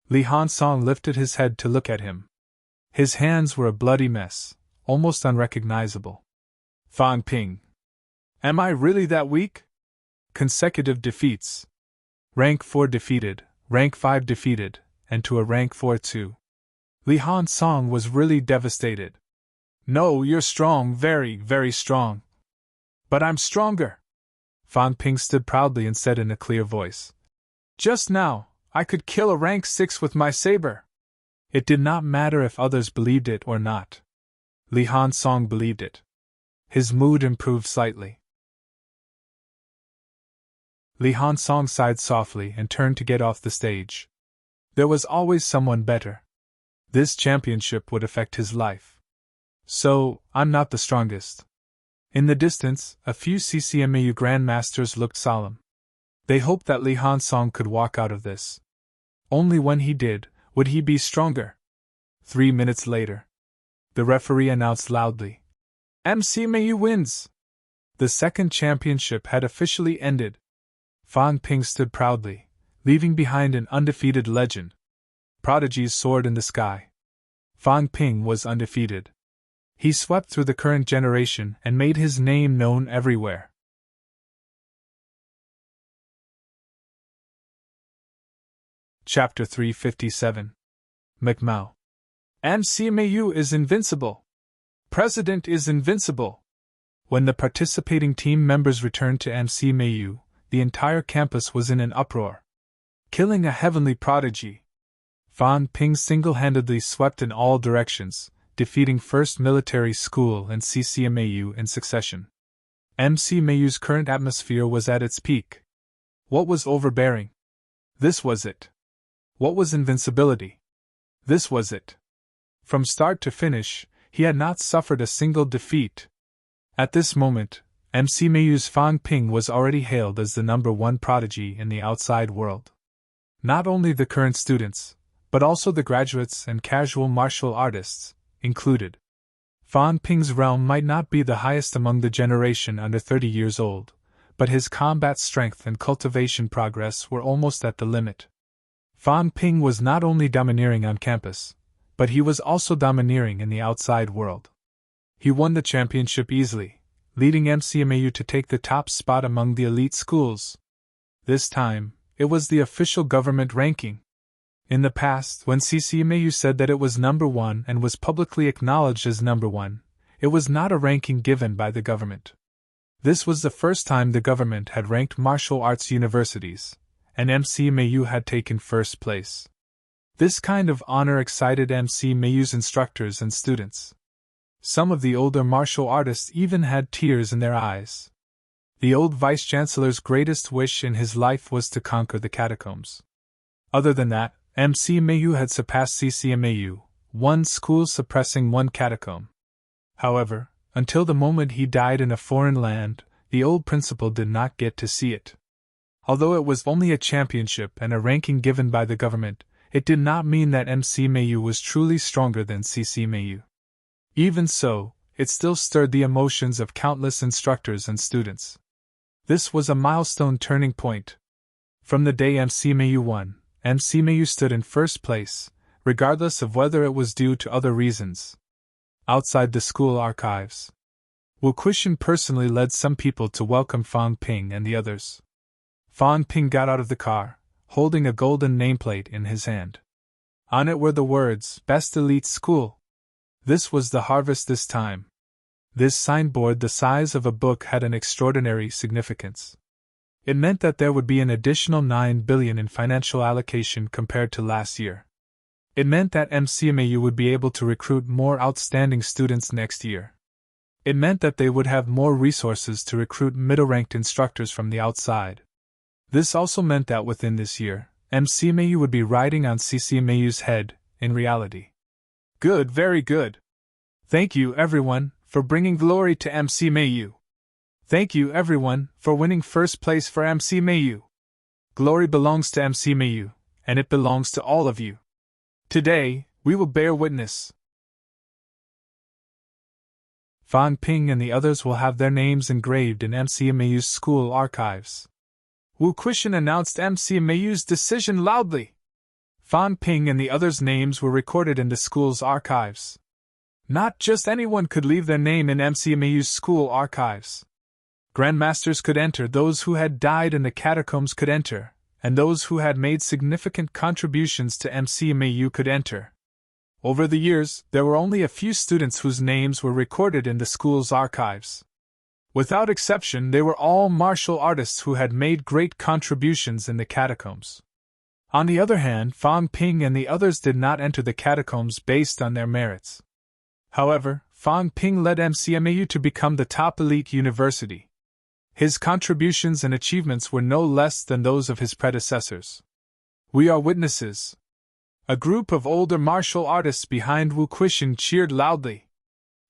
Li Han Song lifted his head to look at him. His hands were a bloody mess, almost unrecognizable. Fang Ping. Am I really that weak? Consecutive defeats. Rank 4 defeated, rank 5 defeated, and to a rank 4 too. Li Han Song was really devastated. No, you're strong, very, very strong. But I'm stronger. Fang Ping stood proudly and said in a clear voice. Just now, I could kill a rank 6 with my saber. It did not matter if others believed it or not. Li Han Song believed it. His mood improved slightly. Li Hansong sighed softly and turned to get off the stage. There was always someone better. This championship would affect his life. So, I'm not the strongest. In the distance, a few CCMAU grandmasters looked solemn. They hoped that Li Hansong could walk out of this. Only when he did, would he be stronger. 3 minutes later, the referee announced loudly, "MCMAU wins!" The second championship had officially ended. Fang Ping stood proudly, leaving behind an undefeated legend. Prodigies soared in the sky. Fang Ping was undefeated. He swept through the current generation and made his name known everywhere. Chapter 357. McMao. MCMAU is invincible. President is invincible. When the participating team members returned to MCMAU, the entire campus was in an uproar. Killing a heavenly prodigy. Fan Ping single-handedly swept in all directions, defeating First Military School and CCMAU in succession. MCMAU's current atmosphere was at its peak. What was overbearing? This was it. What was invincibility? This was it. From start to finish, he had not suffered a single defeat. At this moment, MCMAU's Fang Ping was already hailed as the #1 prodigy in the outside world. Not only the current students, but also the graduates and casual martial artists, included. Fan Ping's realm might not be the highest among the generation under 30 years old, but his combat strength and cultivation progress were almost at the limit. Fan Ping was not only domineering on campus, but he was also domineering in the outside world. He won the championship easily, leading MCMAU to take the top spot among the elite schools. This time, it was the official government ranking. In the past, when CCMAU said that it was #1 and was publicly acknowledged as #1, it was not a ranking given by the government. This was the first time the government had ranked martial arts universities, and MCMAU had taken first place. This kind of honor excited MCMAU's instructors and students. Some of the older martial artists even had tears in their eyes. The old vice-chancellor's greatest wish in his life was to conquer the catacombs. Other than that, MCMAU had surpassed CCMAU, one school suppressing one catacomb. However, until the moment he died in a foreign land, the old principal did not get to see it. Although it was only a championship and a ranking given by the government, it did not mean that MCMAU was truly stronger than CCMAU. Even so, it still stirred the emotions of countless instructors and students. This was a milestone turning point. From the day MCMAU won, MCMAU stood in first place, regardless of whether it was due to other reasons. Outside the school archives, Wu Kuishan personally led some people to welcome Fang Ping and the others. Fang Ping got out of the car, holding a golden nameplate in his hand. On it were the words, "Best Elite School." This was the harvest this time. This signboard the size of a book had an extraordinary significance. It meant that there would be an additional 9 billion in financial allocation compared to last year. It meant that MCMAU would be able to recruit more outstanding students next year. It meant that they would have more resources to recruit middle-ranked instructors from the outside. This also meant that within this year, MCMAU would be riding on CCMAU's head, in reality. Good, very good. Thank you, everyone, for bringing glory to MCMAU. Thank you, everyone, for winning first place for MCMAU. Glory belongs to MCMAU, and it belongs to all of you. Today, we will bear witness. Fang Ping and the others will have their names engraved in MCMAU's school archives. Wu Kuishan announced MCMAU's decision loudly. Fang Ping and the others' names were recorded in the school's archives. Not just anyone could leave their name in MCMAU's school archives. Grandmasters could enter, those who had died in the catacombs could enter, and those who had made significant contributions to MCMAU could enter. Over the years, there were only a few students whose names were recorded in the school's archives. Without exception, they were all martial artists who had made great contributions in the catacombs. On the other hand, Fang Ping and the others did not enter the catacombs based on their merits. However, Fang Ping led MCMAU to become the top elite university. His contributions and achievements were no less than those of his predecessors. We are witnesses. A group of older martial artists behind Wu Quishan cheered loudly.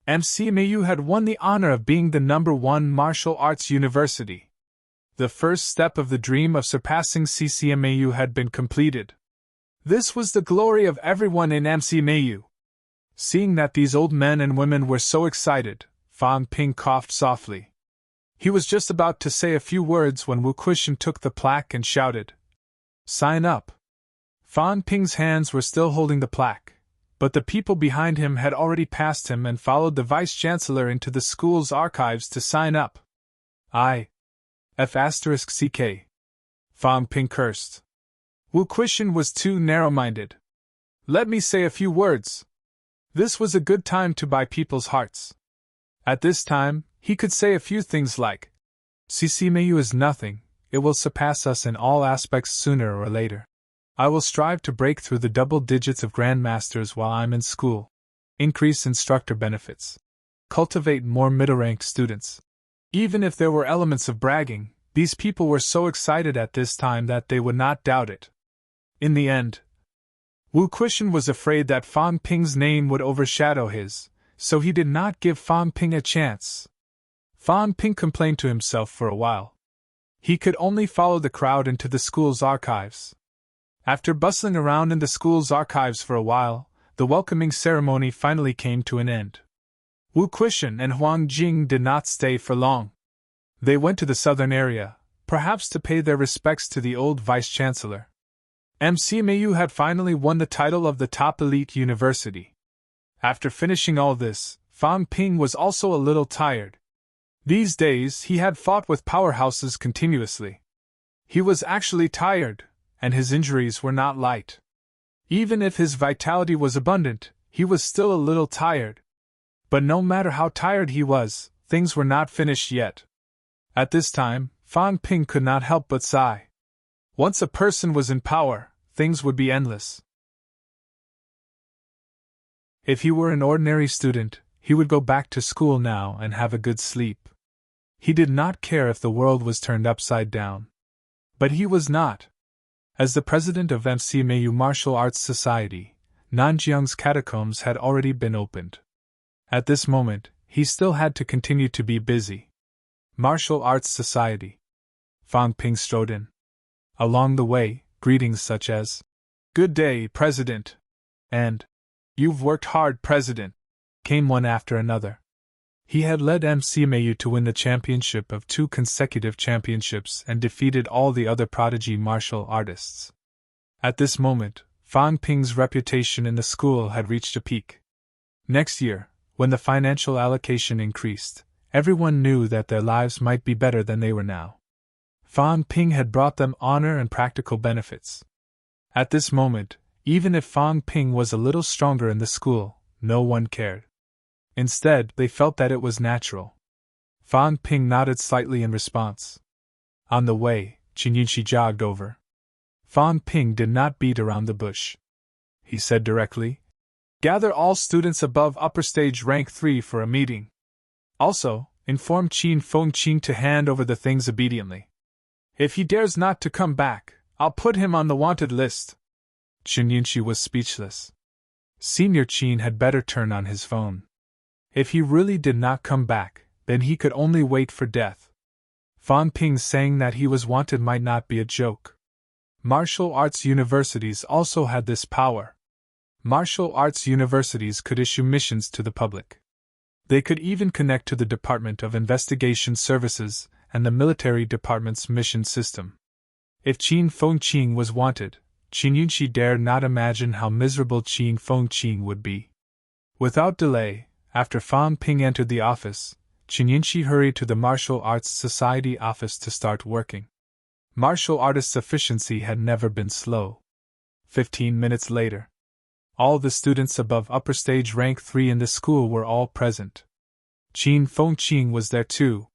MCMAU had won the honor of being the #1 martial arts university. The first step of the dream of surpassing CCMAU had been completed. This was the glory of everyone in MCMAU. Seeing that these old men and women were so excited, Fang Ping coughed softly. He was just about to say a few words when Wu Quishan took the plaque and shouted, "Sign up!" Fang Ping's hands were still holding the plaque, but the people behind him had already passed him and followed the vice-chancellor into the school's archives to sign up. F***CK. Fang Ping cursed. Wu Quishan was too narrow-minded. Let me say a few words. This was a good time to buy people's hearts. At this time, he could say a few things like, CCMAU is nothing, it will surpass us in all aspects sooner or later. I will strive to break through the double digits of grandmasters while I'm in school. Increase instructor benefits. Cultivate more middle-ranked students. Even if there were elements of bragging, these people were so excited at this time that they would not doubt it. In the end, Wu Quishan was afraid that Fang Ping's name would overshadow his, so he did not give Fang Ping a chance. Fang Ping complained to himself for a while. He could only follow the crowd into the school's archives. After bustling around in the school's archives for a while, the welcoming ceremony finally came to an end. Wu Quishan and Huang Jing did not stay for long. They went to the southern area, perhaps to pay their respects to the old vice-chancellor. MCMAU had finally won the title of the top elite university. After finishing all this, Fang Ping was also a little tired. These days he had fought with powerhouses continuously. He was actually tired, and his injuries were not light. Even if his vitality was abundant, he was still a little tired. But no matter how tired he was, things were not finished yet. At this time, Fang Ping could not help but sigh. Once a person was in power, things would be endless. If he were an ordinary student, he would go back to school now and have a good sleep. He did not care if the world was turned upside down. But he was not. As the president of MCMAU Martial Arts Society, Nanjiang's catacombs had already been opened. At this moment, he still had to continue to be busy. Martial Arts Society. Fang Ping strode in. Along the way, greetings such as, "Good day, President," and "You've worked hard, President," came one after another. He had led MCMAU to win the championship of 2 consecutive championships and defeated all the other prodigy martial artists. At this moment, Fang Ping's reputation in the school had reached a peak. Next year, when the financial allocation increased, everyone knew that their lives might be better than they were now. Fang Ping had brought them honor and practical benefits. At this moment, even if Fang Ping was a little stronger in the school, no one cared. Instead, they felt that it was natural. Fang Ping nodded slightly in response. On the way, Qin Yunxi jogged over. Fang Ping did not beat around the bush. He said directly, "Gather all students above upper stage rank 3 for a meeting. Also, inform Qin Fengqin to hand over the things obediently. If he dares not to come back, I'll put him on the wanted list." Qin Yunxi was speechless. Senior Qin had better turn on his phone. If he really did not come back, then he could only wait for death. Fang Ping saying that he was wanted might not be a joke. Martial arts universities also had this power. Martial arts universities could issue missions to the public. They could even connect to the Department of Investigation Services and the military department's mission system. If Qin Fengqin was wanted, Qin Yunxi dared not imagine how miserable Qin Fengqin would be. Without delay, after Fang Ping entered the office, Qin Yunxi hurried to the Martial Arts Society office to start working. Martial artists' efficiency had never been slow. 15 minutes later, all the students above upper stage rank 3 in the school were all present. Qin Fengqin was there too.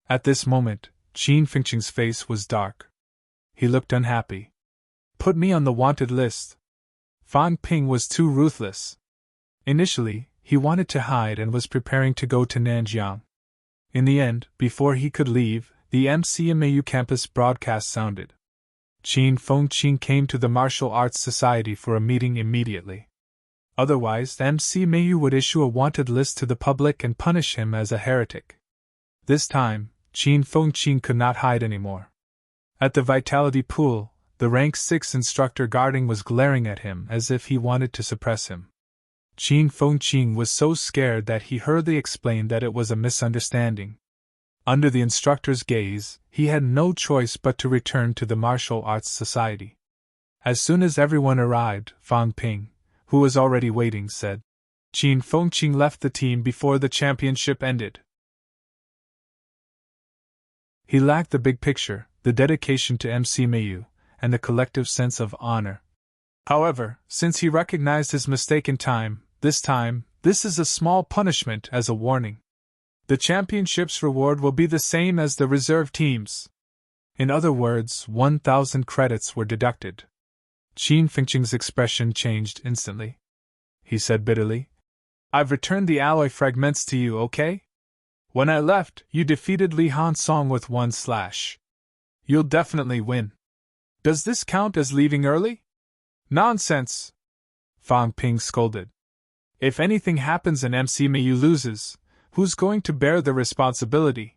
At this moment, Qin Fengqin's face was dark. He looked unhappy. "Put me on the wanted list." Fang Ping was too ruthless. Initially, he wanted to hide and was preparing to go to Nanjiang. In the end, before he could leave, the MCMAU campus broadcast sounded. Qin Fengqin came to the Martial Arts Society for a meeting immediately. Otherwise, MCMAU would issue a wanted list to the public and punish him as a heretic. This time, Qin Fengqin could not hide anymore. At the Vitality Pool, the rank 6 instructor guarding was glaring at him as if he wanted to suppress him. Qin Fengqin was so scared that he hurriedly explained that it was a misunderstanding. Under the instructor's gaze, he had no choice but to return to the Martial Arts Society. As soon as everyone arrived, Fang Ping, who was already waiting, said, Qin Fengqin left the team before the championship ended. He lacked the big picture, the dedication to MCMAU, and the collective sense of honor. However, since he recognized his mistake in time, this is a small punishment as a warning. The championship's reward will be the same as the reserve team's. In other words, 1,000 credits were deducted. Qin Fengqin's expression changed instantly. He said bitterly, I've returned the alloy fragments to you, okay? When I left, you defeated Li Hansong with 1/. You'll definitely win. Does this count as leaving early? Nonsense! Fang Ping scolded. If anything happens and MCMAU loses, who's going to bear the responsibility?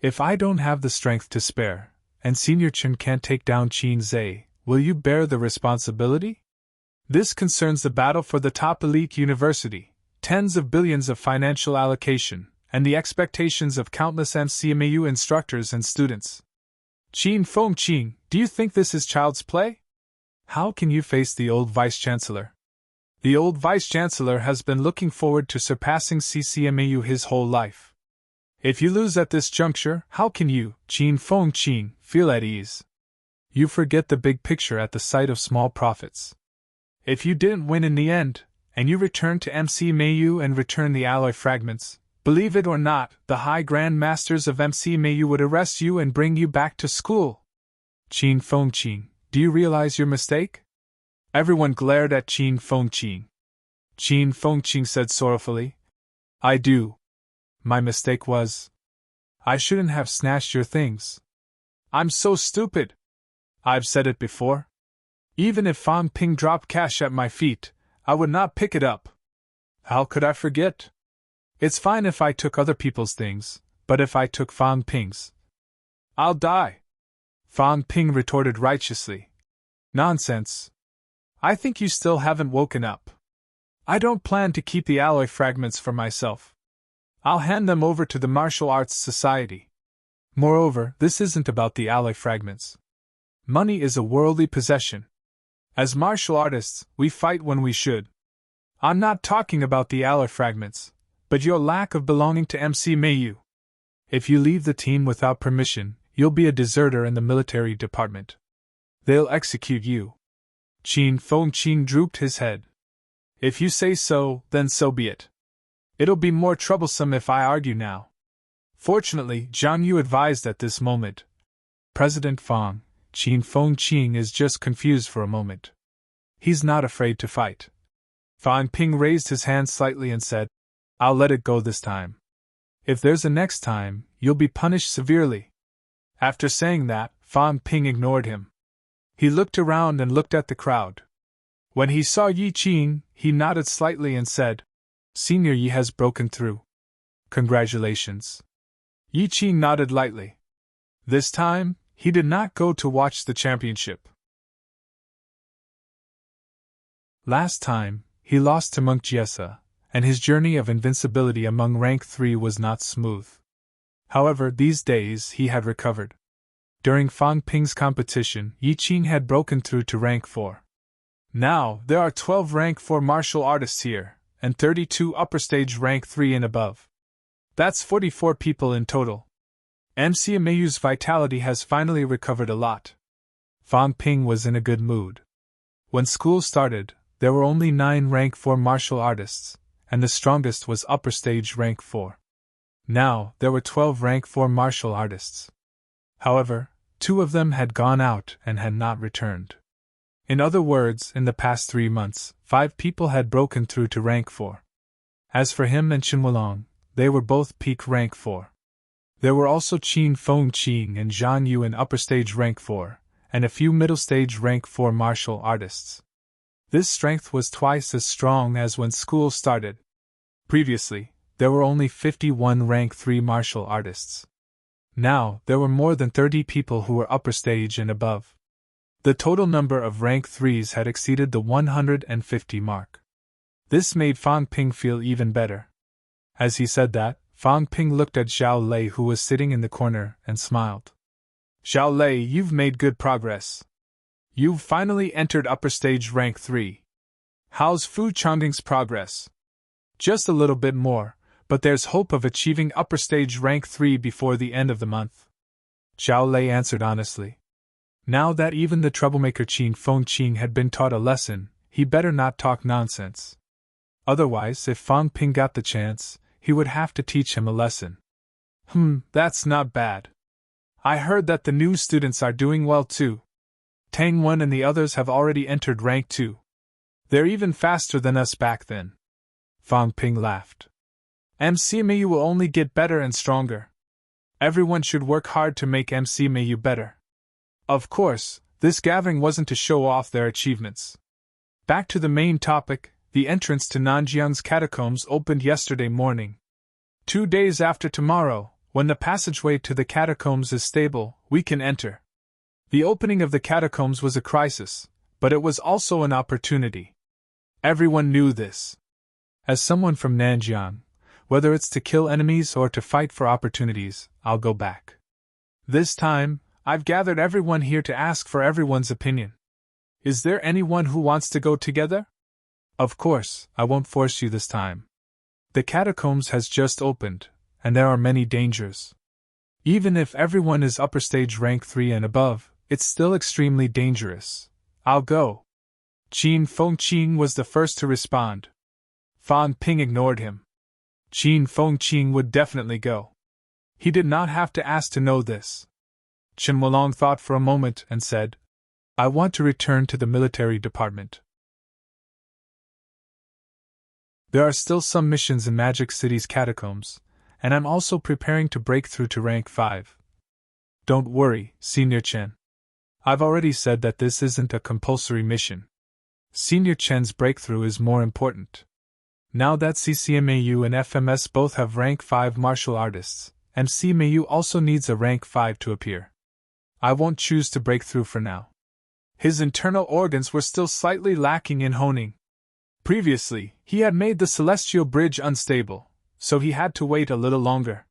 If I don't have the strength to spare, and Senior Chen can't take down Qin Zhe, will you bear the responsibility? This concerns the battle for the top elite university, tens of billions of financial allocation, and the expectations of countless MCMAU instructors and students. Qin Fengqin, do you think this is child's play? How can you face the old vice-chancellor? The old vice-chancellor has been looking forward to surpassing CCMAU his whole life. If you lose at this juncture, how can you, Qin Fengqin, feel at ease? You forget the big picture at the sight of small profits. If you didn't win in the end, and you return to MCMAU and return the alloy fragments, believe it or not, the High Grand Masters of MCMAU would arrest you and bring you back to school. Qin Fengqin, do you realize your mistake? Everyone glared at Qin Fengqin. Qin Fengqin said sorrowfully, I do. My mistake was, I shouldn't have snatched your things. I'm so stupid. I've said it before. Even if Fang Ping dropped cash at my feet, I would not pick it up. How could I forget? It's fine if I took other people's things, but if I took Fang Ping's, I'll die. Fang Ping retorted righteously. Nonsense. I think you still haven't woken up. I don't plan to keep the alloy fragments for myself. I'll hand them over to the Martial Arts Society. Moreover, this isn't about the alloy fragments. Money is a worldly possession. As martial artists, we fight when we should. I'm not talking about the alloy fragments, but your lack of belonging to MCMAU. If you leave the team without permission, you'll be a deserter in the military department. They'll execute you. Qin Fengqin drooped his head. If you say so, then so be it. It'll be more troublesome if I argue now. Fortunately, Zhang Yu advised at this moment. President Fang, Qin Fengqin is just confused for a moment. He's not afraid to fight. Fang Ping raised his hand slightly and said, I'll let it go this time. If there's a next time, you'll be punished severely. After saying that, Fang Ping ignored him. He looked around and looked at the crowd. When he saw Yi Qin, he nodded slightly and said, Senior Yi has broken through. Congratulations. Yi Qin nodded lightly. This time, he did not go to watch the championship. Last time, he lost to Monk Jiesa, and his journey of invincibility among rank 3 was not smooth. However, these days he had recovered. During Fang Ping's competition, Yi Qin had broken through to rank 4. Now, there are 12 rank 4 martial artists here, and 32 upper stage rank 3 and above. That's 44 people in total. MCMAU's vitality has finally recovered a lot. Fang Ping was in a good mood. When school started, there were only 9 rank 4 martial artists, and the strongest was upper stage rank 4. Now, there were 12 rank 4 martial artists. However, 2 of them had gone out and had not returned. In other words, in the past 3 months, 5 people had broken through to rank 4. As for him and Chen Wulong, they were both peak rank 4. There were also Qin Feng Qing and Zhang Yu in upper stage rank 4, and a few middle stage rank 4 martial artists. This strength was twice as strong as when school started. Previously, there were only 51 rank 3 martial artists. Now, there were more than 30 people who were upper stage and above. The total number of rank 3s had exceeded the 150 mark. This made Fang Ping feel even better. As he said that, Fang Ping looked at Zhao Lei, who was sitting in the corner, and smiled. Zhao Lei, you've made good progress. You've finally entered upper stage rank 3. How's Fu Changding's progress? Just a little bit more, but there's hope of achieving upper stage rank 3 before the end of the month. Zhao Lei answered honestly. Now that even the troublemaker Qin Feng Qing had been taught a lesson, he better not talk nonsense. Otherwise, if Fang Ping got the chance, he would have to teach him a lesson. That's not bad. I heard that the new students are doing well too. Tang Wen and the others have already entered rank 2. They're even faster than us back then. Fang Ping laughed. MCMAU will only get better and stronger. Everyone should work hard to make MCMAU better. Of course, this gathering wasn't to show off their achievements. Back to the main topic, the entrance to Nanjiang's catacombs opened yesterday morning. 2 days after tomorrow, when the passageway to the catacombs is stable, we can enter. The opening of the catacombs was a crisis, but it was also an opportunity. Everyone knew this. As someone from Nanjiang, whether it's to kill enemies or to fight for opportunities, I'll go back. This time, I've gathered everyone here to ask for everyone's opinion. Is there anyone who wants to go together? Of course, I won't force you this time. The catacombs has just opened, and there are many dangers. Even if everyone is upper stage rank 3 and above, it's still extremely dangerous. I'll go. Qin Feng Qing was the first to respond. Fang Ping ignored him. Qin Feng Qing would definitely go. He did not have to ask to know this. Chen Wulong thought for a moment and said, I want to return to the military department. There are still some missions in Magic City's catacombs, and I'm also preparing to break through to rank 5. Don't worry, Senior Chen. I've already said that this isn't a compulsory mission. Senior Chen's breakthrough is more important. Now that CCMAU and FMS both have rank 5 martial artists, MCMAU also needs a rank 5 to appear. I won't choose to break through for now. His internal organs were still slightly lacking in honing. Previously, he had made the celestial bridge unstable, so he had to wait a little longer.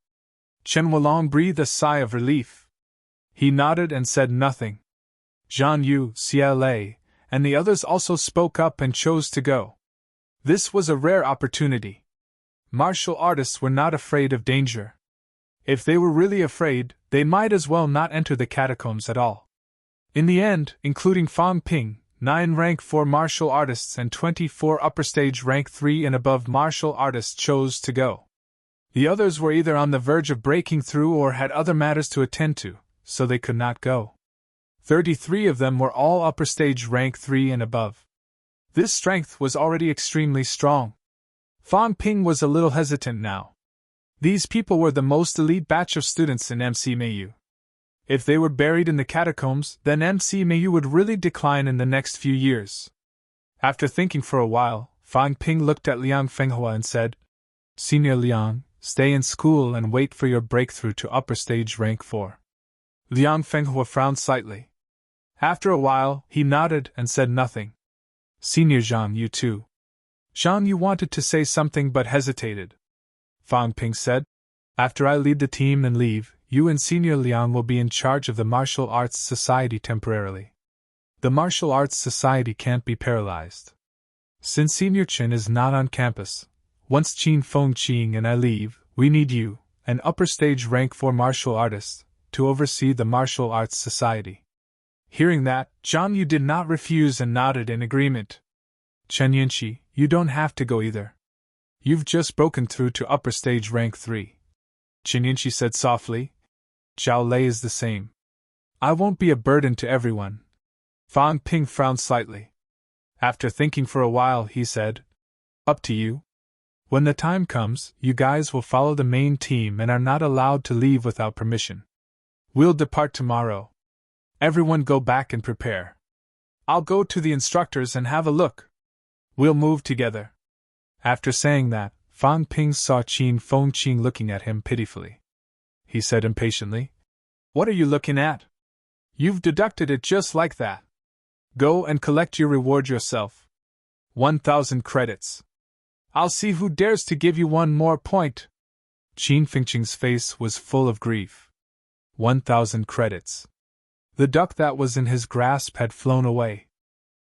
Chen Wulong breathed a sigh of relief. He nodded and said nothing. Zhang Yu, CLA, and the others also spoke up and chose to go. This was a rare opportunity. Martial artists were not afraid of danger. If they were really afraid, they might as well not enter the catacombs at all. In the end, including Fang Ping, 9 rank 4 martial artists and 24 upper stage rank 3 and above martial artists chose to go. The others were either on the verge of breaking through or had other matters to attend to, so they could not go. 33 of them were all upper stage rank 3 and above. This strength was already extremely strong. Fang Ping was a little hesitant now. These people were the most elite batch of students in MCMAU. If they were buried in the catacombs, then MCMAU would really decline in the next few years. After thinking for a while, Fang Ping looked at Liang Fenghua and said, Senior Liang, stay in school and wait for your breakthrough to upper stage rank 4. Liang Fenghua frowned slightly. After a while, he nodded and said nothing. Senior Zhang Yu too. Zhang Yu wanted to say something but hesitated. Fang Ping said, After I lead the team and leave, you and Senior Liang will be in charge of the Martial Arts Society temporarily. The Martial Arts Society can't be paralyzed. Since Senior Chen is not on campus, once Qin Feng Qing and I leave, we need you, an upper stage rank 4 martial artist, to oversee the Martial Arts Society. Hearing that, Zhang Yu did not refuse and nodded in agreement. Chen Yinqi, you don't have to go either. You've just broken through to upper stage rank 3. Chen Yinqi said softly. Zhao Lei is the same. I won't be a burden to everyone. Fang Ping frowned slightly. After thinking for a while, he said, Up to you. When the time comes, you guys will follow the main team and are not allowed to leave without permission. We'll depart tomorrow. Everyone go back and prepare. I'll go to the instructors and have a look. We'll move together." After saying that, Fang Ping saw Qin Fengqing looking at him pitifully. He said impatiently, "What are you looking at? You've deducted it just like that. Go and collect your reward yourself. 1,000 credits. I'll see who dares to give you one more point." Qin Fengqing's face was full of grief. 1,000 credits. The duck that was in his grasp had flown away.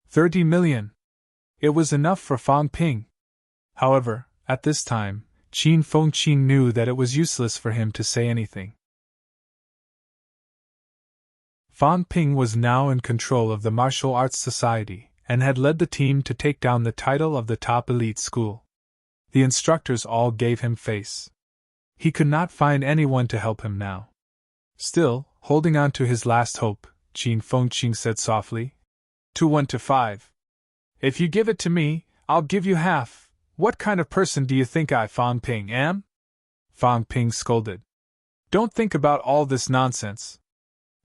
30 million. It was enough for Fang Ping. However, at this time, Qin Fengqing knew that it was useless for him to say anything. Fang Ping was now in control of the martial arts society, and had led the team to take down the title of the top elite school. The instructors all gave him face. He could not find anyone to help him now. Still, holding on to his last hope, Qin Fengqing said softly, 2-1 to 5. If you give it to me, I'll give you half. What kind of person do you think I, Fang Ping, am? Fang Ping scolded. Don't think about all this nonsense.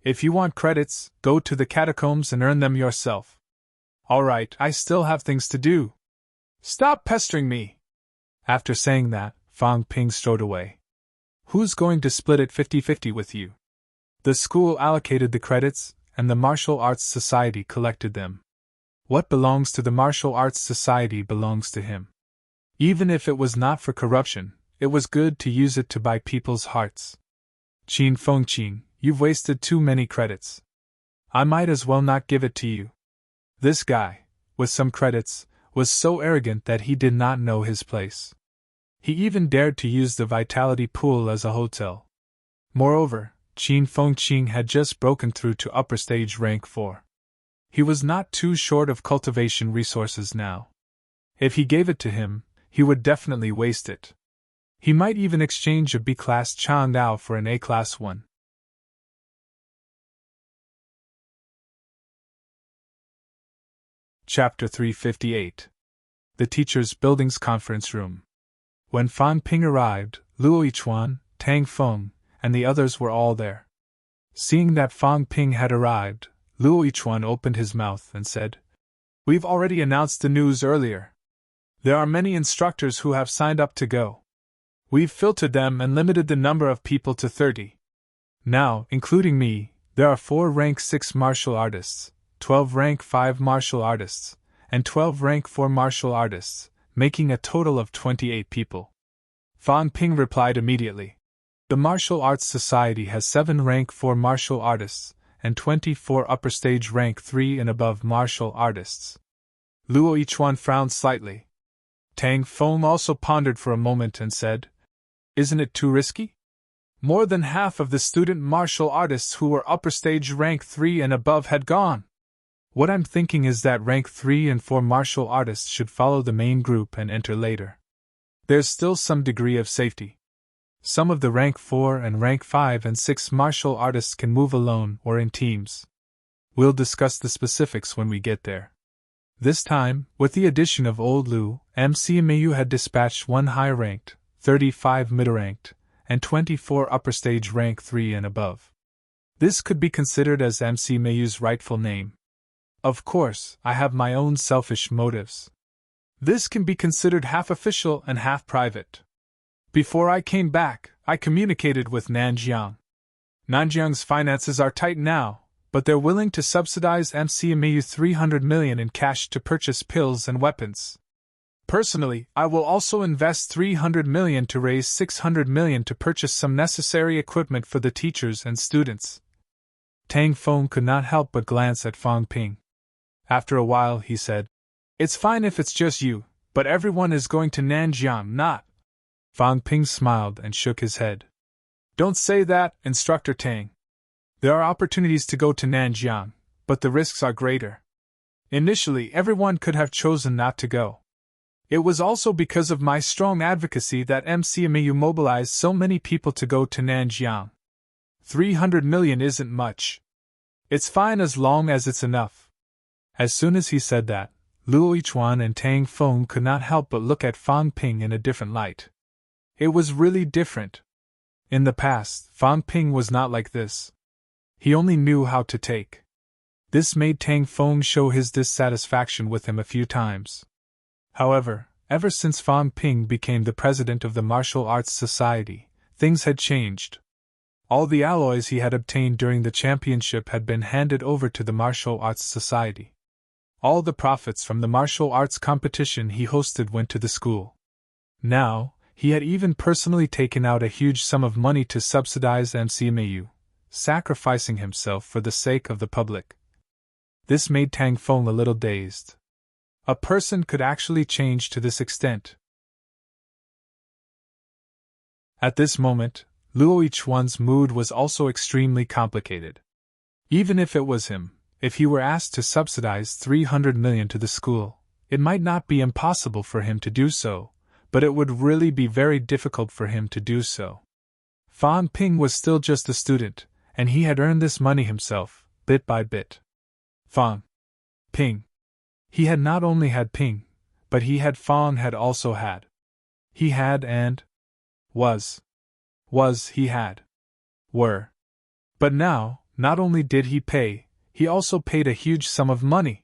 If you want credits, go to the catacombs and earn them yourself. All right, I still have things to do. Stop pestering me. After saying that, Fang Ping strode away. Who's going to split it 50-50 with you? The school allocated the credits, and the Martial Arts Society collected them. What belongs to the Martial Arts Society belongs to him. Even if it was not for corruption, it was good to use it to buy people's hearts. Qin Fengqing, you've wasted too many credits. I might as well not give it to you. This guy, with some credits, was so arrogant that he did not know his place. He even dared to use the vitality pool as a hotel. Moreover, Qin Fengqing had just broken through to upper stage rank 4. He was not too short of cultivation resources now. If he gave it to him, he would definitely waste it. He might even exchange a B-class Changdao for an A-class one. Chapter 358. The Teachers' Building's Conference Room. When Fang Ping arrived, Luo Yichuan, Tang Feng, and the others were all there. Seeing that Fang Ping had arrived, Luo Yichuan opened his mouth and said, "We've already announced the news earlier. There are many instructors who have signed up to go. We've filtered them and limited the number of people to 30. Now, including me, there are 4 rank 6 martial artists, 12 rank 5 martial artists, and 12 rank 4 martial artists, making a total of 28 people." Fang Ping replied immediately. The Martial Arts Society has 7 rank 4 martial artists, and 24 upper stage rank 3 and above martial artists. Luo Yichuan frowned slightly. Tang Feng also pondered for a moment and said, "Isn't it too risky? More than half of the student martial artists who were upper stage rank 3 and above had gone. What I'm thinking is that rank 3 and 4 martial artists should follow the main group and enter later. There's still some degree of safety. Some of the rank 4 and rank 5 and 6 martial artists can move alone or in teams. We'll discuss the specifics when we get there." This time, with the addition of Old Lu, MCMAU had dispatched 1 high-ranked, 35 mid-ranked, and 24 upper-stage rank 3 and above. This could be considered as MCMAU's rightful name. Of course, I have my own selfish motives. This can be considered half official and half private. Before I came back, I communicated with Nanjiang. Nanjiang's finances are tight now, but they're willing to subsidize MCMAU 300 million in cash to purchase pills and weapons. Personally, I will also invest 300 million to raise 600 million to purchase some necessary equipment for the teachers and students. Tang Feng could not help but glance at Fang Ping. After a while, he said, "It's fine if it's just you, but everyone is going to Nanjiang, not?" Fang Ping smiled and shook his head. "Don't say that, Instructor Tang. There are opportunities to go to Nanjiang, but the risks are greater. Initially, everyone could have chosen not to go. It was also because of my strong advocacy that MCMAU mobilized so many people to go to Nanjiang. 300 million isn't much. It's fine as long as it's enough." As soon as he said that, Luo Yichuan and Tang Feng could not help but look at Fang Ping in a different light. It was really different. In the past, Fang Ping was not like this. He only knew how to take. This made Tang Feng show his dissatisfaction with him a few times. However, ever since Fang Ping became the president of the Martial Arts Society, things had changed. All the alloys he had obtained during the championship had been handed over to the Martial Arts Society. All the profits from the martial arts competition he hosted went to the school. Now, he had even personally taken out a huge sum of money to subsidize MCMAU, sacrificing himself for the sake of the public. This made Tang Feng a little dazed. A person could actually change to this extent. At this moment, Luo Yichuan's mood was also extremely complicated. Even if it was him, if he were asked to subsidize 300 million to the school, it might not be impossible for him to do so, but it would really be very difficult for him to do so. Fang Ping was still just a student, and he had earned this money himself, bit by bit. Fang Ping. He had not only had Ping, but he had Fang had also had. He had and he had. Were. But now, not only did he pay, he also paid a huge sum of money.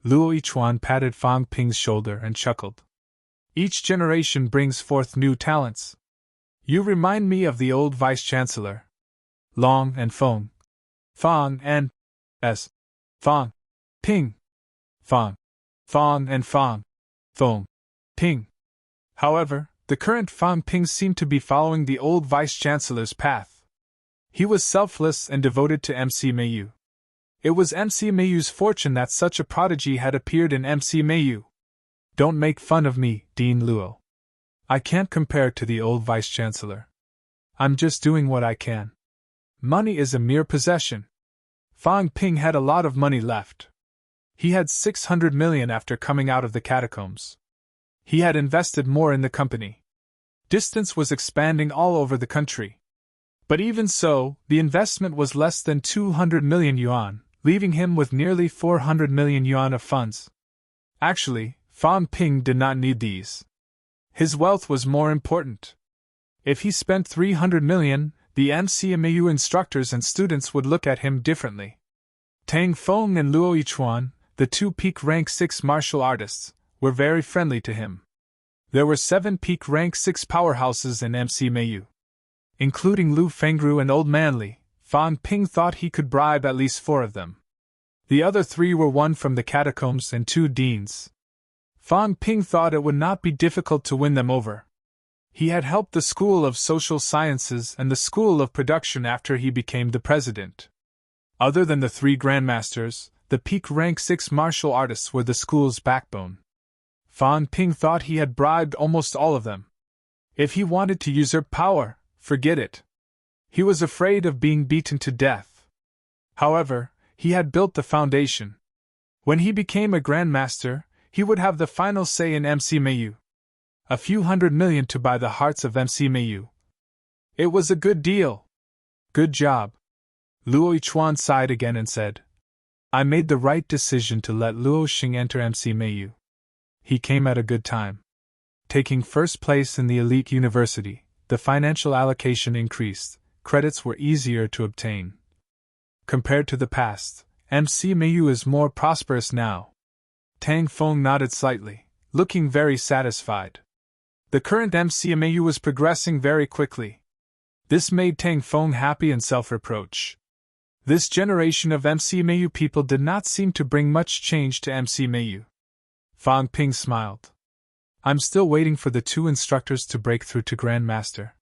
Luo Yichuan patted Fang Ping's shoulder and chuckled. Each generation brings forth new talents. You remind me of the old vice-chancellor. Long and Feng. Fang and Fang. Ping. Fang. Fang and Fang. Feng. Ping. However, the current Fang Ping seemed to be following the old vice-chancellor's path. He was selfless and devoted to MCMAU. It was MCMAU's fortune that such a prodigy had appeared in MCMAU. Don't make fun of me, Dean Luo. I can't compare to the old vice-chancellor. I'm just doing what I can. Money is a mere possession. Fang Ping had a lot of money left. He had 600 million after coming out of the catacombs. He had invested more in the company. Distance was expanding all over the country. But even so, the investment was less than 200 million yuan, leaving him with nearly 400 million yuan of funds. Actually, Fang Ping did not need these. His wealth was more important. If he spent 300 million, the MCMAU instructors and students would look at him differently. Tang Feng and Luo Yichuan, the two peak rank 6 martial artists, were very friendly to him. There were 7 peak rank 6 powerhouses in MCMAU. Including Lu Fengru and Old Manly, Fang Ping thought he could bribe at least 4 of them. The other 3 were 1 from the catacombs and 2 deans. Fang Ping thought it would not be difficult to win them over. He had helped the School of Social Sciences and the School of Production after he became the president. Other than the 3 grandmasters, the peak rank 6 martial artists were the school's backbone. Fang Ping thought he had bribed almost all of them. If he wanted to usurp power, forget it. He was afraid of being beaten to death. However, he had built the foundation. When he became a grandmaster, he would have the final say in MCMAU. A few 100 million to buy the hearts of MCMAU. It was a good deal. Good job. Luo Yichuan sighed again and said, I made the right decision to let Luo Xing enter MCMAU. He came at a good time. Taking first place in the elite university, the financial allocation increased, credits were easier to obtain. Compared to the past, MCMAU is more prosperous now. Tang Feng nodded slightly, looking very satisfied. The current MCMAU was progressing very quickly. This made Tang Feng happy and self-reproach. This generation of MCMAU people did not seem to bring much change to MCMAU. Fang Ping smiled. I'm still waiting for the 2 instructors to break through to Grandmaster.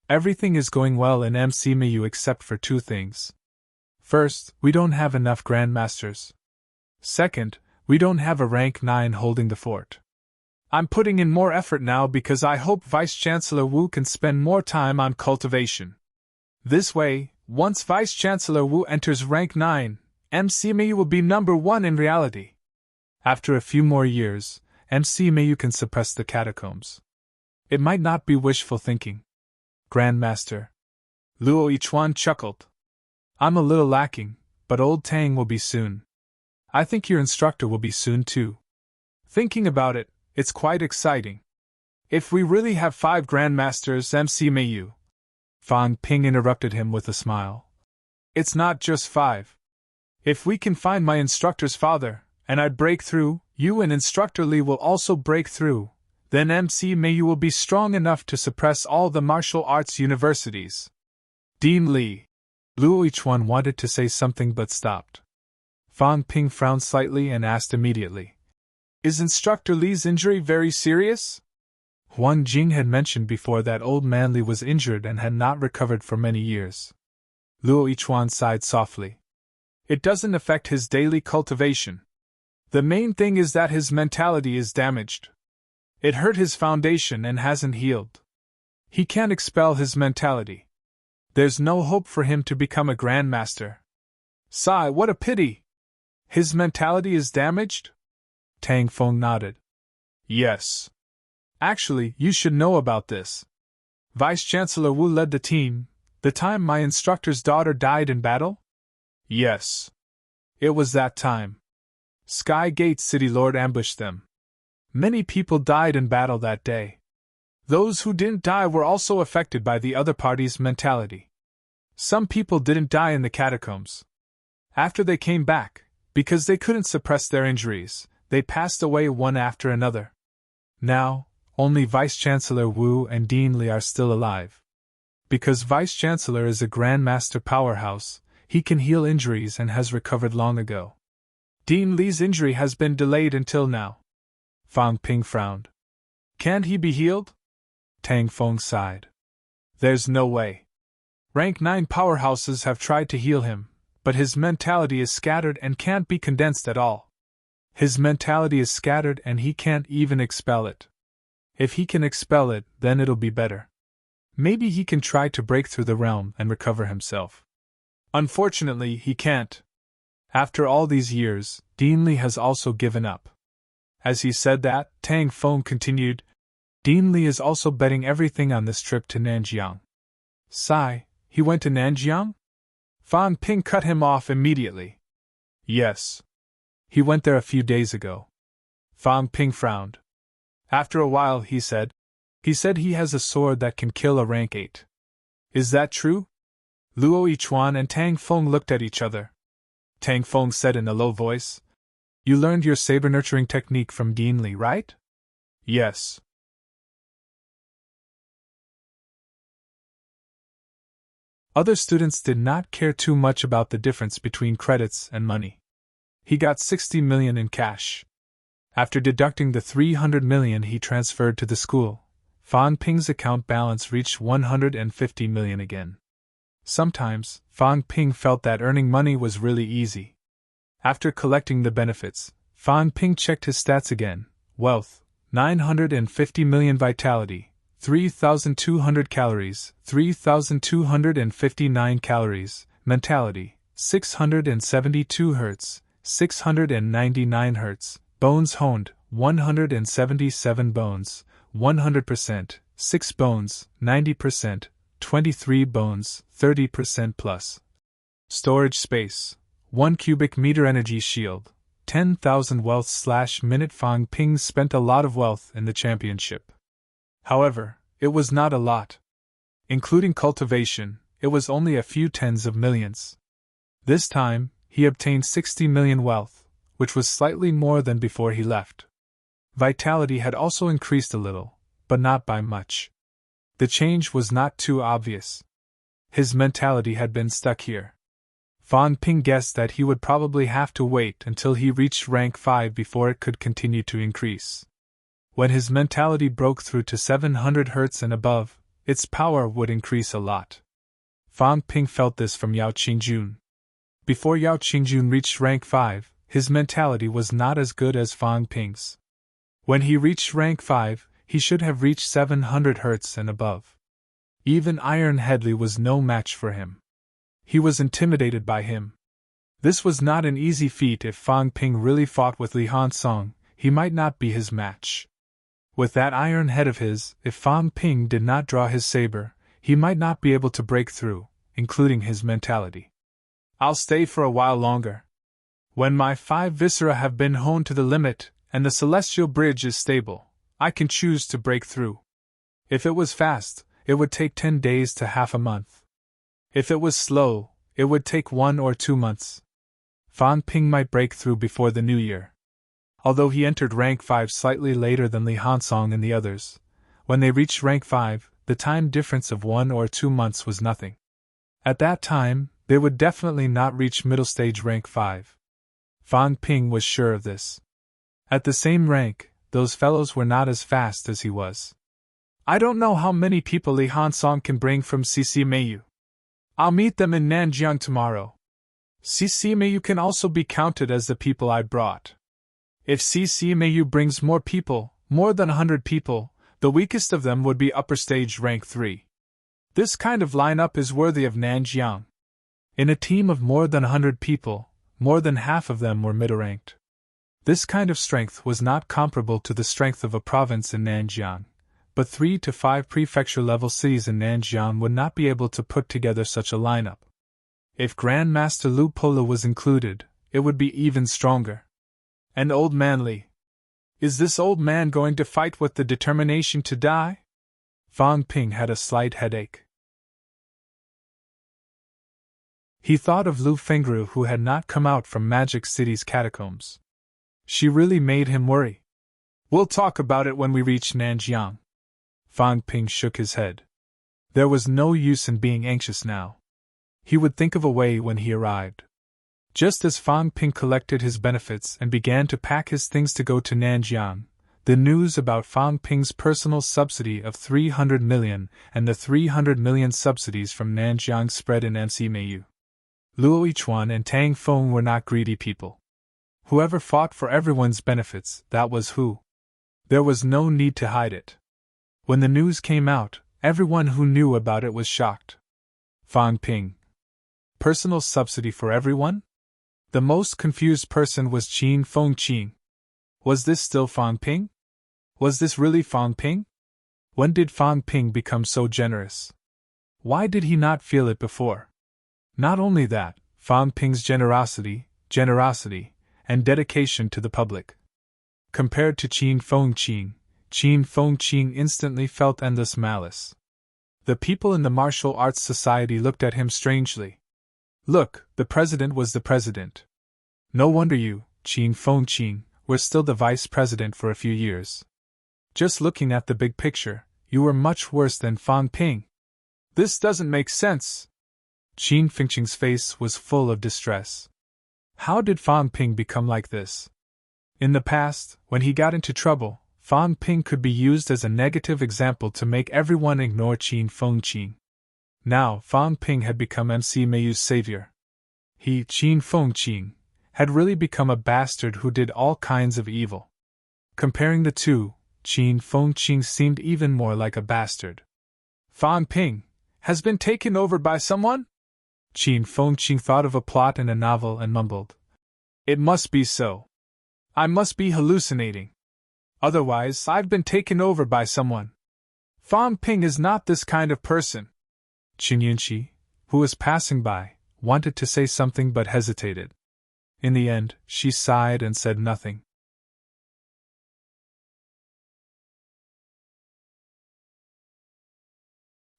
Everything is going well in MCMAU except for 2 things. First, we don't have enough Grandmasters. Second, we don't have a rank 9 holding the fort. I'm putting in more effort now because I hope Vice-Chancellor Wu can spend more time on cultivation. This way, once Vice-Chancellor Wu enters rank 9, MCMAU will be number 1 in reality. After a few more years, MCMAU can suppress the catacombs. It might not be wishful thinking. Grandmaster. Luo Yichuan chuckled. I'm a little lacking, but old Tang will be soon. I think your instructor will be soon too. Thinking about it, it's quite exciting. If we really have 5 Grandmasters MCMAU. Fang Ping interrupted him with a smile. It's not just 5. If we can find my instructor's father, and I break through, you and Instructor Li will also break through, then MCMAU will be strong enough to suppress all the martial arts universities. Dean Li. Luo Yichuan wanted to say something but stopped. Fang Ping frowned slightly and asked immediately. Is Instructor Li's injury very serious? Huan Jing had mentioned before that old man Li was injured and had not recovered for many years. Luo Yichuan sighed softly. It doesn't affect his daily cultivation. The main thing is that his mentality is damaged. It hurt his foundation and hasn't healed. He can't expel his mentality. There's no hope for him to become a grandmaster. Sigh, what a pity! His mentality is damaged? Tang Feng nodded. Yes. Actually, you should know about this. Vice-Chancellor Wu led the team, the time my instructor's daughter died in battle? Yes. It was that time. Sky Gate City Lord ambushed them. Many people died in battle that day. Those who didn't die were also affected by the other party's mentality. Some people didn't die in the catacombs. After they came back, because they couldn't suppress their injuries, they passed away one after another. Now, only Vice-Chancellor Wu and Dean Li are still alive. Because Vice-Chancellor is a Grandmaster powerhouse, he can heal injuries and has recovered long ago. Dean Li's injury has been delayed until now. Fang Ping frowned. Can't he be healed? Tang Feng sighed. There's no way. Rank 9 powerhouses have tried to heal him, but his mentality is scattered and can't be condensed at all. His mentality is scattered and he can't even expel it. If he can expel it, then it'll be better. Maybe he can try to break through the realm and recover himself. Unfortunately, he can't. After all these years, Dean Li has also given up. As he said that, Tang Feng continued, Dean Li is also betting everything on this trip to Nanjiang. Sigh, he went to Nanjiang? Fang Ping cut him off immediately. Yes. He went there a few days ago. Fang Ping frowned. After a while, he said he has a sword that can kill a rank 8. Is that true? Luo Yichuan and Tang Feng looked at each other. Tang Feng said in a low voice, You learned your saber nurturing technique from Dean Li, right? Yes. Other students did not care too much about the difference between credits and money. He got 60 million in cash. After deducting the 300 million he transferred to the school, Fang Ping's account balance reached 150 million again. Sometimes, Fang Ping felt that earning money was really easy. After collecting the benefits, Fang Ping checked his stats again. Wealth, 950 million vitality, 3,200 calories, 3,259 calories, mentality, 672 Hz, 699 Hz, bones honed, 177 bones, 100%, 6 bones, 90%, 23 bones, 30% plus. Storage space, 1 cubic meter energy shield, 10,000 wealth/minute. Fang Ping spent a lot of wealth in the championship. However, it was not a lot. Including cultivation, it was only a few tens of millions. This time, he obtained 60 million wealth, which was slightly more than before he left. Vitality had also increased a little, but not by much. The change was not too obvious. His mentality had been stuck here. Fang Ping guessed that he would probably have to wait until he reached rank 5 before it could continue to increase. When his mentality broke through to 700 Hz and above, its power would increase a lot. Fang Ping felt this from Yao Qingjun. Before Yao Qingjun reached rank 5, his mentality was not as good as Fang Ping's. When he reached rank 5, he should have reached 700 Hz and above. Even Iron Headley was no match for him. He was intimidated by him. This was not an easy feat. If Fang Ping really fought with Li Hansong, he might not be his match. With that iron head of his, if Fang Ping did not draw his saber, he might not be able to break through, including his mentality. I'll stay for a while longer. When my 5 viscera have been honed to the limit, and the celestial bridge is stable, I can choose to break through. If it was fast, it would take 10 days to half a month. If it was slow, it would take 1 or 2 months. Fan Ping might break through before the new year. Although he entered rank 5 slightly later than Li Hansong and the others, when they reached rank 5, the time difference of 1 or 2 months was nothing. At that time, they would definitely not reach middle stage rank 5. Fan Ping was sure of this. At the same rank, those fellows were not as fast as he was. I don't know how many people Li Hansong can bring from CCMAU. I'll meet them in Nanjiang tomorrow. CCMAU can also be counted as the people I brought. If CCMAU brings more people, more than 100 people, the weakest of them would be upper stage rank 3. This kind of lineup is worthy of Nanjiang. In a team of more than 100 people, more than half of them were middle-ranked. This kind of strength was not comparable to the strength of a province in Nanjiang, but 3 to 5 prefecture-level cities in Nanjiang would not be able to put together such a lineup. If Grand Master Lu Pola was included, it would be even stronger. And Old Man Li. Is this old man going to fight with the determination to die? Fan Ping had a slight headache. He thought of Lu Fengru, who had not come out from Magic City's catacombs. She really made him worry. We'll talk about it when we reach Nanjiang. Fan Ping shook his head. There was no use in being anxious now. He would think of a way when he arrived. Just as Fan Ping collected his benefits and began to pack his things to go to Nanjiang, the news about Fan Ping's personal subsidy of 300 million and the 300 million subsidies from Nanjiang spread in MCMAU. Luo Yichuan and Tang Feng were not greedy people. Whoever fought for everyone's benefits, that was who. There was no need to hide it. When the news came out, everyone who knew about it was shocked. Fan Ping. Personal subsidy for everyone? The most confused person was Qin Fengqing. Was this still Fan Ping? Was this really Fan Ping? When did Fan Ping become so generous? Why did he not feel it before? Not only that, Fan Ping's generosity, and dedication to the public. Compared to Qin Fengqing instantly felt endless malice. The people in the martial arts society looked at him strangely. Look, the president was the president. No wonder you, Qin Fengqing, were still the vice president for a few years. Just looking at the big picture, you were much worse than Fan Ping. This doesn't make sense. Qin Fengqing's face was full of distress. How did Fan Ping become like this? In the past, when he got into trouble, Fan Ping could be used as a negative example to make everyone ignore Qin Fengqing. Now, Fan Ping had become MC Meiyu's savior. He, Qin Fengqing, had really become a bastard who did all kinds of evil. Comparing the two, Qin Fengqing seemed even more like a bastard. Fan Ping has been taken over by someone? Qin Fengqing thought of a plot in a novel and mumbled. It must be so. I must be hallucinating. Otherwise, I've been taken over by someone. Fan Ping is not this kind of person. Qin Yunqi, who was passing by, wanted to say something but hesitated. In the end, she sighed and said nothing.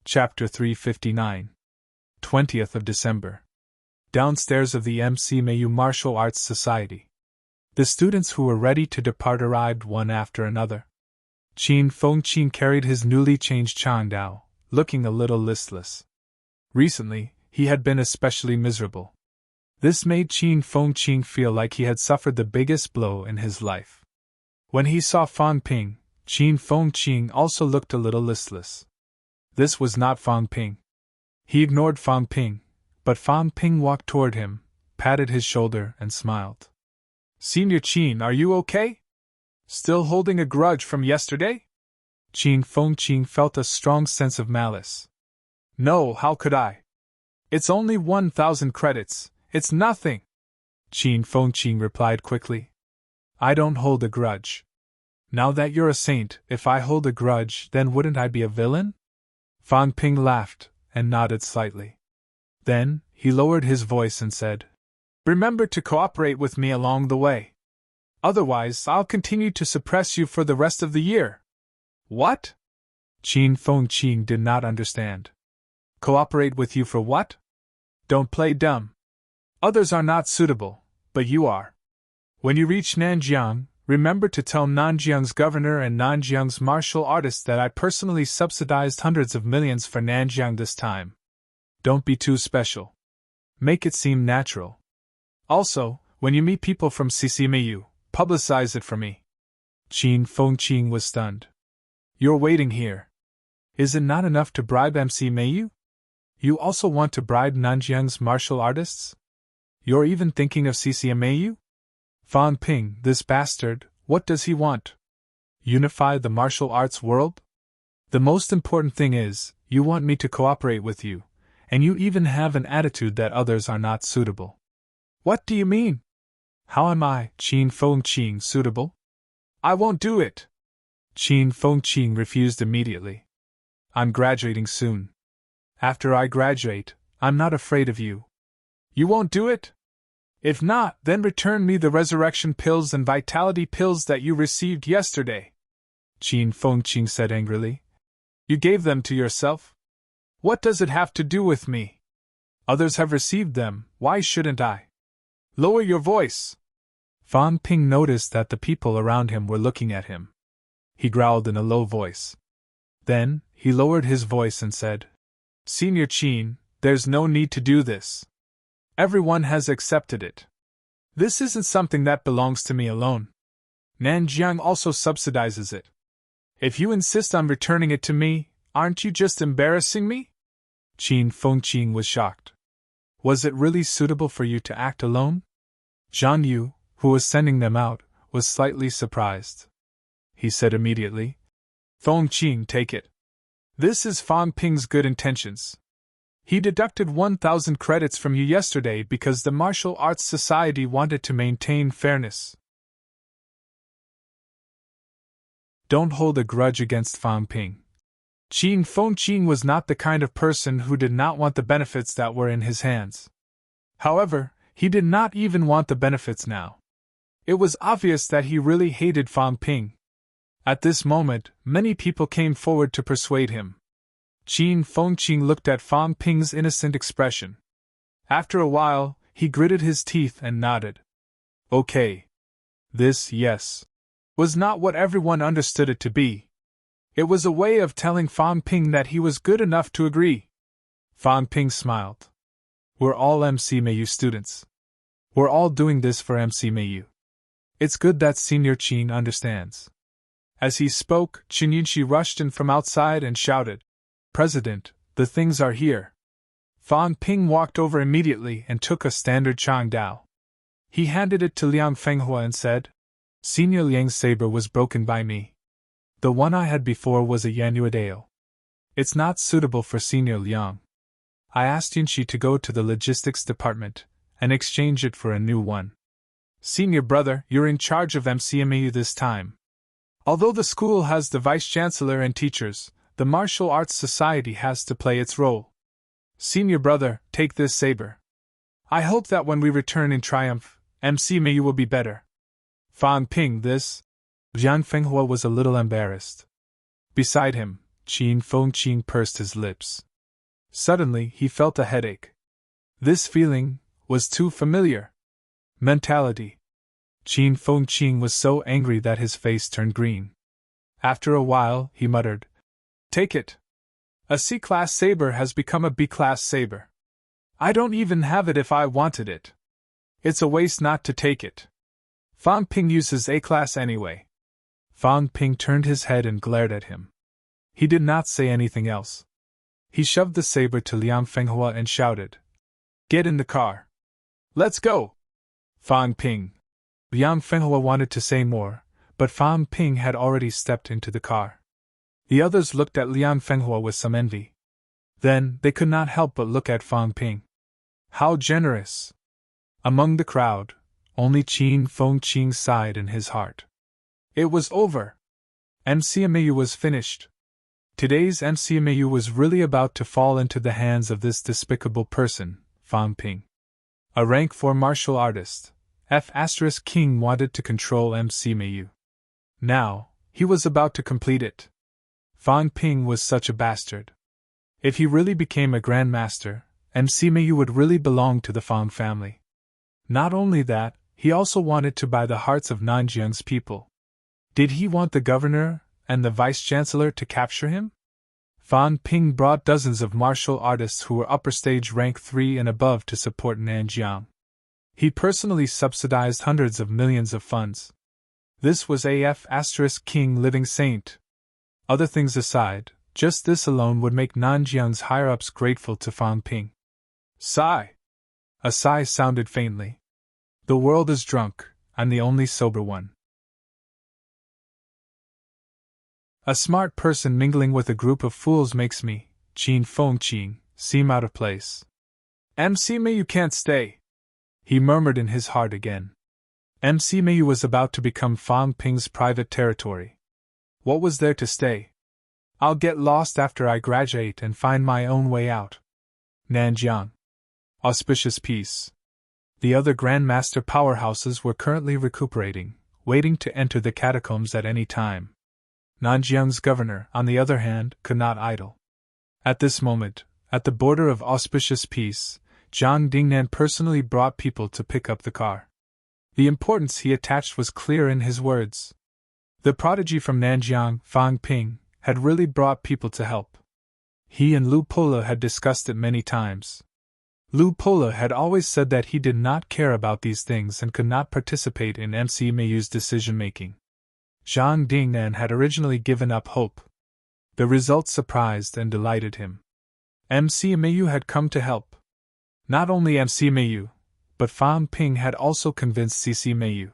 Chapter 359. 20th of December. Downstairs of the MCMAU Martial Arts Society. The students who were ready to depart arrived one after another. Qin Fengqing carried his newly changed Changdao, looking a little listless. Recently, he had been especially miserable. This made Qin Fengqing feel like he had suffered the biggest blow in his life. When he saw Fan Ping, Qin Fengqing also looked a little listless. This was not Fan Ping. He ignored Fan Ping, but Fan Ping walked toward him, patted his shoulder, and smiled. Senior Qin, are you okay? Still holding a grudge from yesterday? Qin Fengqing felt a strong sense of malice. No, how could I? It's only 1,000 credits, it's nothing. Qin Fengqing replied quickly. I don't hold a grudge. Now that you're a saint, if I hold a grudge, then wouldn't I be a villain? Fan Ping laughed and nodded slightly. Then, he lowered his voice and said, Remember to cooperate with me along the way. Otherwise, I'll continue to suppress you for the rest of the year. What? Qin Fengqing did not understand. Cooperate with you for what? Don't play dumb. Others are not suitable, but you are. When you reach Nanjiang, remember to tell Nanjiang's governor and Nanjiang's martial artists that I personally subsidized hundreds of millions for Nanjiang this time. Don't be too special. Make it seem natural. Also, when you meet people from CCMU, publicize it for me. Qin Fengqing was stunned. You're waiting here. Is it not enough to bribe MC Mayu? You also want to bribe Nanjiang's martial artists? You're even thinking of CCMAU? Fan Ping, this bastard, what does he want? Unify the martial arts world? The most important thing is, you want me to cooperate with you, and you even have an attitude that others are not suitable. What do you mean? How am I, Qin Fengqing, suitable? I won't do it. Qin Fengqing refused immediately. I'm graduating soon. After I graduate, I'm not afraid of you. You won't do it? If not, then return me the resurrection pills and vitality pills that you received yesterday. Qin Fengqing said angrily. You gave them to yourself? What does it have to do with me? Others have received them, why shouldn't I? Lower your voice. Fan Ping noticed that the people around him were looking at him. He growled in a low voice. Then, he lowered his voice and said, Senior Qin, there's no need to do this. Everyone has accepted it. This isn't something that belongs to me alone. Nanjiang also subsidizes it. If you insist on returning it to me, aren't you just embarrassing me? Qin Fengqing was shocked. Was it really suitable for you to act alone? Zhang Yu, who was sending them out, was slightly surprised. He said immediately, Fengqing, take it. This is Fan Ping's good intentions. He deducted 1,000 credits from you yesterday because the Martial Arts Society wanted to maintain fairness. Don't hold a grudge against Fan Ping. Qin Fengqing was not the kind of person who did not want the benefits that were in his hands. However, he did not even want the benefits now. It was obvious that he really hated Fan Ping. At this moment, many people came forward to persuade him. Qin Fengqing looked at Fan Ping's innocent expression. After a while, he gritted his teeth and nodded. Okay. This, yes, was not what everyone understood it to be. It was a way of telling Fan Ping that he was good enough to agree. Fan Ping smiled. We're all MC Mayu students. We're all doing this for MC Mayu. It's good that Senior Qin understands. As he spoke, Qin Yinshi rushed in from outside and shouted, President, the things are here. Fan Ping walked over immediately and took a standard Changdao. He handed it to Liang Fenghua and said, Senior Liang's saber was broken by me. The one I had before was a Yanuadeo. It's not suitable for Senior Liang. I asked Yinshi to go to the logistics department and exchange it for a new one. Senior brother, you're in charge of MCMAU this time. Although the school has the vice-chancellor and teachers, the Martial Arts Society has to play its role. Senior brother, take this saber. I hope that when we return in triumph, MCMAU will be better. Fan Ping, this. Jiang Fenghua was a little embarrassed. Beside him, Qin Fengqing pursed his lips. Suddenly, he felt a headache. This feeling was too familiar. Mentality. Qin Fengqing was so angry that his face turned green. After a while, he muttered, Take it. A C-class saber has become a B-class saber. I don't even have it if I wanted it. It's a waste not to take it. Fan Ping uses A-class anyway. Fan Ping turned his head and glared at him. He did not say anything else. He shoved the saber to Liang Fenghua and shouted, Get in the car. Let's go. Fan Ping. Liang Fenghua wanted to say more, but Fan Ping had already stepped into the car. The others looked at Liang Fenghua with some envy. Then, they could not help but look at Fan Ping. How generous! Among the crowd, only Qin Fengqing sighed in his heart. It was over. MCMAU was finished. Today's MCMAU was really about to fall into the hands of this despicable person, Fan Ping. A rank 4 martial artist, F** King wanted to control MC Mayu. Now, he was about to complete it. Fang Ping was such a bastard. If he really became a grandmaster, MC Mayu would really belong to the Fang family. Not only that, he also wanted to buy the hearts of Nanjiang's people. Did he want the governor and the vice-chancellor to capture him? Fan Ping brought dozens of martial artists who were upper stage rank 3 and above to support Nanjiang. He personally subsidized hundreds of millions of funds. This was AF** King living saint. Other things aside, just this alone would make Nanjiang's higher-ups grateful to Fan Ping. Sigh. A sigh sounded faintly. The world is drunk, I'm the only sober one. A smart person mingling with a group of fools makes me, Qin Feng Qing, seem out of place. MC Mayu can't stay, he murmured in his heart again. MC Mayu was about to become Fang Ping's private territory. What was there to stay? I'll get lost after I graduate and find my own way out. Nanjiang. Auspicious peace. The other Grandmaster powerhouses were currently recuperating, waiting to enter the catacombs at any time. Nanjiang's governor, on the other hand, could not idle. At this moment, at the border of auspicious peace, Zhang Dingnan personally brought people to pick up the car. The importance he attached was clear in his words. The prodigy from Nanjiang, Fang Ping, had really brought people to help. He and Lu Pola had discussed it many times. Lu Pola had always said that he did not care about these things and could not participate in MC Mayu's decision-making. Zhang Dingnan had originally given up hope. The result surprised and delighted him. MC Mayu had come to help. Not only MC Mayu, but Fang Ping had also convinced CC Mayu.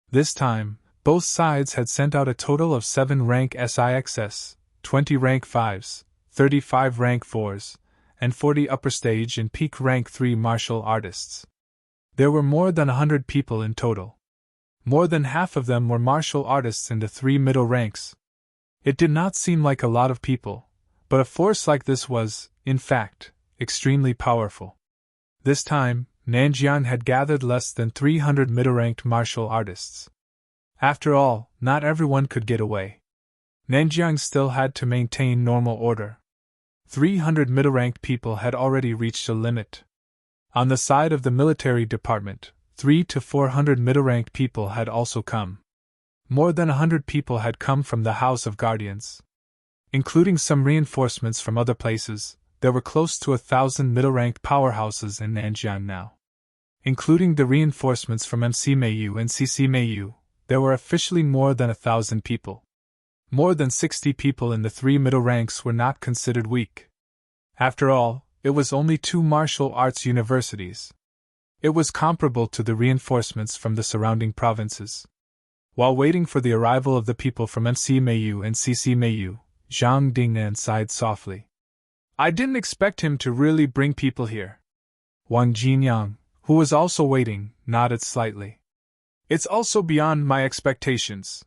This time, both sides had sent out a total of 7 rank SIXS, 20 rank 5s, 35 rank 4s, and 40 upper stage and peak rank 3 martial artists. There were more than 100 people in total. More than half of them were martial artists in the 3 middle ranks. It did not seem like a lot of people, but a force like this was, in fact, extremely powerful. This time, Nanjiang had gathered less than 300 middle-ranked martial artists. After all, not everyone could get away. Nanjiang still had to maintain normal order. 300 middle-ranked people had already reached a limit. On the side of the military department, 300 to 400 middle-ranked people had also come. More than 100 people had come from the House of Guardians. Including some reinforcements from other places, there were close to 1,000 middle-ranked powerhouses in Nanjiang now. Including the reinforcements from MC Mayu and CC Mayu, there were officially more than 1,000 people. More than 60 people in the 3 middle ranks were not considered weak. After all, it was only 2 martial arts universities. It was comparable to the reinforcements from the surrounding provinces. While waiting for the arrival of the people from MC Mayu and CC Mayu, Zhang Dingnan sighed softly. I didn't expect him to really bring people here. Wang Jinyang, who was also waiting, nodded slightly. It's also beyond my expectations.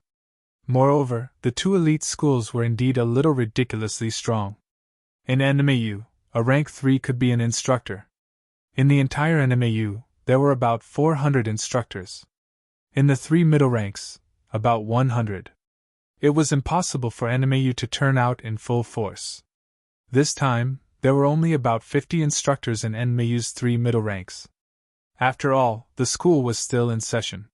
Moreover, the 2 elite schools were indeed a little ridiculously strong. In NMAU, a rank 3 could be an instructor. In the entire NMAU, there were about 400 instructors. In the 3 middle ranks, about 100. It was impossible for NMAU to turn out in full force. This time, there were only about 50 instructors in NMAU's 3 middle ranks. After all, the school was still in session.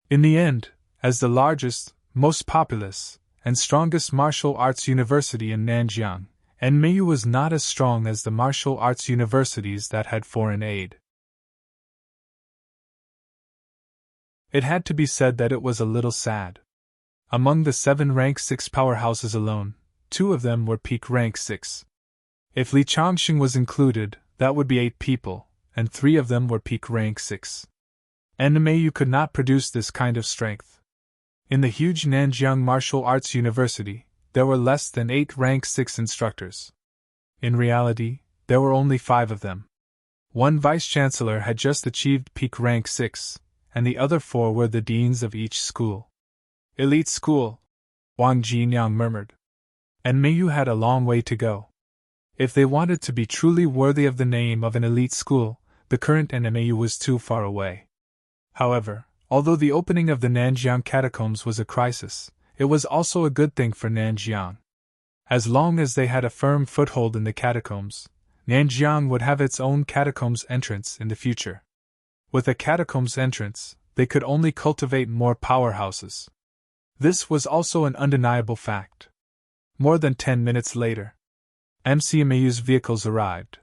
In the end, as the largest, most populous, and strongest martial arts university in Nanjiang, NMAU was not as strong as the martial arts universities that had foreign aid. It had to be said that it was a little sad. Among the 7 rank 6 powerhouses alone, 2 of them were peak rank 6. If Li Changxing was included, that would be 8 people, and 3 of them were peak rank 6. NMAU could not produce this kind of strength. In the huge Nanjiang Martial Arts University, there were less than 8 rank 6 instructors. In reality, there were only 5 of them. 1 vice-chancellor had just achieved peak rank 6, and the other 4 were the deans of each school. Elite school, Wang Jinyang murmured. NMAU had a long way to go. If they wanted to be truly worthy of the name of an elite school, the current NMAU was too far away. However, although the opening of the Nanjiang catacombs was a crisis, it was also a good thing for Nanjiang. As long as they had a firm foothold in the catacombs, Nanjiang would have its own catacombs entrance in the future. With a catacombs entrance, they could only cultivate more powerhouses. This was also an undeniable fact. More than 10 minutes later, MCMAU's vehicles arrived.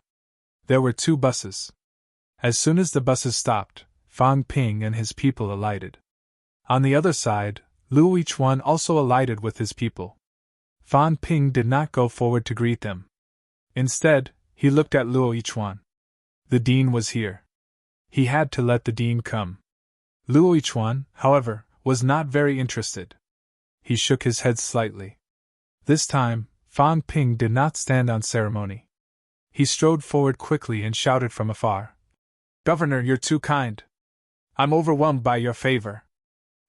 There were 2 buses. As soon as the buses stopped, Fang Ping and his people alighted. On the other side, Luo Yichuan also alighted with his people. Fang Ping did not go forward to greet them. Instead, he looked at Luo Yichuan. The dean was here. He had to let the dean come. Luo Yichuan, however, was not very interested. He shook his head slightly. This time, Fang Ping did not stand on ceremony. He strode forward quickly and shouted from afar, "Governor, you're too kind. I'm overwhelmed by your favor.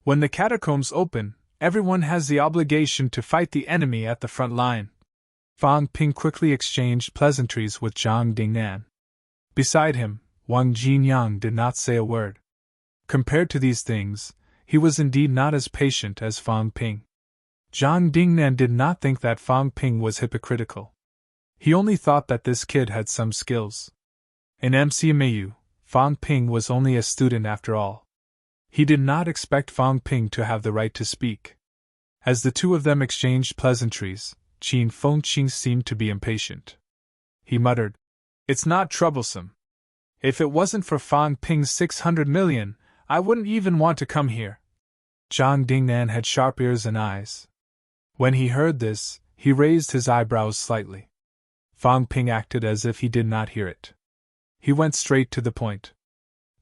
When the catacombs open, everyone has the obligation to fight the enemy at the front line." Fang Ping quickly exchanged pleasantries with Zhang Dingnan. Beside him, Wang Jinyang did not say a word. Compared to these things, he was indeed not as patient as Fang Ping. Zhang Dingnan did not think that Fang Ping was hypocritical. He only thought that this kid had some skills. In MCMAU, Fang Ping was only a student after all. He did not expect Fang Ping to have the right to speak. As the 2 of them exchanged pleasantries, Qin Fengqing seemed to be impatient. He muttered, "It's not troublesome. If it wasn't for Fang Ping's 600 million, I wouldn't even want to come here." Zhang Dingnan had sharp ears and eyes. When he heard this, he raised his eyebrows slightly. Fang Ping acted as if he did not hear it. He went straight to the point.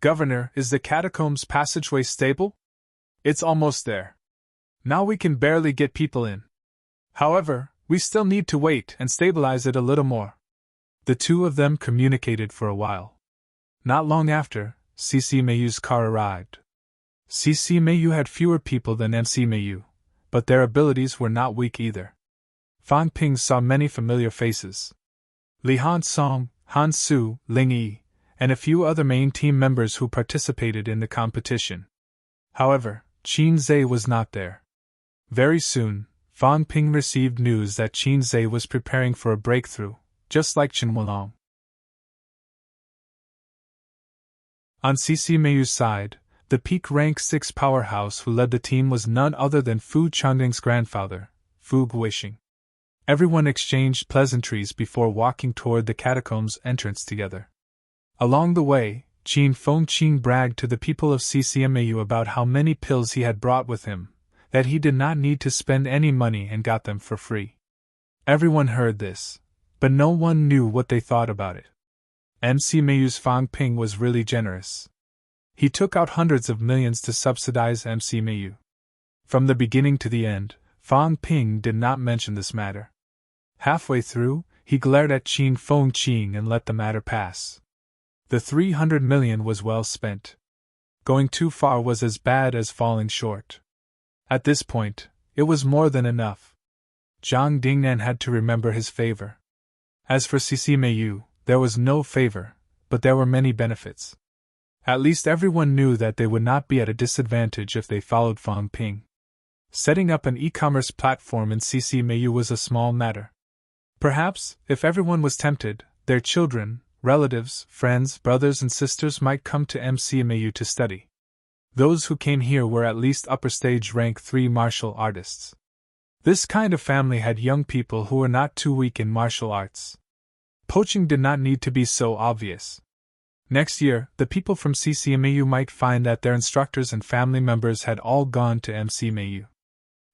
"Governor, is the catacombs passageway stable? It's almost there. Now we can barely get people in. However, we still need to wait and stabilize it a little more." The 2 of them communicated for a while. Not long after, CCMAU's car arrived. CCMAU had fewer people than MCMAU, but their abilities were not weak either. Fang Ping saw many familiar faces. Li Hansong, Han Su, Ling Yi, and a few other main team members who participated in the competition. However, Qin Zhe was not there. Very soon, Fang Ping received news that Qin Zhe was preparing for a breakthrough, just like Chen Wulong. On CCMAU's side, the peak rank 6 powerhouse who led the team was none other than Fu Changding's grandfather, Fu Guixing. Everyone exchanged pleasantries before walking toward the catacombs entrance together. Along the way, Qin Fengqing bragged to the people of CCMAU about how many pills he had brought with him, that he did not need to spend any money and got them for free. Everyone heard this, but no one knew what they thought about it. MCMAU's Fang Ping was really generous. He took out hundreds of millions to subsidize MCMAU. From the beginning to the end, Fang Ping did not mention this matter. Halfway through, he glared at Qin Fengqing and let the matter pass. The 300 million was well spent. Going too far was as bad as falling short. At this point, it was more than enough. Zhang Dingnan had to remember his favor. As for CCMAU, there was no favor, but there were many benefits. At least everyone knew that they would not be at a disadvantage if they followed Fang Ping. Setting up an e-commerce platform in CCMAU was a small matter. Perhaps, if everyone was tempted, their children, relatives, friends, brothers and sisters might come to MCMAU to study. Those who came here were at least upper stage rank 3 martial artists. This kind of family had young people who were not too weak in martial arts. Poaching did not need to be so obvious. Next year, the people from CCMAU might find that their instructors and family members had all gone to MCMAU.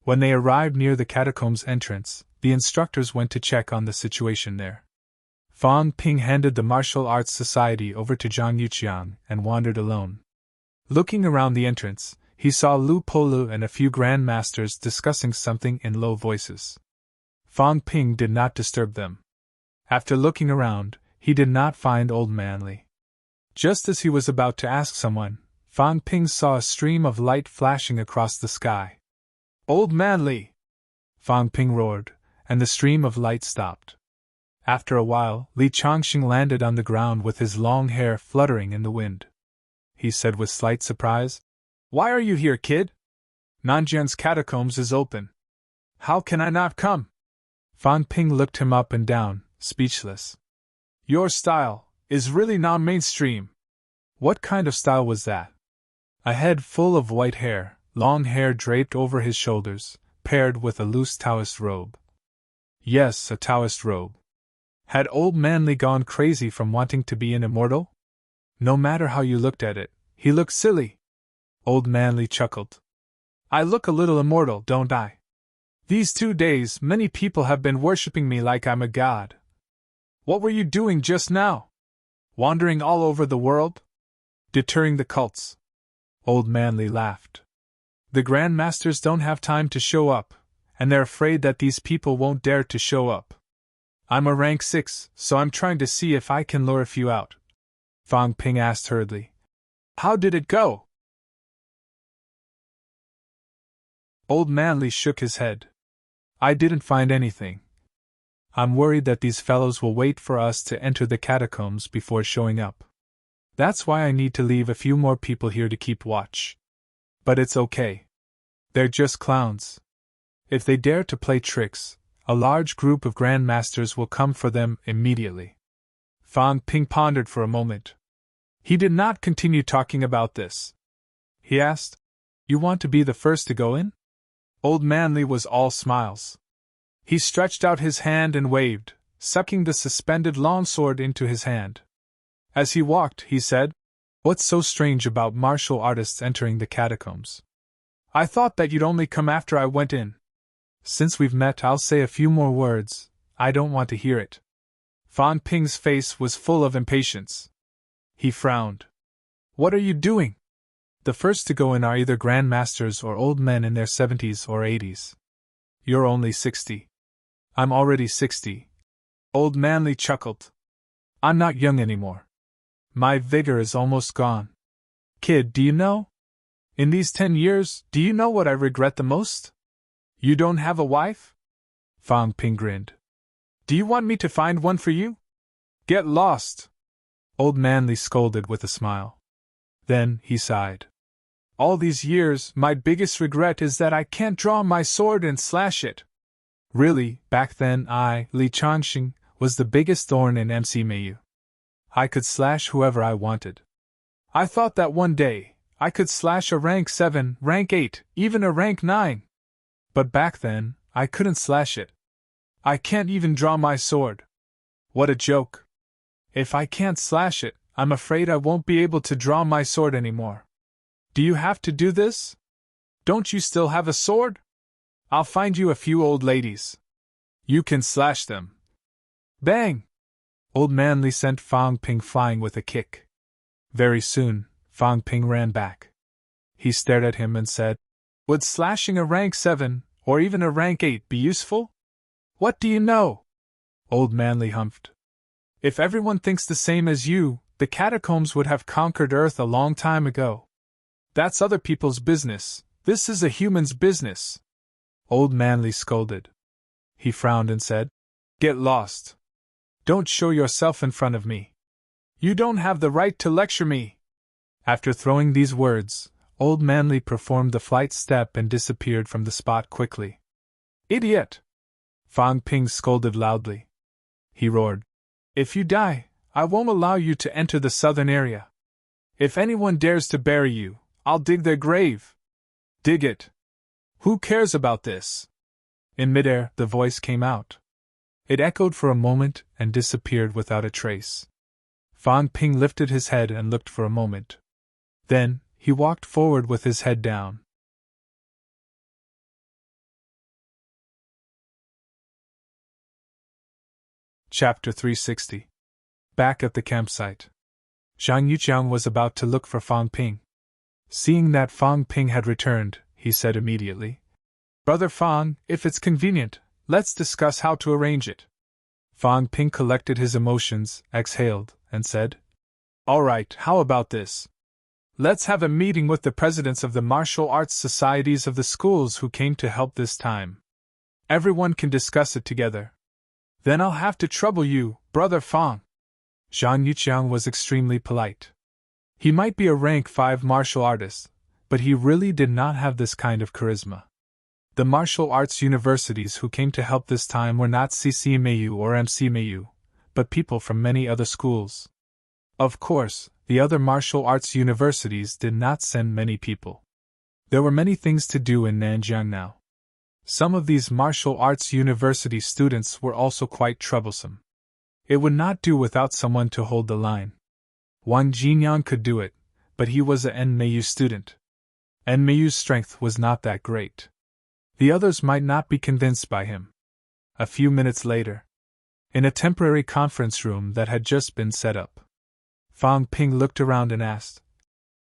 When they arrived near the catacombs entrance, the instructors went to check on the situation there. Fang Ping handed the Martial Arts Society over to Zhang Yuqiang and wandered alone. Looking around the entrance, he saw Lu Polu and a few grandmasters discussing something in low voices. Fang Ping did not disturb them. After looking around, he did not find Old Man Li. Just as he was about to ask someone, Fang Ping saw a stream of light flashing across the sky. "Old Man Li!" Fang Ping roared, and the stream of light stopped. After a while, Li Changxing landed on the ground with his long hair fluttering in the wind. He said with slight surprise, "Why are you here, kid? Nanjian's catacombs is open. How can I not come?" Fang Ping looked him up and down, speechless. "Your style is really non-mainstream." What kind of style was that? A head full of white hair, long hair draped over his shoulders, paired with a loose Taoist robe. Yes, a Taoist robe. Had old Manly gone crazy from wanting to be an immortal? No matter how you looked at it, he looked silly. Old Manly chuckled. "I look a little immortal, don't I? These 2 days, many people have been worshipping me like I'm a god." "What were you doing just now? Wandering all over the world? Deterring the cults?" Old Manly laughed. "The Grand Masters don't have time to show up, and they're afraid that these people won't dare to show up. I'm a rank 6, so I'm trying to see if I can lure a few out." Fang Ping asked hurriedly, "How did it go?" Old Manly shook his head. "I didn't find anything. I'm worried that these fellows will wait for us to enter the catacombs before showing up. That's why I need to leave a few more people here to keep watch. But it's okay. They're just clowns. If they dare to play tricks, a large group of Grand Masters will come for them immediately." Fang Ping pondered for a moment. He did not continue talking about this. He asked, "You want to be the first to go in?" Old Manly was all smiles. He stretched out his hand and waved, sucking the suspended longsword into his hand. As he walked, he said, "What's so strange about martial artists entering the catacombs? I thought that you'd only come after I went in. Since we've met, I'll say a few more words. I don't want to hear it." Fang Ping's face was full of impatience. He frowned. "What are you doing? The first to go in are either Grand Masters or old men in their 70s or 80s. You're only 60. I'm already 60. Old Manly chuckled. "I'm not young anymore. My vigor is almost gone. Kid, do you know? In these 10 years, do you know what I regret the most? You don't have a wife?" Fang Ping grinned. "Do you want me to find one for you? Get lost!" Old Manly scolded with a smile. Then he sighed. "All these years, my biggest regret is that I can't draw my sword and slash it." Really, back then Li Changxing, was the biggest thorn in MC Mayu. I could slash whoever I wanted. I thought that one day, I could slash a rank 7, rank 8, even a rank 9. But back then, I couldn't slash it. I can't even draw my sword. What a joke. If I can't slash it, I'm afraid I won't be able to draw my sword anymore. Do you have to do this? Don't you still have a sword? I'll find you a few old ladies. You can slash them. Bang! Old Manly sent Fang Ping flying with a kick. Very soon, Fang Ping ran back. He stared at him and said, "Would slashing a rank 7, or even a rank 8 be useful? What do you know?" Old Manly humphed. "If everyone thinks the same as you, the catacombs would have conquered Earth a long time ago. That's other people's business. This is a human's business." Old Manly scolded. He frowned and said, "Get lost. Don't show yourself in front of me. You don't have the right to lecture me." After throwing these words, Old Manly performed the flight step and disappeared from the spot quickly. "Idiot!" Fang Ping scolded loudly. He roared, "If you die, I won't allow you to enter the southern area. If anyone dares to bury you, I'll dig their grave. Dig it. Who cares about this?" In midair, the voice came out. It echoed for a moment and disappeared without a trace. Fang Ping lifted his head and looked for a moment. Then, he walked forward with his head down. Chapter 360. Back at the campsite. Zhang Yuqiang was about to look for Fang Ping. Seeing that Fang Ping had returned, he said immediately, "Brother Fang, if it's convenient, let's discuss how to arrange it." Fang Ping collected his emotions, exhaled, and said, "All right, how about this? Let's have a meeting with the presidents of the martial arts societies of the schools who came to help this time. Everyone can discuss it together." Then I'll have to trouble you, Brother Fang. Zhang Yuqiang was extremely polite. He might be a rank 5 martial artist, but he really did not have this kind of charisma. The martial arts universities who came to help this time were not CCMAU or MCMAU, but people from many other schools. Of course, the other martial arts universities did not send many people. There were many things to do in Nanjiang now. Some of these martial arts university students were also quite troublesome. It would not do without someone to hold the line. Wang Jinyang could do it, but he was a NMAU student. NMAU's strength was not that great. The others might not be convinced by him. A few minutes later, in a temporary conference room that had just been set up, Fang Ping looked around and asked,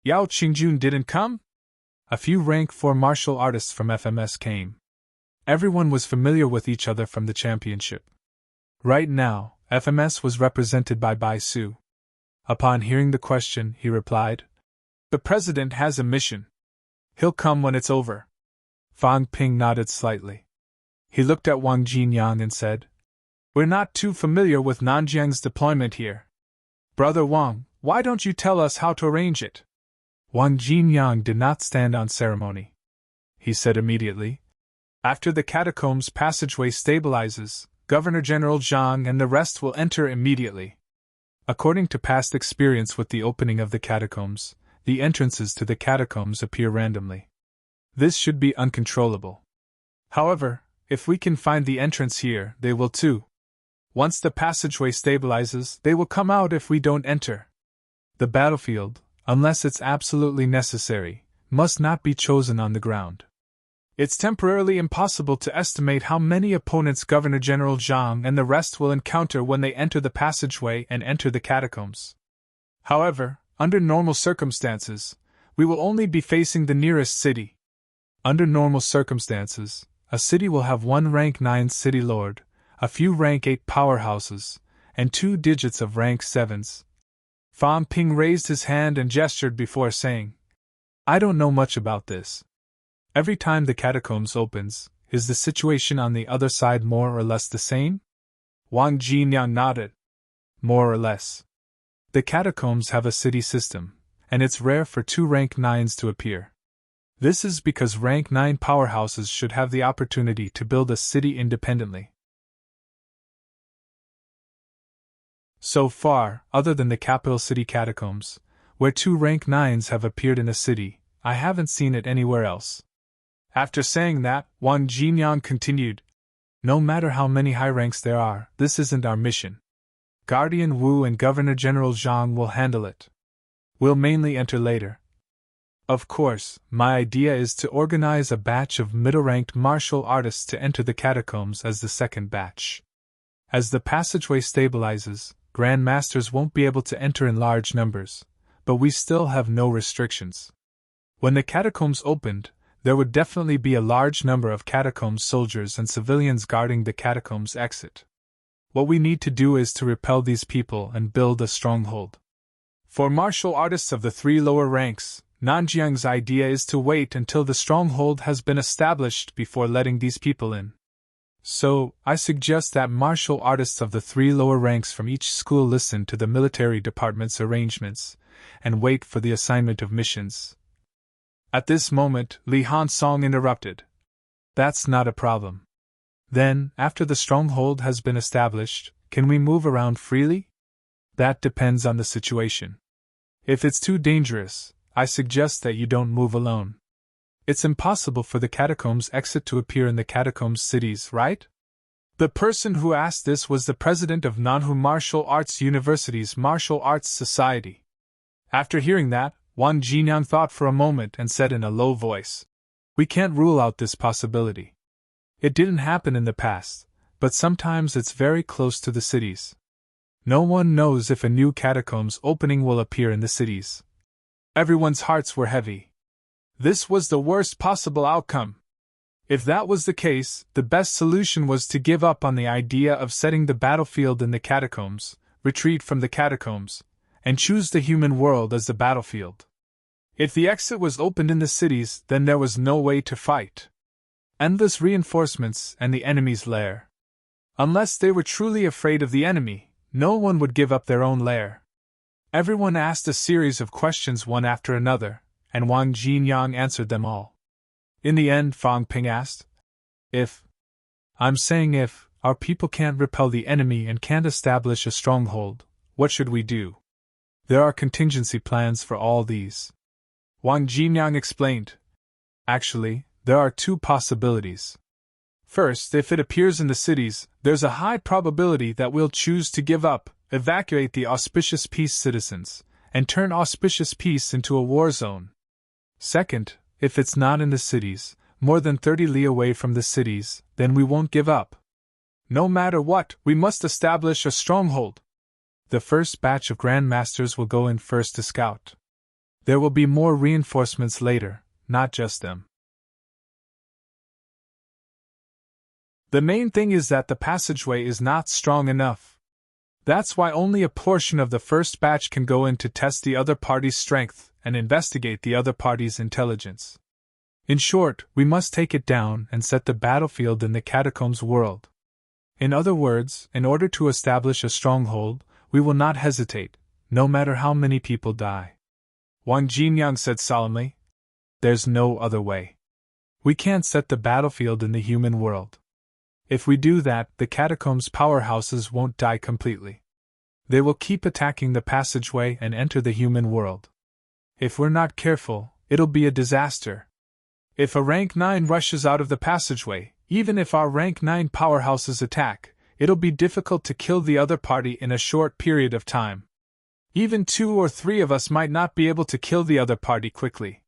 Yao Qingjun didn't come? A few rank 4 martial artists from FMS came. Everyone was familiar with each other from the championship. Right now, FMS was represented by Bai Su. Upon hearing the question, he replied, The president has a mission. He'll come when it's over. Fang Ping nodded slightly. He looked at Wang Jinyang and said, We're not too familiar with Nanjiang's deployment here. Brother Wang, why don't you tell us how to arrange it? Wang Jinyang did not stand on ceremony. He said immediately, After the catacombs passageway stabilizes, Governor General Zhang and the rest will enter immediately. According to past experience with the opening of the catacombs, the entrances to the catacombs appear randomly. This should be uncontrollable. However, if we can find the entrance here, they will too. Once the passageway stabilizes, they will come out if we don't enter. The battlefield, unless it's absolutely necessary, must not be chosen on the ground. It's temporarily impossible to estimate how many opponents Governor General Zhang and the rest will encounter when they enter the passageway and enter the catacombs. However, under normal circumstances, we will only be facing the nearest city. Under normal circumstances, a city will have 1 rank 9 city lord, a few rank 8 powerhouses, and 2 digits of rank 7s. Fang Ping raised his hand and gestured before saying, I don't know much about this. Every time the catacombs opens, is the situation on the other side more or less the same? Wang Jinyang nodded. More or less. The catacombs have a city system, and it's rare for 2 rank 9s to appear. This is because rank 9 powerhouses should have the opportunity to build a city independently. So far, other than the capital city catacombs, where 2 rank 9s have appeared in a city, I haven't seen it anywhere else. After saying that, Wang Jinyang continued, No matter how many high ranks there are, this isn't our mission. Guardian Wu and Governor General Zhang will handle it. We'll mainly enter later. Of course, my idea is to organize a batch of middle-ranked martial artists to enter the catacombs as the second batch. As the passageway stabilizes, Grand Masters won't be able to enter in large numbers, but we still have no restrictions. When the catacombs opened, there would definitely be a large number of catacombs soldiers and civilians guarding the catacombs exit. What we need to do is to repel these people and build a stronghold. For martial artists of the 3 lower ranks, Nanjiang's idea is to wait until the stronghold has been established before letting these people in. So, I suggest that martial artists of the 3 lower ranks from each school listen to the military department's arrangements and wait for the assignment of missions. At this moment, Li Hansong interrupted. That's not a problem. Then, after the stronghold has been established, can we move around freely? That depends on the situation. If it's too dangerous, I suggest that you don't move alone. It's impossible for the catacombs exit to appear in the catacombs cities, right? The person who asked this was the president of Nanhu Martial Arts University's Martial Arts Society. After hearing that, Wang Jinyang thought for a moment and said in a low voice, We can't rule out this possibility. It didn't happen in the past, but sometimes it's very close to the cities. No one knows if a new catacombs opening will appear in the cities. Everyone's hearts were heavy. This was the worst possible outcome. If that was the case, the best solution was to give up on the idea of setting the battlefield in the catacombs, retreat from the catacombs, and choose the human world as the battlefield. If the exit was opened in the cities, then there was no way to fight. Endless reinforcements and the enemy's lair. Unless they were truly afraid of the enemy, no one would give up their own lair. Everyone asked a series of questions one after another, and Wang Jinyang answered them all. In the end, Fang Ping asked, If our people can't repel the enemy and can't establish a stronghold, what should we do? There are contingency plans for all these. Wang Jinyang explained. Actually, there are two possibilities. First, if it appears in the cities, there's a high probability that we'll choose to give up, evacuate the auspicious peace citizens, and turn auspicious peace into a war zone. Second, if it's not in the cities, more than 30 li away from the cities, then we won't give up. No matter what, we must establish a stronghold. The first batch of Grandmasters will go in first to scout. There will be more reinforcements later, not just them. The main thing is that the passageway is not strong enough. That's why only a portion of the first batch can go in to test the other party's strength and investigate the other party's intelligence. In short, we must take it down and set the battlefield in the catacombs world. In other words, in order to establish a stronghold, we will not hesitate, no matter how many people die. Wang Jinyang said solemnly, There's no other way. We can't set the battlefield in the human world. If we do that, the catacombs powerhouses won't die completely. They will keep attacking the passageway and enter the human world. If we're not careful, it'll be a disaster. If a rank 9 rushes out of the passageway, even if our rank 9 powerhouses attack, it'll be difficult to kill the other party in a short period of time. Even 2 or 3 of us might not be able to kill the other party quickly.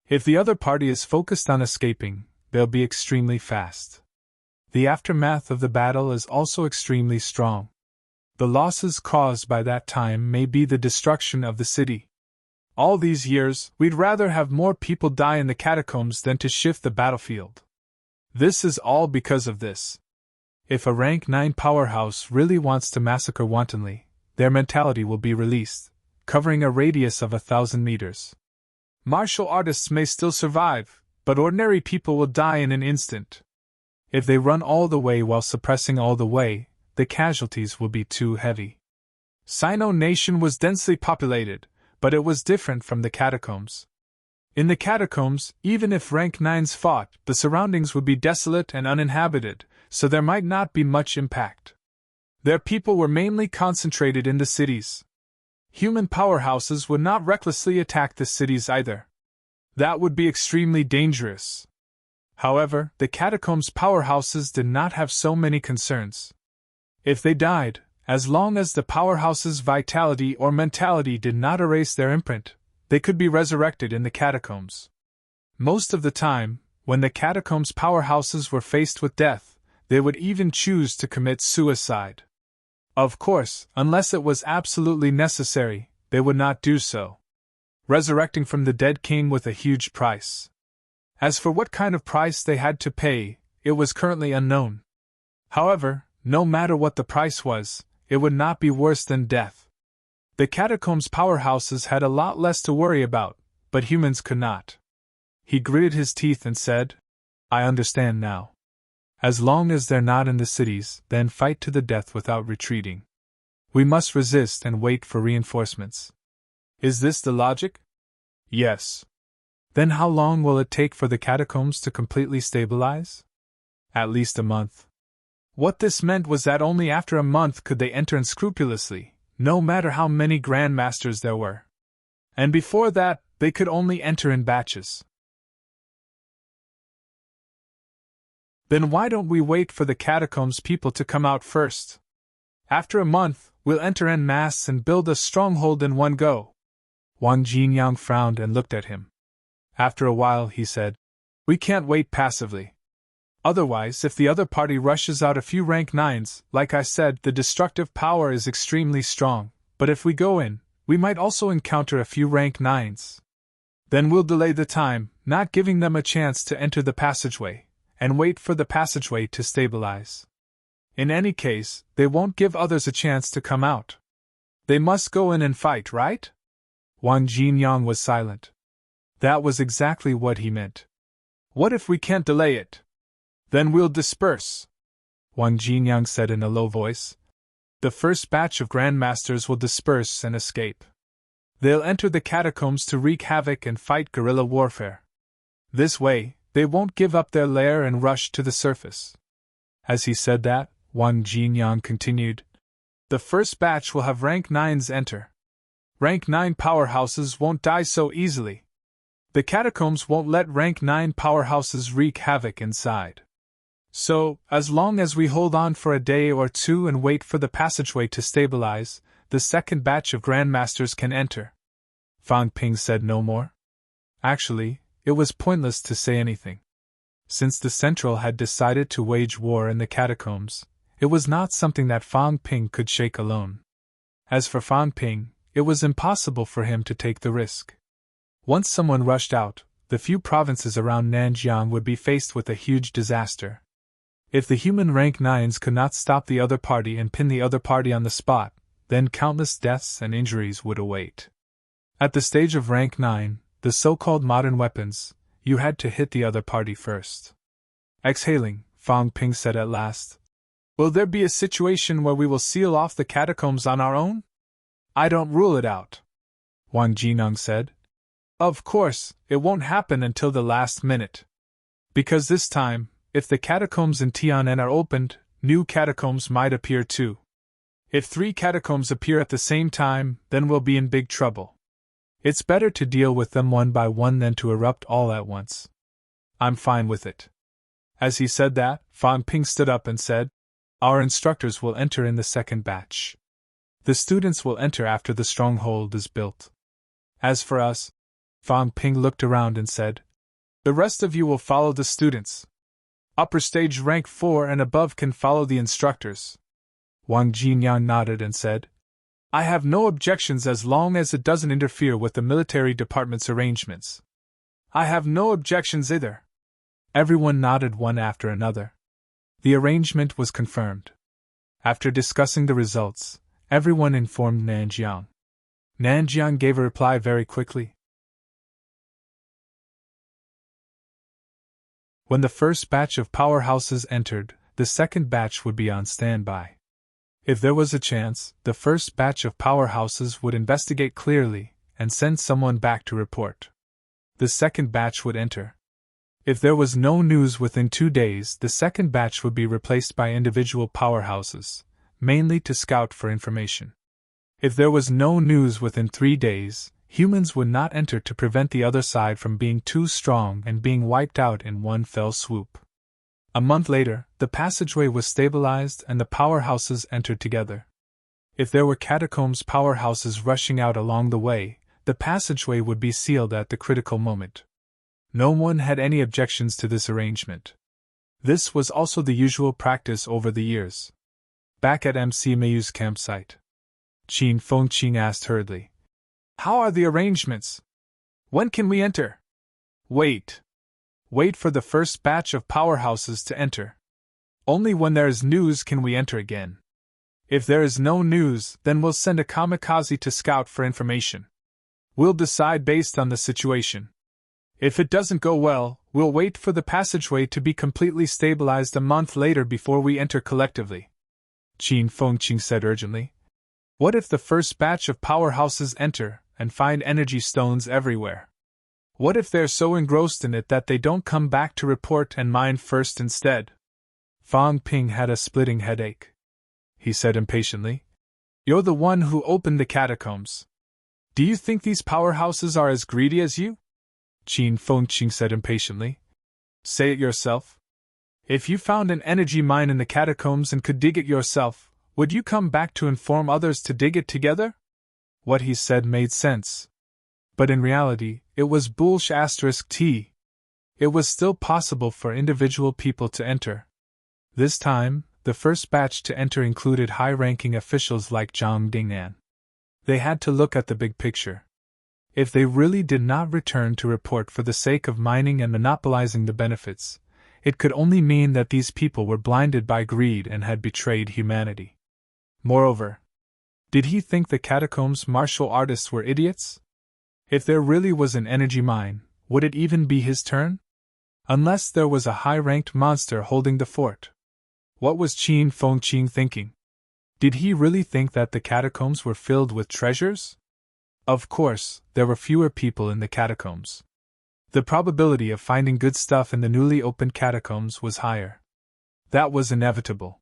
If the other party is focused on escaping, they'll be extremely fast. The aftermath of the battle is also extremely strong. The losses caused by that time may be the destruction of the city. All these years, we'd rather have more people die in the catacombs than to shift the battlefield. This is all because of this. If a rank 9 powerhouse really wants to massacre wantonly, their mentality will be released, covering a radius of 1,000 meters. Martial artists may still survive, but ordinary people will die in an instant. If they run all the way while suppressing all the way, the casualties will be too heavy. Sino Nation was densely populated, but it was different from the catacombs. In the catacombs, even if rank 9s fought, the surroundings would be desolate and uninhabited, so there might not be much impact. Their people were mainly concentrated in the cities. Human powerhouses would not recklessly attack the cities either. That would be extremely dangerous. However, the catacombs powerhouses did not have so many concerns. If they died, as long as the powerhouse's vitality or mentality did not erase their imprint, they could be resurrected in the catacombs. Most of the time, when the catacombs powerhouses were faced with death, they would even choose to commit suicide. Of course, unless it was absolutely necessary, they would not do so. Resurrecting from the dead came with a huge price. As for what kind of price they had to pay, it was currently unknown. However, no matter what the price was, it would not be worse than death. The catacombs powerhouses had a lot less to worry about, but humans could not. He gritted his teeth and said, I understand now. As long as they're not in the cities, then fight to the death without retreating. We must resist and wait for reinforcements. Is this the logic? Yes. Then how long will it take for the catacombs to completely stabilize? At least a month. What this meant was that only after a month could they enter unscrupulously, no matter how many Grandmasters there were. And before that, they could only enter in batches. Then why don't we wait for the catacombs people to come out first? After a month, we'll enter en masse and build a stronghold in one go. Wang Jinyang frowned and looked at him. After a while, he said, We can't wait passively. Otherwise, if the other party rushes out a few rank 9s, like I said, the destructive power is extremely strong, but if we go in, we might also encounter a few rank 9s. Then we'll delay the time, not giving them a chance to enter the passageway, and wait for the passageway to stabilize. In any case, they won't give others a chance to come out. They must go in and fight, right? Wang Jinyang was silent. That was exactly what he meant. What if we can't delay it? Then we'll disperse. Wang Jinyang said in a low voice. The first batch of Grandmasters will disperse and escape. They'll enter the catacombs to wreak havoc and fight guerrilla warfare. This way, they won't give up their lair and rush to the surface. As he said that, Wang Jinyang continued. The first batch will have rank 9s enter. Rank 9 powerhouses won't die so easily. The catacombs won't let rank 9 powerhouses wreak havoc inside. So, as long as we hold on for a day or two and wait for the passageway to stabilize, the second batch of Grandmasters can enter. Fang Ping said no more. Actually, it was pointless to say anything. Since the Central had decided to wage war in the catacombs, it was not something that Fang Ping could shake alone. As for Fang Ping, it was impossible for him to take the risk. Once someone rushed out, the few provinces around Nanjiang would be faced with a huge disaster. If the human rank 9s could not stop the other party and pin the other party on the spot, then countless deaths and injuries would await. At the stage of rank 9, the so-called modern weapons, you had to hit the other party first. Exhaling, Fang Ping said at last. Will there be a situation where we will seal off the catacombs on our own? I don't rule it out. Wang Jineng said. Of course, it won't happen until the last minute. Because this time, if the catacombs in Tianan are opened, new catacombs might appear too. If 3 catacombs appear at the same time, then we'll be in big trouble. It's better to deal with them one by one than to erupt all at once. I'm fine with it. As he said that, Fang Ping stood up and said, Our instructors will enter in the second batch. The students will enter after the stronghold is built. As for us, Fang Ping looked around and said, The rest of you will follow the students. Upper stage rank 4 and above can follow the instructors. Wang Jinyang nodded and said, I have no objections as long as it doesn't interfere with the military department's arrangements. I have no objections either. Everyone nodded one after another. The arrangement was confirmed. After discussing the results, everyone informed Nanjiang. Nanjiang gave a reply very quickly. When the first batch of powerhouses entered, the second batch would be on standby. If there was a chance, the first batch of powerhouses would investigate clearly and send someone back to report. The second batch would enter. If there was no news within 2 days, the second batch would be replaced by individual powerhouses, mainly to scout for information. If there was no news within 3 days, humans would not enter to prevent the other side from being too strong and being wiped out in one fell swoop. A month later, the passageway was stabilized and the powerhouses entered together. If there were catacombs powerhouses rushing out along the way, the passageway would be sealed at the critical moment. No one had any objections to this arrangement. This was also the usual practice over the years. Back at MC Mayu's campsite, Qin Fengqing asked hurriedly, How are the arrangements? When can we enter? Wait for the first batch of powerhouses to enter. Only when there is news can we enter again. If there is no news, then we'll send a kamikaze to scout for information. We'll decide based on the situation. If it doesn't go well, we'll wait for the passageway to be completely stabilized a month later before we enter collectively. Qin Fengqing said urgently. What if the first batch of powerhouses enter and find energy stones everywhere? What if they're so engrossed in it that they don't come back to report and mine first instead? Fang Ping had a splitting headache. He said impatiently, You're the one who opened the catacombs. Do you think these powerhouses are as greedy as you? Qin Fengqing said impatiently. Say it yourself. If you found an energy mine in the catacombs and could dig it yourself, would you come back to inform others to dig it together? What he said made sense. But in reality, it was bullsh*t. It was still possible for individual people to enter. This time, the first batch to enter included high-ranking officials like Zhang Dingnan. They had to look at the big picture. If they really did not return to report for the sake of mining and monopolizing the benefits, it could only mean that these people were blinded by greed and had betrayed humanity. Moreover, did he think the catacombs martial artists were idiots? If there really was an energy mine, would it even be his turn? Unless there was a high-ranked monster holding the fort. What was Qin Fengqing thinking? Did he really think that the catacombs were filled with treasures? Of course, there were fewer people in the catacombs. The probability of finding good stuff in the newly opened catacombs was higher. That was inevitable.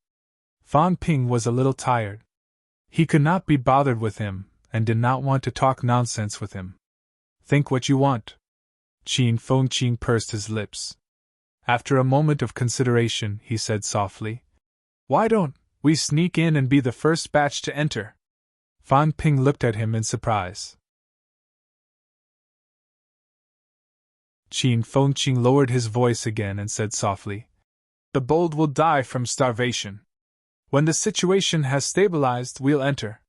Fan Ping was a little tired. He could not be bothered with him, and did not want to talk nonsense with him. Think what you want. Qin Fengqing pursed his lips. After a moment of consideration, he said softly, "Why don't we sneak in and be the first batch to enter?" Fan Ping looked at him in surprise. Qin Fengqing lowered his voice again and said softly, "The bold will die from starvation. When the situation has stabilized, we'll enter.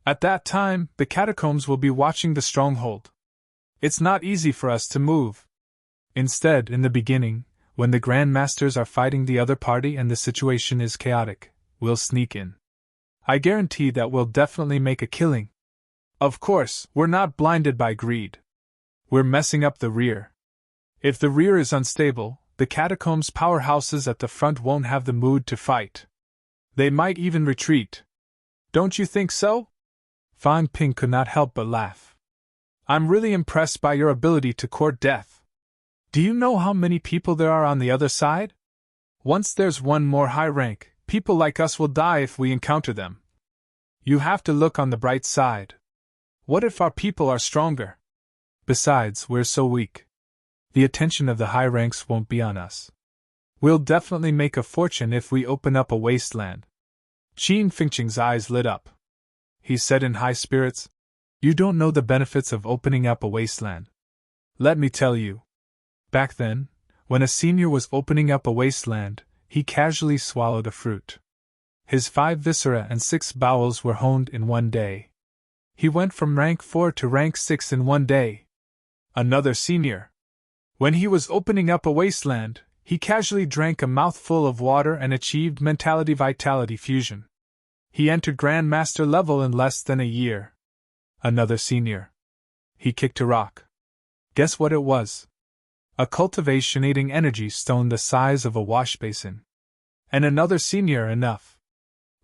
At that time, the catacombs will be watching the stronghold. It's not easy for us to move. Instead, in the beginning, when the Grand Masters are fighting the other party and the situation is chaotic, we'll sneak in. I guarantee that we'll definitely make a killing. Of course, we're not blinded by greed. We're messing up the rear. If the rear is unstable, the catacombs' powerhouses at the front won't have the mood to fight. They might even retreat. Don't you think so?" Fan Ping could not help but laugh. "I'm really impressed by your ability to court death. Do you know how many people there are on the other side? Once there's one more high rank, people like us will die if we encounter them. You have to look on the bright side. What if our people are stronger? Besides, we're so weak. The attention of the high ranks won't be on us. We'll definitely make a fortune if we open up a wasteland." Qin Fengqing's eyes lit up. He said in high spirits, "You don't know the benefits of opening up a wasteland. Let me tell you. Back then, when a senior was opening up a wasteland, he casually swallowed a fruit. His 5 viscera and 6 bowels were honed in one day. He went from rank 4 to rank 6 in one day. Another senior. When he was opening up a wasteland, he casually drank a mouthful of water and achieved mentality-vitality fusion. He entered Grand Master level in less than a year. Another senior. He kicked a rock. Guess what it was? A cultivating energy stone the size of a wash basin. And another senior enough.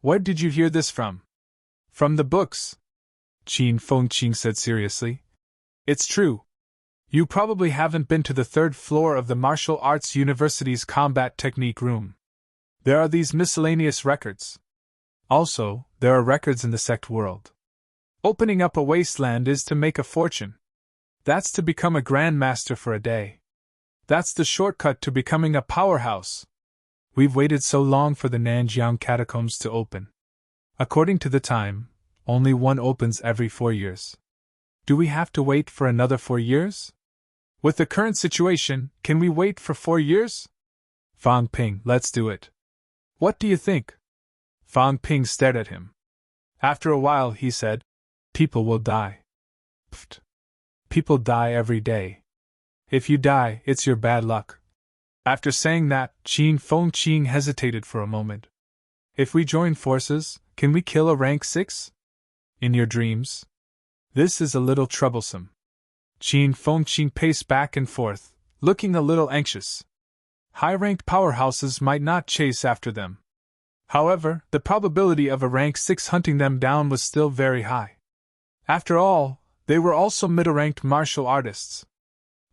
Where did you hear this from? From the books. Qin Fengqing said seriously. It's true. You probably haven't been to the 3rd floor of the Martial Arts University's combat technique room. There are these miscellaneous records. Also, there are records in the sect world. Opening up a wasteland is to make a fortune. That's to become a Grand Master for a day. That's the shortcut to becoming a powerhouse. We've waited so long for the Nanjiang catacombs to open. According to the time, only one opens every 4 years. Do we have to wait for another 4 years? With the current situation, can we wait for 4 years? Fan Ping, let's do it. What do you think? Fan Ping stared at him. After a while, he said, "People will die." Pfft. People die every day. If you die, it's your bad luck. After saying that, Qin Fengqing hesitated for a moment. If we join forces, can we kill a rank 6? In your dreams? This is a little troublesome. Qin Fengqing paced back and forth, looking a little anxious. High-ranked powerhouses might not chase after them. However, the probability of a rank 6 hunting them down was still very high. After all, they were also middle-ranked martial artists.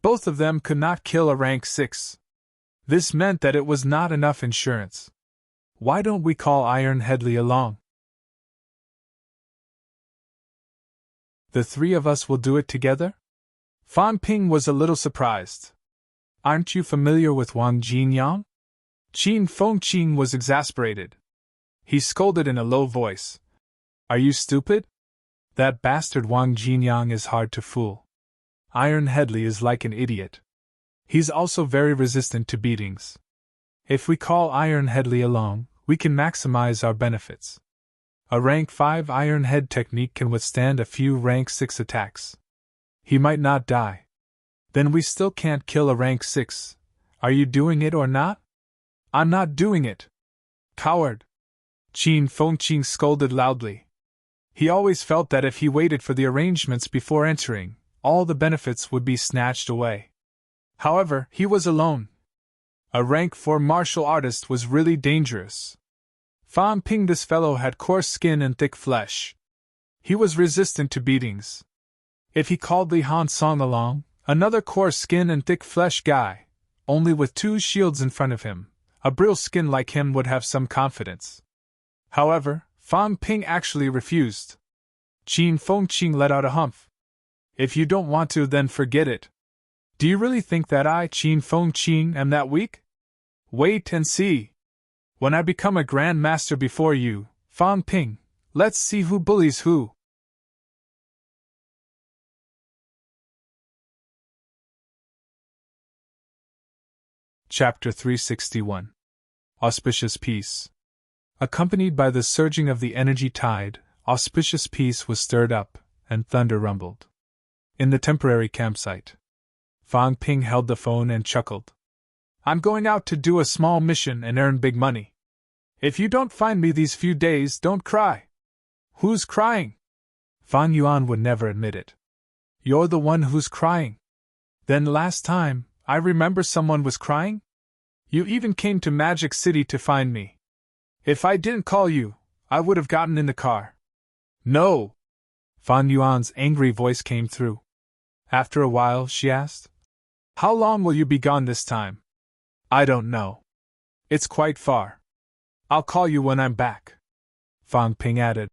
Both of them could not kill a rank 6. This meant that it was not enough insurance. Why don't we call Iron Headley along? The 3 of us will do it together? Fan Ping was a little surprised. Aren't you familiar with Wang Jinyang? Qin Fengqing was exasperated. He scolded in a low voice. Are you stupid? That bastard Wang Jinyang is hard to fool. Iron Headley is like an idiot. He's also very resistant to beatings. If we call Iron Headley along, we can maximize our benefits. A rank 5 Iron Head technique can withstand a few rank 6 attacks. He might not die. Then we still can't kill a rank 6. Are you doing it or not? I'm not doing it. Coward! Qin Fengqing scolded loudly. He always felt that if he waited for the arrangements before entering, all the benefits would be snatched away. However, he was alone. A rank 4 martial artist was really dangerous. Fan Ping, this fellow had coarse skin and thick flesh. He was resistant to beatings. If he called Li Han Song along, another coarse skin and thick flesh guy, only with 2 shields in front of him, a brill skin like him would have some confidence. However, Fan Ping actually refused. Qin Fengqing let out a humph. If you don't want to, then forget it. Do you really think that I, Qin Fengqing, am that weak? Wait and see. When I become a Grand Master before you, Fan Ping, let's see who bullies who. Chapter 361. Auspicious Peace. Accompanied by the surging of the energy tide, auspicious peace was stirred up, and thunder rumbled. In the temporary campsite, Fan Ping held the phone and chuckled. I'm going out to do a small mission and earn big money. If you don't find me these few days, don't cry. Who's crying? Fan Yuan would never admit it. You're the one who's crying. Then last time, I remember someone was crying? You even came to Magic City to find me. If I didn't call you, I would have gotten in the car. No! Fan Yuan's angry voice came through. After a while, she asked, How long will you be gone this time? I don't know. It's quite far. I'll call you when I'm back. Fan Ping added,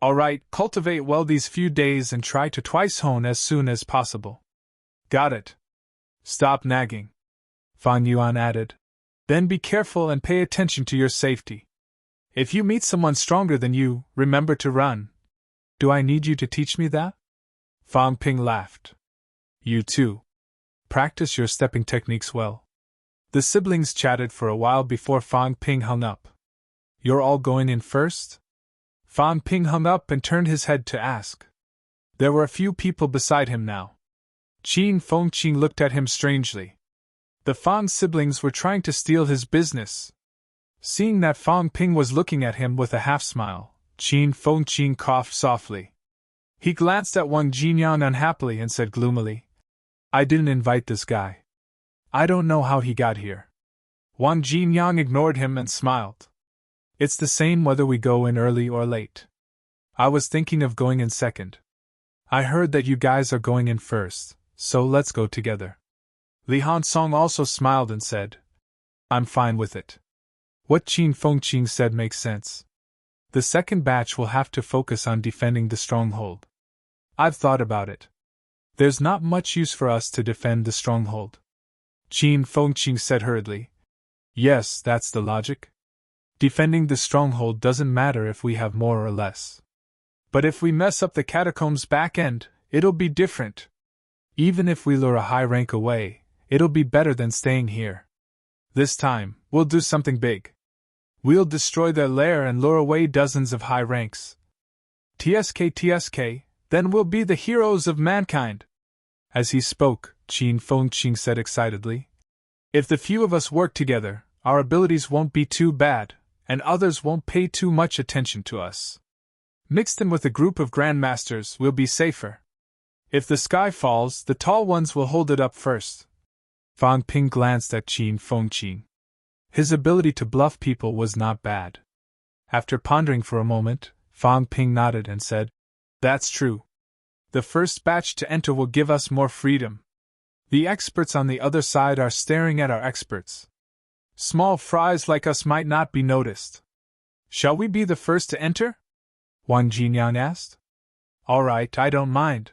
All right, cultivate well these few days and try to twice hone as soon as possible. Got it. Stop nagging. Fan Yuan added, Then be careful and pay attention to your safety. If you meet someone stronger than you, remember to run. Do I need you to teach me that? Fan Ping laughed. You too. Practice your stepping techniques well. The siblings chatted for a while before Fan Ping hung up. You're all going in first? Fan Ping hung up and turned his head to ask. There were a few people beside him now. Qin Fengqing looked at him strangely. The Fan siblings were trying to steal his business. Seeing that Fan Ping was looking at him with a half-smile, Qin Fengqing coughed softly. He glanced at Wang Jinyang unhappily and said gloomily, I didn't invite this guy. I don't know how he got here. Wang Jinyang ignored him and smiled. It's the same whether we go in early or late. I was thinking of going in second. I heard that you guys are going in first, so let's go together. Li Han Song also smiled and said, I'm fine with it. What Qin Fengqing said makes sense. The second batch will have to focus on defending the stronghold. I've thought about it. There's not much use for us to defend the stronghold. Qin Fengqing said hurriedly. Yes, that's the logic. Defending the stronghold doesn't matter if we have more or less. But if we mess up the catacombs back end, it'll be different. Even if we lure a high rank away, it'll be better than staying here. This time, we'll do something big. We'll destroy their lair and lure away dozens of high ranks. TSK, then we'll be the heroes of mankind. As he spoke, Qin Fengqing said excitedly, If the few of us work together, our abilities won't be too bad, and others won't pay too much attention to us. Mixed in with a group of grandmasters, we'll be safer. If the sky falls, the tall ones will hold it up first. Fan Ping glanced at Qin Fengqing. His ability to bluff people was not bad. After pondering for a moment, Fan Ping nodded and said, That's true. The first batch to enter will give us more freedom. The experts on the other side are staring at our experts. Small fries like us might not be noticed. Shall we be the first to enter? Wang Jinyang asked. All right, I don't mind.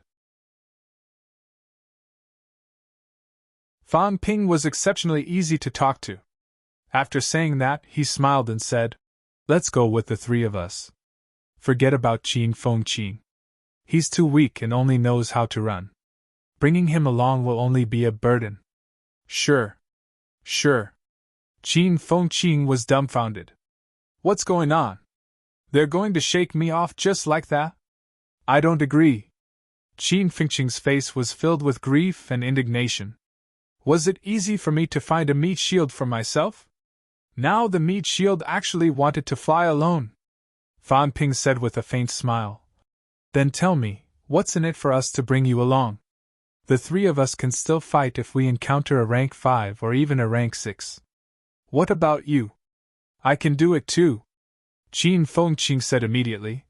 Fan Ping was exceptionally easy to talk to. After saying that, he smiled and said, Let's go with the 3 of us. Forget about Qin Fengqing. He's too weak and only knows how to run. Bringing him along will only be a burden. Sure. Qin Fengqing was dumbfounded. What's going on? They're going to shake me off just like that? I don't agree. Qin Fengqing's face was filled with grief and indignation. Was it easy for me to find a meat shield for myself? Now the meat shield actually wanted to fly alone. Fan Ping said with a faint smile. Then tell me, what's in it for us to bring you along? The 3 of us can still fight if we encounter a rank 5 or even a rank 6. What about you? I can do it too. Qin Fengqing said immediately.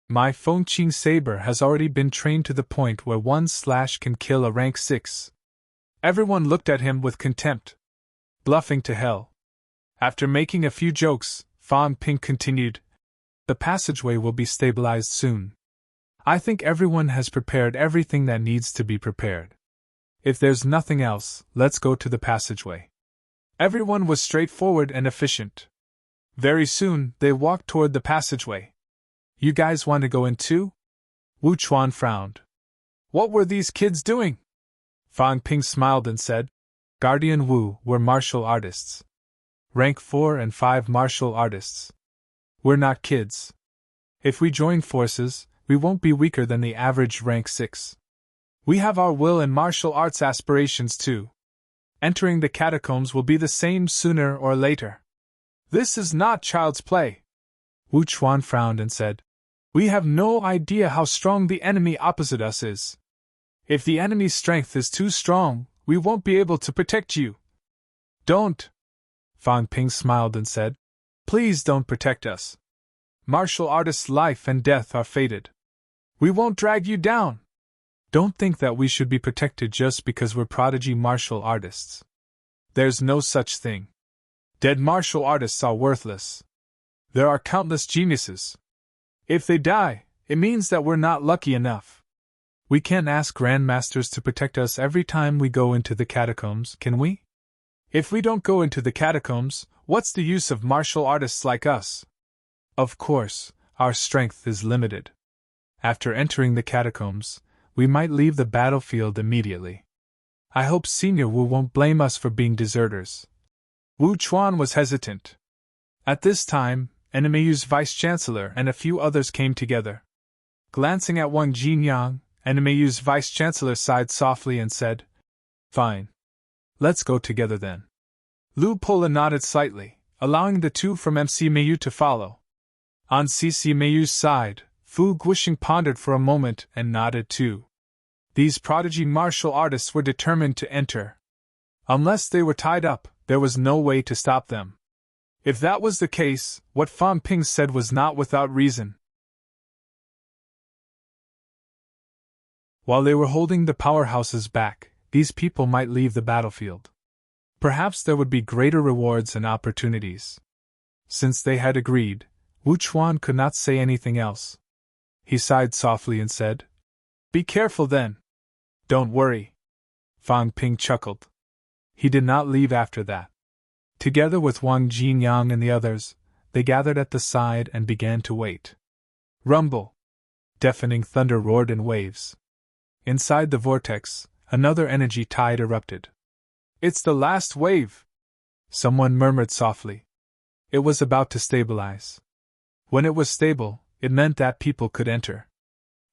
My Fengqing saber has already been trained to the point where one slash can kill a rank 6. Everyone looked at him with contempt. Bluffing to hell. After making a few jokes, Fang Ping continued, the passageway will be stabilized soon. I think everyone has prepared everything that needs to be prepared. If there's nothing else, let's go to the passageway. Everyone was straightforward and efficient. Very soon, they walked toward the passageway. You guys want to go in too? Wu Chuan frowned. What were these kids doing? Fang Ping smiled and said, Guardian Wu were martial artists. Rank 4 and 5 martial artists. We're not kids. If we join forces, we won't be weaker than the average rank 6. We have our will and martial arts aspirations too. Entering the catacombs will be the same sooner or later. This is not child's play. Wu Chuan frowned and said, We have no idea how strong the enemy opposite us is. If the enemy's strength is too strong, we won't be able to protect you. Don't. Fang Ping smiled and said, Please don't protect us. Martial artists' life and death are fated. We won't drag you down. Don't think that we should be protected just because we're prodigy martial artists. There's no such thing. Dead martial artists are worthless. There are countless geniuses. If they die, it means that we're not lucky enough. We can't ask grandmasters to protect us every time we go into the catacombs, can we? If we don't go into the catacombs, what's the use of martial artists like us? Of course, our strength is limited. After entering the catacombs, we might leave the battlefield immediately. I hope Senior Wu won't blame us for being deserters. Wu Chuan was hesitant. At this time, NMAU's vice-chancellor and a few others came together. Glancing at Wang Jinyang, NMAU's vice-chancellor sighed softly and said, Fine. Let's go together then. Lu Pola nodded slightly, allowing the two from MCMAU to follow. On CCMAU's side, Fu Guixing pondered for a moment and nodded too. These prodigy martial artists were determined to enter. Unless they were tied up, there was no way to stop them. If that was the case, what Fang Ping said was not without reason. While they were holding the powerhouses back, these people might leave the battlefield. Perhaps there would be greater rewards and opportunities. Since they had agreed, Wu Chuan could not say anything else. He sighed softly and said, Be careful then. Don't worry. Fang Ping chuckled. He did not leave after that. Together with Wang Jinyang and the others, they gathered at the side and began to wait. Rumble! Deafening thunder roared in waves. Inside the vortex, another energy tide erupted. It's the last wave! Someone murmured softly. It was about to stabilize. When it was stable, it meant that people could enter.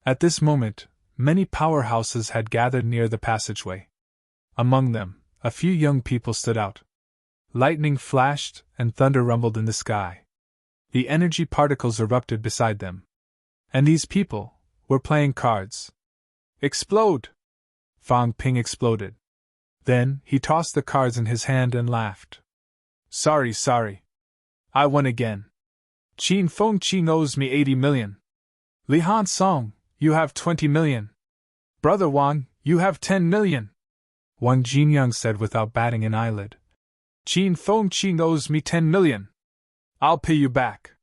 At this moment, many powerhouses had gathered near the passageway. Among them, a few young people stood out. Lightning flashed and thunder rumbled in the sky. The energy particles erupted beside them. And these people were playing cards. Explode! Fang Ping exploded. Then, he tossed the cards in his hand and laughed. Sorry. I won again. Qin Fengqing owes me 80 million. Li Han Song, you have 20 million. Brother Wang, you have 10 million. Wang Jinyang said without batting an eyelid. Qin Fengqing owes me 10 million. I'll pay you back.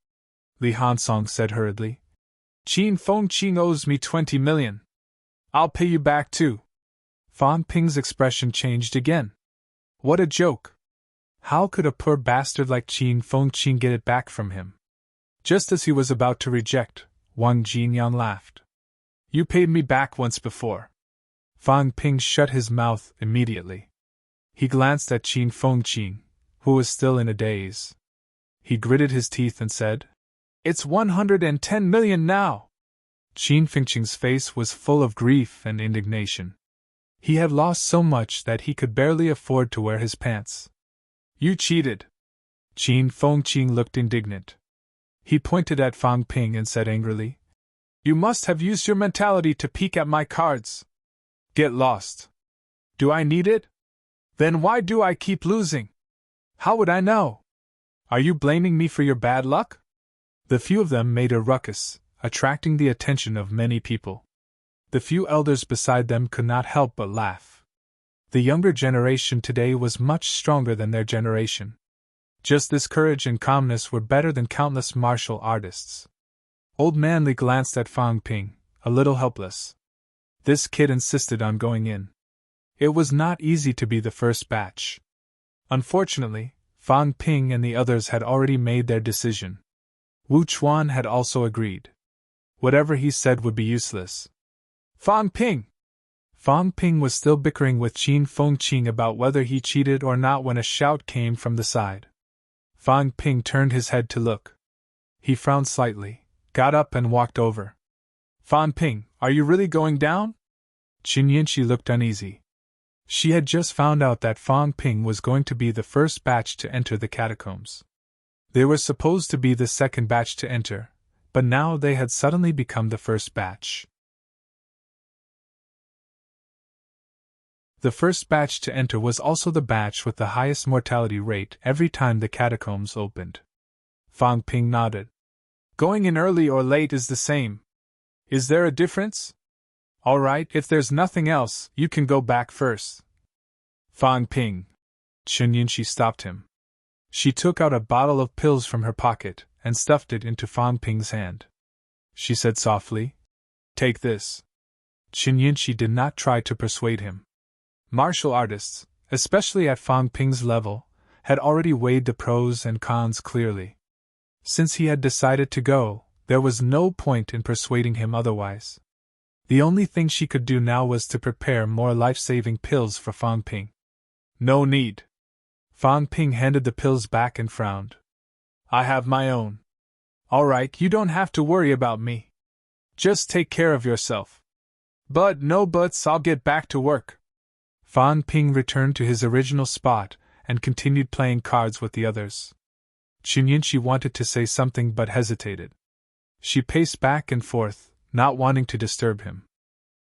Li Han Song said hurriedly. Qin Fengqing owes me 20 million. I'll pay you back too. Fang Ping's expression changed again. What a joke. How could a poor bastard like Qin Fengqing get it back from him? Just as he was about to reject, Wang Jinyang laughed. You paid me back once before. Fang Ping shut his mouth immediately. He glanced at Qin Fengqing, who was still in a daze. He gritted his teeth and said, It's 110 million now. Qin Fengqing's face was full of grief and indignation. He had lost so much that he could barely afford to wear his pants. You cheated. Qin Fengqing looked indignant. He pointed at Fang Ping and said angrily, You must have used your mentality to peek at my cards. Get lost. Do I need it? Then why do I keep losing? How would I know? Are you blaming me for your bad luck? The few of them made a ruckus, attracting the attention of many people. The few elders beside them could not help but laugh. The younger generation today was much stronger than their generation. Just this courage and calmness were better than countless martial artists. Old Manly glanced at Fang Ping, a little helpless. This kid insisted on going in. It was not easy to be the first batch. Unfortunately, Fang Ping and the others had already made their decision. Wu Chuan had also agreed. Whatever he said would be useless. Fang Ping! Fang Ping was still bickering with Qin Fengqing about whether he cheated or not when a shout came from the side. Fang Ping turned his head to look. He frowned slightly, got up and walked over. Fang Ping, are you really going down? Qin Yinchi looked uneasy. She had just found out that Fang Ping was going to be the first batch to enter the catacombs. They were supposed to be the second batch to enter, but now they had suddenly become the first batch. The first batch to enter was also the batch with the highest mortality rate every time the catacombs opened. Fang Ping nodded. Going in early or late is the same. Is there a difference? All right, if there's nothing else, you can go back first. Fang Ping. Qin Yinchi stopped him. She took out a bottle of pills from her pocket and stuffed it into Fang Ping's hand. She said softly, "Take this." Qin Yinchi did not try to persuade him. Martial artists, especially at Fang Ping's level, had already weighed the pros and cons clearly. Since he had decided to go, there was no point in persuading him otherwise. The only thing she could do now was to prepare more life-saving pills for Fang Ping. No need. Fang Ping handed the pills back and frowned. I have my own. All right, you don't have to worry about me. Just take care of yourself. But no buts, I'll get back to work. Fang Ping returned to his original spot and continued playing cards with the others. Qin Yinchi wanted to say something but hesitated. She paced back and forth, not wanting to disturb him.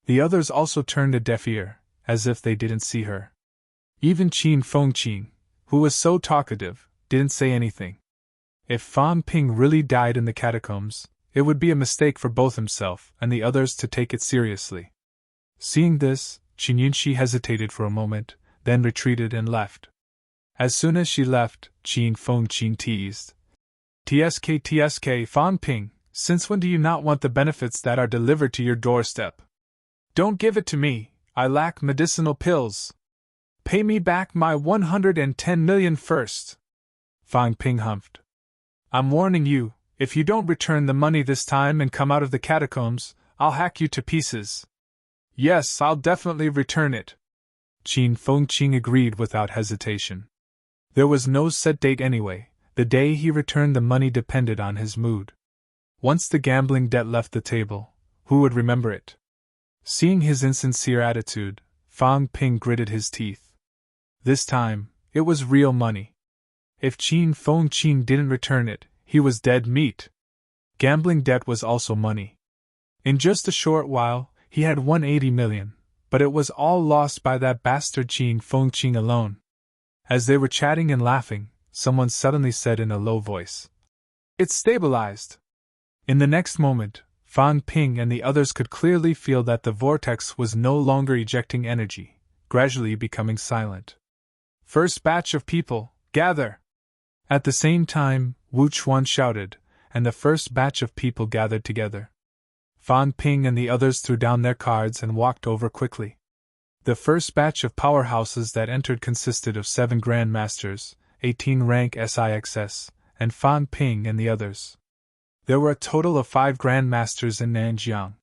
The others also turned a deaf ear, as if they didn't see her. Even Qin Fengqing, who was so talkative, didn't say anything. If Fang Ping really died in the catacombs, it would be a mistake for both himself and the others to take it seriously. Seeing this, Qin Yinchi hesitated for a moment, then retreated and left. As soon as she left, Qin Fengqing teased. TSK Fang Ping, since when do you not want the benefits that are delivered to your doorstep? Don't give it to me, I lack medicinal pills. Pay me back my 110 million first. Fang Ping humphed. I'm warning you, if you don't return the money this time and come out of the catacombs, I'll hack you to pieces. Yes, I'll definitely return it. Qin Fengqing agreed without hesitation. There was no set date anyway, the day he returned the money depended on his mood. Once the gambling debt left the table, who would remember it? Seeing his insincere attitude, Fang Ping gritted his teeth. This time, it was real money. If Qin Fengqing didn't return it, he was dead meat. Gambling debt was also money. In just a short while, he had won 80 million, but it was all lost by that bastard Qin Fengqing alone. As they were chatting and laughing, someone suddenly said in a low voice, "It's stabilized." In the next moment, Fang Ping and the others could clearly feel that the vortex was no longer ejecting energy, gradually becoming silent. First batch of people, gather! At the same time, Wu Chuan shouted, and the first batch of people gathered together. Fang Ping and the others threw down their cards and walked over quickly. The first batch of powerhouses that entered consisted of 7 grandmasters, 18 rank SIXS, and Fang Ping and the others. There were a total of 5 grandmasters in Nanjiang.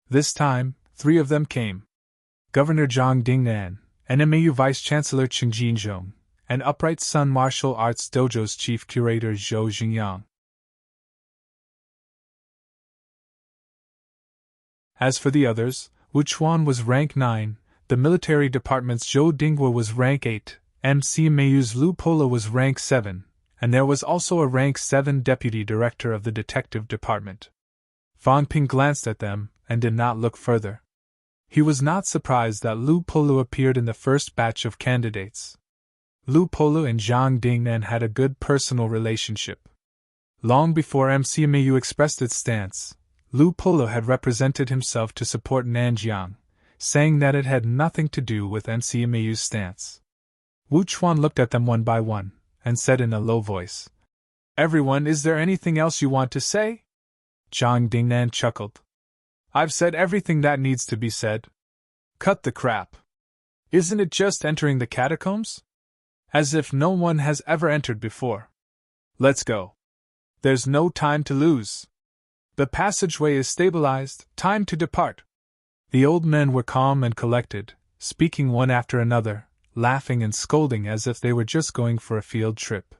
This time, 3 of them came. Governor Zhang Dingnan, NMAU Vice-Chancellor Cheng Jinzhong, and Upright Sun Martial Arts Dojo's Chief Curator Zhou Xingyang. As for the others, Wu Chuan was rank 9, the military department's Zhou Dinghua was rank 8, MCMAU's Lu Pola was rank 7, and there was also a rank 7 deputy director of the detective department. Fang Ping glanced at them and did not look further. He was not surprised that Lu Polu appeared in the first batch of candidates. Lu Polu and Zhang Dingnan had a good personal relationship. Long before MCMAU expressed its stance, Lu Polo had represented himself to support Nanjiang, saying that it had nothing to do with MCMAU's stance. Wu Chuan looked at them one by one, and said in a low voice, "Everyone, is there anything else you want to say?" Zhang Dingnan chuckled. "I've said everything that needs to be said. Cut the crap. Isn't it just entering the catacombs? As if no one has ever entered before. Let's go. There's no time to lose. The passageway is stabilized, time to depart." The old men were calm and collected, speaking one after another, laughing and scolding as if they were just going for a field trip.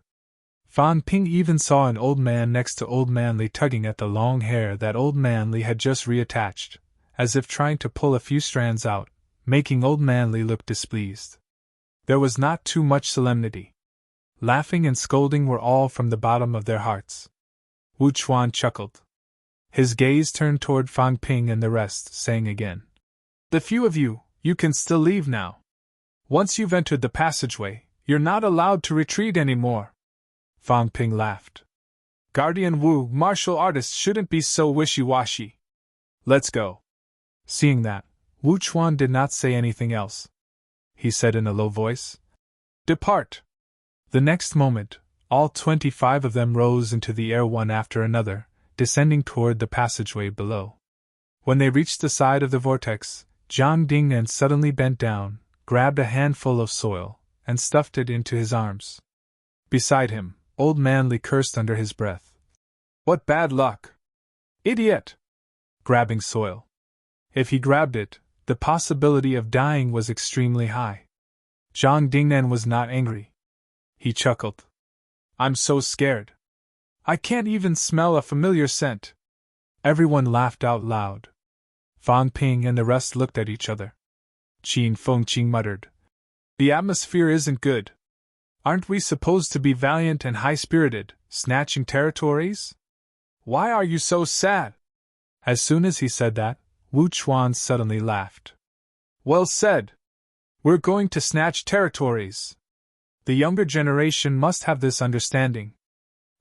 Fan Ping even saw an old man next to Old Man Li tugging at the long hair that Old Man Li had just reattached, as if trying to pull a few strands out, making Old Man Li look displeased. There was not too much solemnity. Laughing and scolding were all from the bottom of their hearts. Wu Chuan chuckled. His gaze turned toward Fan Ping and the rest, saying again, "The few of you, you can still leave now. Once you've entered the passageway, you're not allowed to retreat anymore." Fan Ping laughed. "Guardian Wu, martial artists shouldn't be so wishy-washy. Let's go." Seeing that, Wu Chuan did not say anything else. He said in a low voice, "Depart." The next moment, all 25 of them rose into the air one after another, descending toward the passageway below. When they reached the side of the vortex, Zhang Dingnan suddenly bent down, grabbed a handful of soil, and stuffed it into his arms. Beside him, Old Man Li cursed under his breath. "What bad luck! Idiot!" Grabbing soil. If he grabbed it, the possibility of dying was extremely high. Zhang Dingnan was not angry. He chuckled. "I'm so scared. I can't even smell a familiar scent." Everyone laughed out loud. Fan Ping and the rest looked at each other. Qin Fengqing muttered, "The atmosphere isn't good. Aren't we supposed to be valiant and high-spirited, snatching territories? Why are you so sad?" As soon as he said that, Wu Chuan suddenly laughed. "Well said. We're going to snatch territories. The younger generation must have this understanding.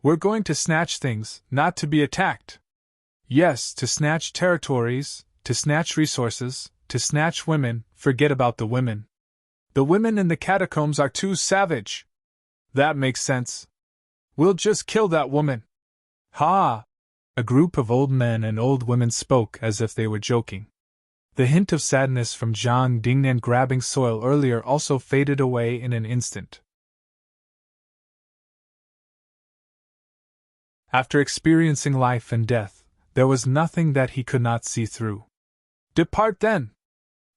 We're going to snatch things, not to be attacked. Yes, to snatch territories, to snatch resources, to snatch women. Forget about the women. The women in the catacombs are too savage. That makes sense. We'll just kill that woman. Ha!" A group of old men and old women spoke as if they were joking. The hint of sadness from Zhang Dingnan grabbing soil earlier also faded away in an instant. After experiencing life and death, there was nothing that he could not see through. "Depart then!"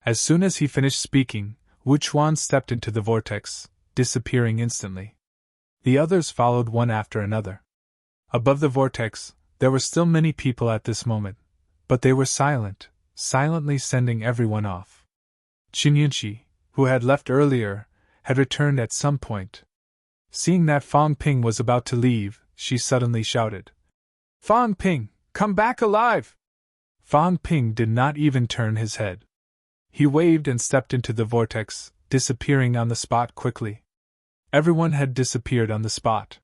As soon as he finished speaking, Wu Chuan stepped into the vortex, disappearing instantly. The others followed one after another. Above the vortex, there were still many people at this moment, but they were silent, silently sending everyone off. Qin Yunqi, who had left earlier, had returned at some point. Seeing that Fan Ping was about to leave, she suddenly shouted, "Fan Ping, come back alive!" Fan Ping did not even turn his head. He waved and stepped into the vortex, disappearing on the spot quickly. Everyone had disappeared on the spot.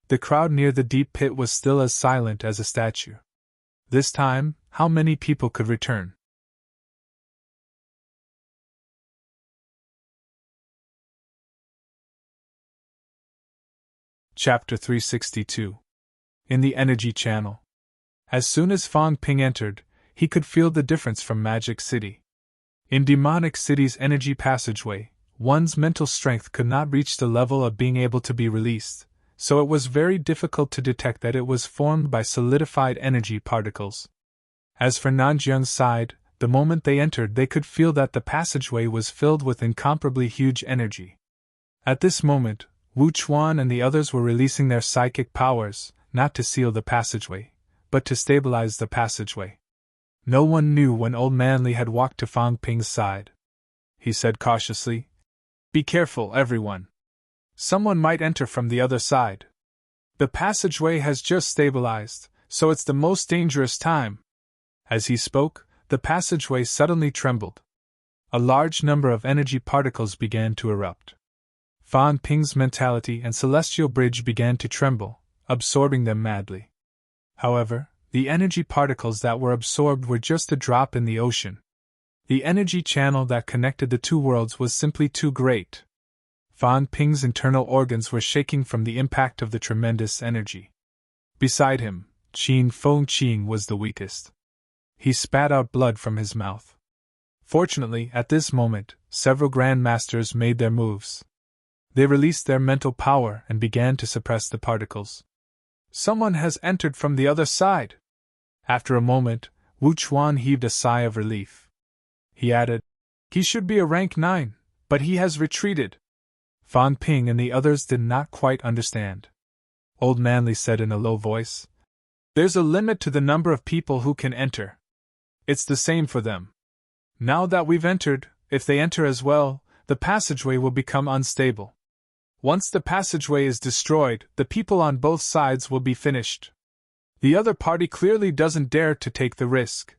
The crowd near the deep pit was still as silent as a statue. This time, how many people could return? Chapter 362. In the Energy Channel. As soon as Fan Ping entered, he could feel the difference from Magic City. In Demonic City's energy passageway, one's mental strength could not reach the level of being able to be released, so it was very difficult to detect that it was formed by solidified energy particles. As for Nanjiang's side, the moment they entered they could feel that the passageway was filled with incomparably huge energy. At this moment, Wu Chuan and the others were releasing their psychic powers, not to seal the passageway, but to stabilize the passageway. No one knew when Old Man Li had walked to Fan Ping's side. He said cautiously, "Be careful, everyone. Someone might enter from the other side. The passageway has just stabilized, so it's the most dangerous time." As he spoke, the passageway suddenly trembled. A large number of energy particles began to erupt. Fan Ping's mentality and celestial bridge began to tremble, absorbing them madly. However, the energy particles that were absorbed were just a drop in the ocean. The energy channel that connected the two worlds was simply too great. Fan Ping's internal organs were shaking from the impact of the tremendous energy. Beside him, Qin Fengqing was the weakest. He spat out blood from his mouth. Fortunately, at this moment, several grandmasters made their moves. They released their mental power and began to suppress the particles. Someone has entered from the other side. After a moment, Wu Chuan heaved a sigh of relief. He added, "He should be a rank 9, but he has retreated." Fan Ping and the others did not quite understand. Old Manly said in a low voice, "There's a limit to the number of people who can enter. It's the same for them. Now that we've entered, if they enter as well, the passageway will become unstable. Once the passageway is destroyed, the people on both sides will be finished. The other party clearly doesn't dare to take the risk."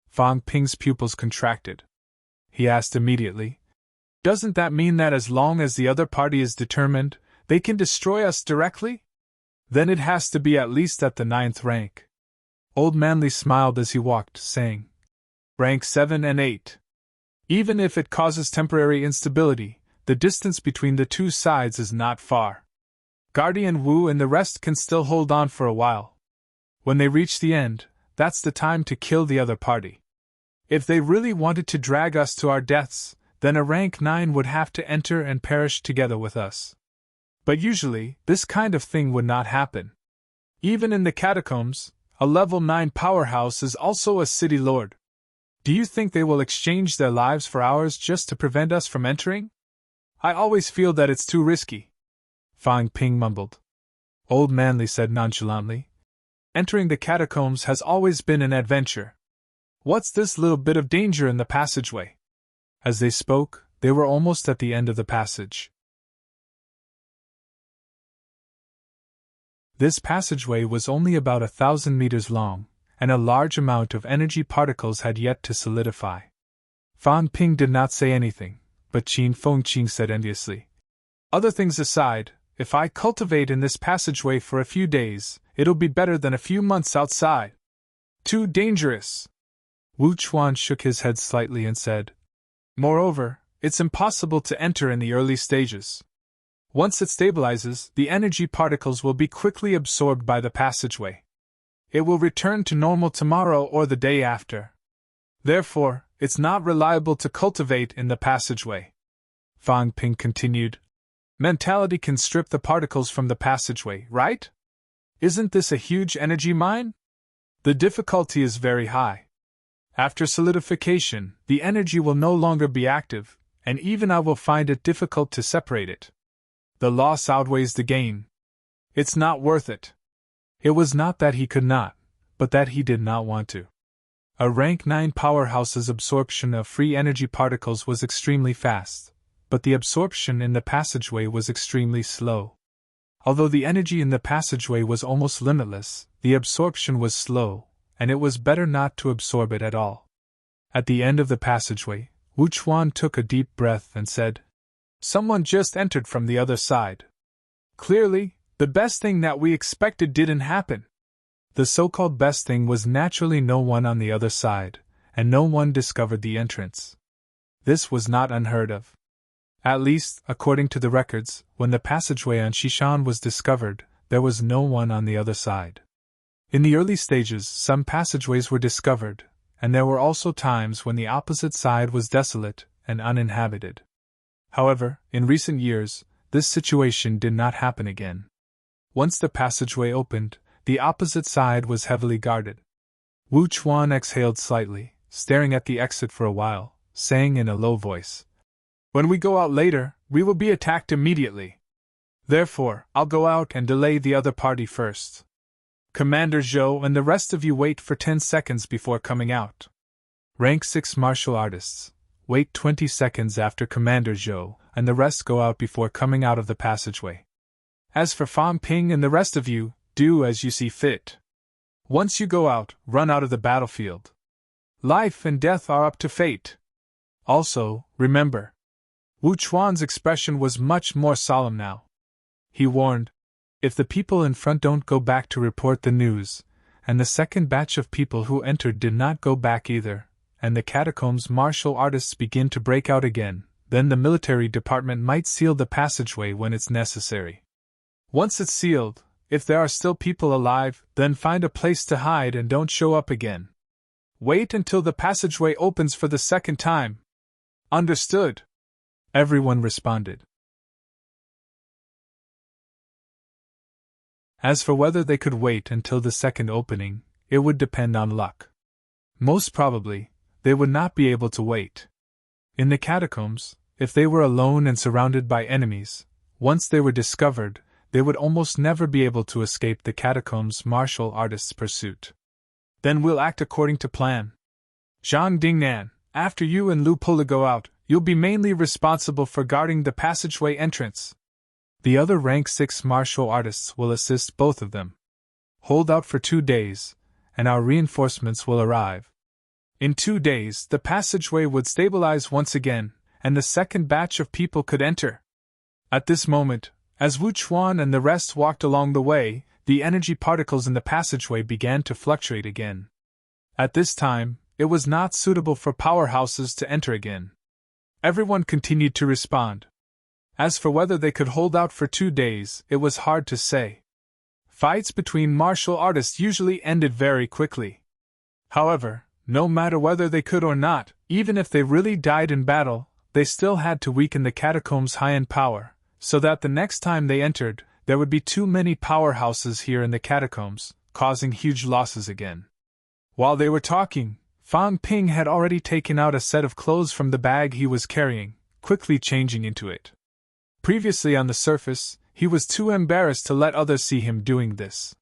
Fan Ping's pupils contracted. He asked immediately, "Doesn't that mean that as long as the other party is determined, they can destroy us directly? Then it has to be at least at the 9th rank." Old Manly smiled as he walked, saying, "Rank 7 and 8. Even if it causes temporary instability, the distance between the two sides is not far. Guardian Wu and the rest can still hold on for a while. When they reach the end, that's the time to kill the other party. If they really wanted to drag us to our deaths, then a rank 9 would have to enter and perish together with us. But usually, this kind of thing would not happen. Even in the catacombs, a level 9 powerhouse is also a city lord. Do you think they will exchange their lives for ours just to prevent us from entering? I always feel that it's too risky." Fan Ping mumbled. Old Manly said nonchalantly, "Entering the catacombs has always been an adventure. What's this little bit of danger in the passageway?" As they spoke, they were almost at the end of the passage. This passageway was only about 1,000 meters long, and a large amount of energy particles had yet to solidify. Fan Ping did not say anything, but Qin Fengqing said enviously, "Other things aside, if I cultivate in this passageway for a few days, it'll be better than a few months outside." "Too dangerous." Wu Chuan shook his head slightly and said, "Moreover, it's impossible to enter in the early stages. Once it stabilizes, the energy particles will be quickly absorbed by the passageway. It will return to normal tomorrow or the day after. Therefore, it's not reliable to cultivate in the passageway." Fan Ping continued, "Mentality can strip the particles from the passageway, right? Isn't this a huge energy mine? The difficulty is very high. After solidification, the energy will no longer be active, and even I will find it difficult to separate it. The loss outweighs the gain. It's not worth it." It was not that he could not, but that he did not want to. A rank 9 powerhouse's absorption of free energy particles was extremely fast, but the absorption in the passageway was extremely slow. Although the energy in the passageway was almost limitless, the absorption was slow, and it was better not to absorb it at all. At the end of the passageway, Wu Chuan took a deep breath and said, "Someone just entered from the other side. Clearly, the best thing that we expected didn't happen." The so-called best thing was naturally no one on the other side, and no one discovered the entrance. This was not unheard of. At least, according to the records, when the passageway on Shishan was discovered, there was no one on the other side. In the early stages, some passageways were discovered, and there were also times when the opposite side was desolate and uninhabited. However, in recent years, this situation did not happen again. Once the passageway opened, the opposite side was heavily guarded. Wu Chuan exhaled slightly, staring at the exit for a while, saying in a low voice, "When we go out later, we will be attacked immediately. Therefore, I'll go out and delay the other party first. Commander Zhou and the rest of you wait for 10 seconds before coming out. Rank 6 martial artists, wait 20 seconds after Commander Zhou, and the rest go out before coming out of the passageway. As for Fan Ping and the rest of you, do as you see fit. Once you go out, run out of the battlefield. Life and death are up to fate. Also, remember." Wu Chuan's expression was much more solemn now. He warned, If the people in front don't go back to report the news, and the second batch of people who entered did not go back either, and the catacombs martial artists begin to break out again, then the military department might seal the passageway when it's necessary. Once it's sealed, if there are still people alive, then find a place to hide and don't show up again. Wait until the passageway opens for the second time. Understood? Everyone responded. As for whether they could wait until the second opening, it would depend on luck. Most probably, they would not be able to wait. In the catacombs, if they were alone and surrounded by enemies, once they were discovered, they would almost never be able to escape the catacombs martial artists' pursuit. Then we'll act according to plan. Zhang Dingnan, after you and Lu Pula go out, you'll be mainly responsible for guarding the passageway entrance. The other rank 6 martial artists will assist both of them. Hold out for 2 days, and our reinforcements will arrive. In 2 days, the passageway would stabilize once again, and the second batch of people could enter. At this moment, as Wu Chuan and the rest walked along the way, the energy particles in the passageway began to fluctuate again. At this time, it was not suitable for powerhouses to enter again. Everyone continued to respond. As for whether they could hold out for 2 days, it was hard to say. Fights between martial artists usually ended very quickly. However, no matter whether they could or not, even if they really died in battle, they still had to weaken the catacombs' high-end power, so that the next time they entered, there would be too many powerhouses here in the catacombs, causing huge losses again. While they were talking, Fang Ping had already taken out a set of clothes from the bag he was carrying, quickly changing into it. Previously on the surface, he was too embarrassed to let others see him doing this.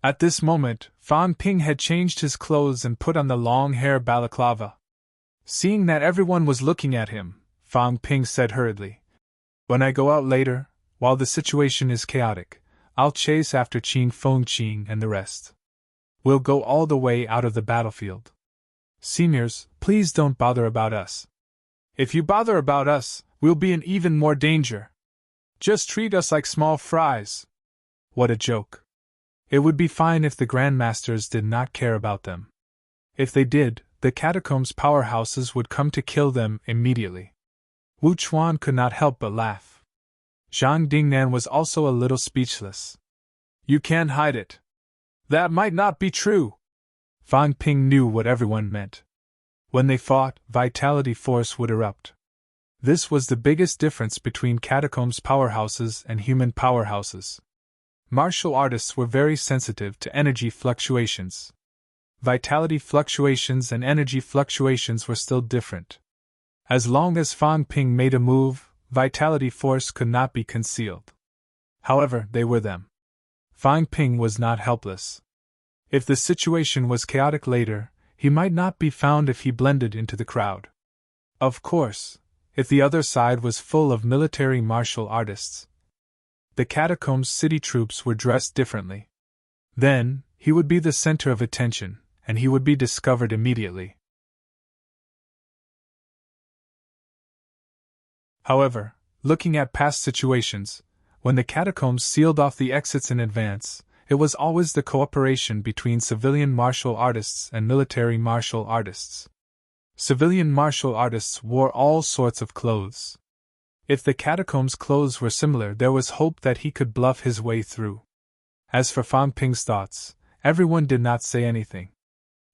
At this moment, Fang Ping had changed his clothes and put on the long-hair balaclava. Seeing that everyone was looking at him, Fang Ping said hurriedly, "When I go out later, while the situation is chaotic, I'll chase after Qing Fengqing and the rest. We'll go all the way out of the battlefield. Seniors, please don't bother about us. If you bother about us, we'll be in even more danger. Just treat us like small fries." What a joke. It would be fine if the Grandmasters did not care about them. If they did, the catacombs powerhouses would come to kill them immediately. Wu Chuan could not help but laugh. Zhang Dingnan was also a little speechless. "You can't hide it. That might not be true." Fang Ping knew what everyone meant. When they fought, vitality force would erupt. This was the biggest difference between catacombs powerhouses and human powerhouses. Martial artists were very sensitive to energy fluctuations. Vitality fluctuations and energy fluctuations were still different. As long as Fang Ping made a move, vitality force could not be concealed. However, they were them. Fang Ping was not helpless. If the situation was chaotic later, he might not be found if he blended into the crowd. Of course, if the other side was full of military martial artists, the catacombs city troops were dressed differently. Then, he would be the center of attention, and he would be discovered immediately. However, looking at past situations, when the catacombs sealed off the exits in advance, it was always the cooperation between civilian martial artists and military martial artists. Civilian martial artists wore all sorts of clothes. If the catacombs' clothes were similar, there was hope that he could bluff his way through. As for Fang Ping's thoughts, everyone did not say anything.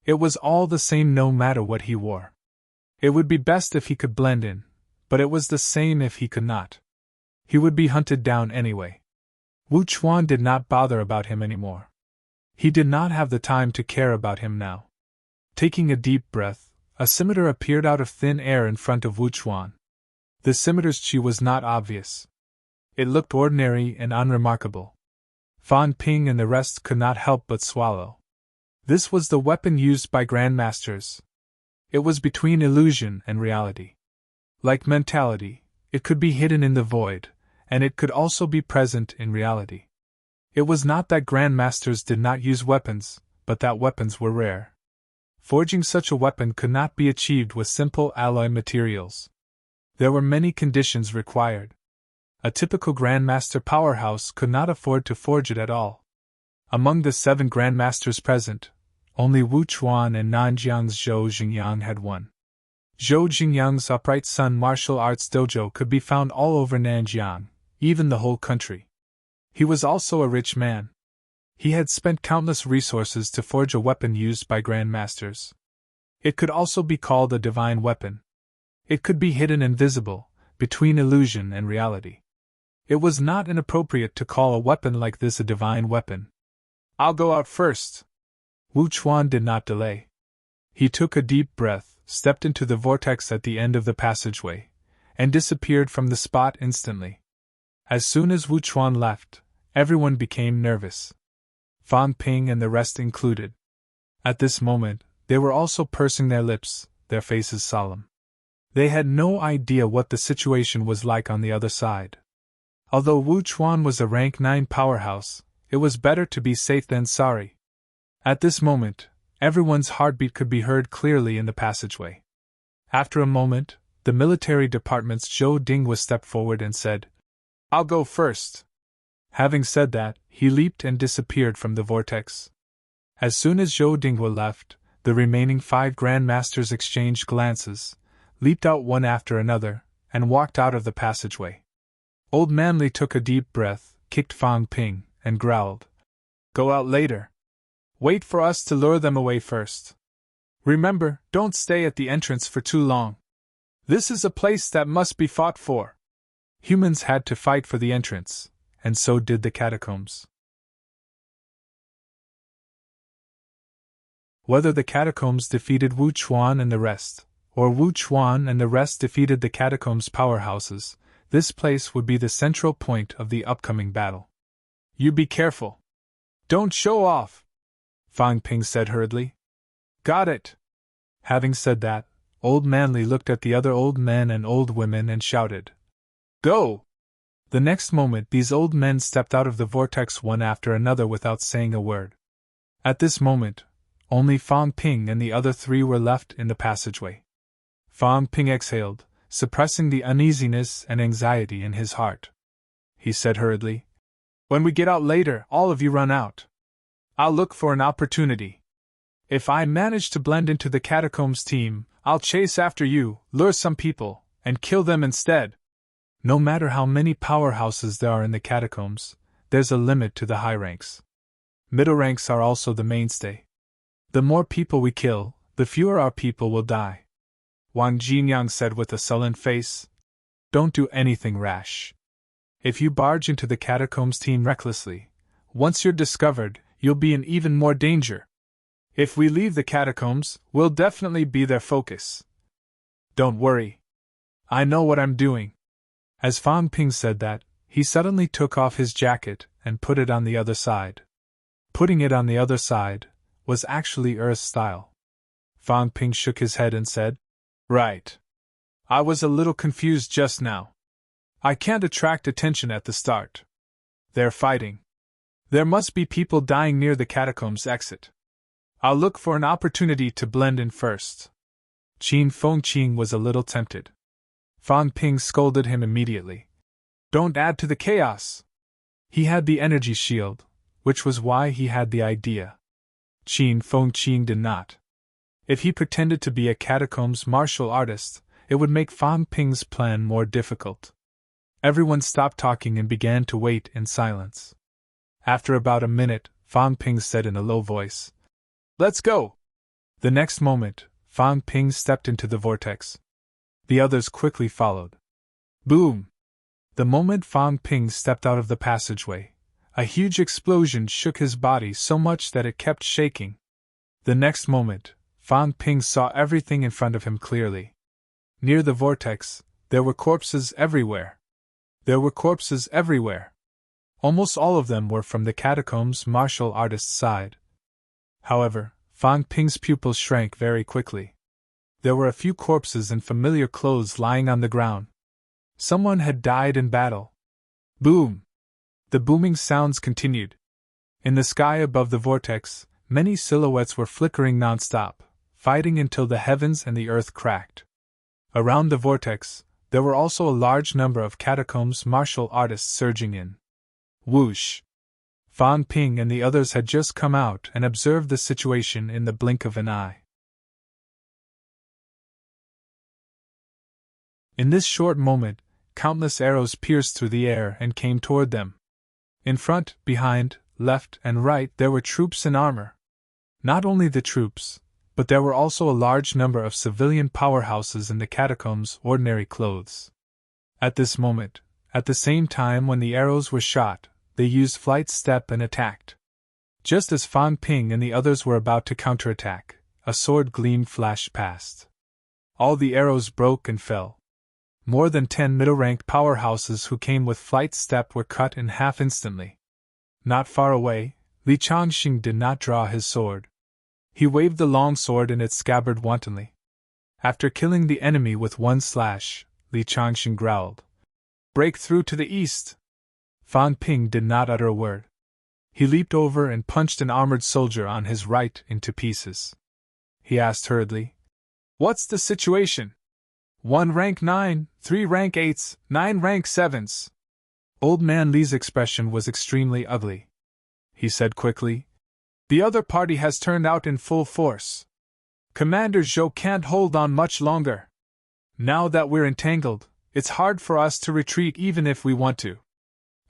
It was all the same no matter what he wore. It would be best if he could blend in, but it was the same if he could not. He would be hunted down anyway. Wu Chuan did not bother about him anymore. He did not have the time to care about him now. Taking a deep breath, a scimitar appeared out of thin air in front of Wu Chuan. The scimitar's chi was not obvious. It looked ordinary and unremarkable. Fang Ping and the rest could not help but swallow. This was the weapon used by Grandmasters. It was between illusion and reality. Like mentality, it could be hidden in the void, and it could also be present in reality. It was not that Grandmasters did not use weapons, but that weapons were rare. Forging such a weapon could not be achieved with simple alloy materials. There were many conditions required. A typical Grandmaster powerhouse could not afford to forge it at all. Among the 7 Grandmasters present, only Wu Chuan and Nanjiang's Zhou Xingyang had one. Zhou Xingyang's upright sun martial arts dojo could be found all over Nanjiang, even the whole country. He was also a rich man. He had spent countless resources to forge a weapon used by Grandmasters. It could also be called a divine weapon. It could be hidden invisible, between illusion and reality. It was not inappropriate to call a weapon like this a divine weapon. "I'll go out first." Wu Chuan did not delay. He took a deep breath, stepped into the vortex at the end of the passageway, and disappeared from the spot instantly. As soon as Wu Chuan left, everyone became nervous. Fang Ping and the rest included. At this moment, they were also pursing their lips, their faces solemn. They had no idea what the situation was like on the other side. Although Wu Chuan was a rank 9 powerhouse, it was better to be safe than sorry. At this moment, everyone's heartbeat could be heard clearly in the passageway. After a moment, the military department's Zhou Dingwa stepped forward and said, "I'll go first." Having said that, he leaped and disappeared from the vortex. As soon as Zhou Dingwa left, the remaining 5 Grandmasters exchanged glances, leaped out one after another, and walked out of the passageway. Old Manly took a deep breath, kicked Fang Ping, and growled, "Go out later. Wait for us to lure them away first. Remember, don't stay at the entrance for too long. This is a place that must be fought for." Humans had to fight for the entrance, and so did the catacombs. Whether the catacombs defeated Wu Chuan and the rest, or Wu Chuan and the rest defeated the catacombs' powerhouses, this place would be the central point of the upcoming battle. "You be careful. Don't show off," Fang Ping said hurriedly. "Got it." Having said that, Old Manly looked at the other old men and old women and shouted, "Go!" The next moment these old men stepped out of the vortex one after another without saying a word. At this moment, only Fang Ping and the other 3 were left in the passageway. Fang Ping exhaled, suppressing the uneasiness and anxiety in his heart. He said hurriedly, "When we get out later, all of you run out. I'll look for an opportunity. If I manage to blend into the catacombs team, I'll chase after you, lure some people, and kill them instead." No matter how many powerhouses there are in the catacombs, there's a limit to the high ranks. Middle ranks are also the mainstay. The more people we kill, the fewer our people will die. Wang Jinyang said with a sullen face, "Don't do anything rash. If you barge into the catacombs team recklessly, once you're discovered, you'll be in even more danger. If we leave the catacombs, we'll definitely be their focus. Don't worry. I know what I'm doing." As Fang Ping said that, he suddenly took off his jacket and put it on the other side. Putting it on the other side was actually Earth's style. Fang Ping shook his head and said, "Right. I was a little confused just now. I can't attract attention at the start. They're fighting. There must be people dying near the catacombs exit. I'll look for an opportunity to blend in first." Qin Fengqing was a little tempted. Fang Ping scolded him immediately. "Don't add to the chaos." He had the energy shield, which was why he had the idea. Qin Fengqing did not. If he pretended to be a catacombs martial artist, it would make Fang Ping's plan more difficult. Everyone stopped talking and began to wait in silence. After about a minute, Fang Ping said in a low voice, "Let's go!" The next moment, Fang Ping stepped into the vortex. The others quickly followed. Boom! The moment Fang Ping stepped out of the passageway, a huge explosion shook his body so much that it kept shaking. The next moment, Fang Ping saw everything in front of him clearly. Near the vortex, there were corpses everywhere. There were corpses everywhere. Almost all of them were from the catacombs martial artist's side. However, Fang Ping's pupils shrank very quickly. There were a few corpses in familiar clothes lying on the ground. Someone had died in battle. Boom! The booming sounds continued. In the sky above the vortex, many silhouettes were flickering non-stop, fighting until the heavens and the earth cracked. Around the vortex, there were also a large number of catacombs martial artists surging in. Whoosh! Fan Ping and the others had just come out and observed the situation in the blink of an eye. In this short moment, countless arrows pierced through the air and came toward them. In front, behind, left, and right there were troops in armor. Not only the troops, but there were also a large number of civilian powerhouses in the catacombs' ordinary clothes. At this moment, at the same time when the arrows were shot, they used flight step and attacked. Just as Fan Ping and the others were about to counterattack, a sword gleam flashed past. All the arrows broke and fell. More than 10 middle-ranked powerhouses who came with flight step were cut in half instantly. Not far away, Li Changxing did not draw his sword. He waved the long sword in its scabbard wantonly. After killing the enemy with one slash, Li Changxing growled, "Break through to the east!" Fan Ping did not utter a word. He leaped over and punched an armored soldier on his right into pieces. He asked hurriedly, "What's the situation? 1 rank 9, 3 rank 8s, 9 rank 7s. Old man Li's expression was extremely ugly. He said quickly, "The other party has turned out in full force. Commander Zhou can't hold on much longer. Now that we're entangled, it's hard for us to retreat even if we want to.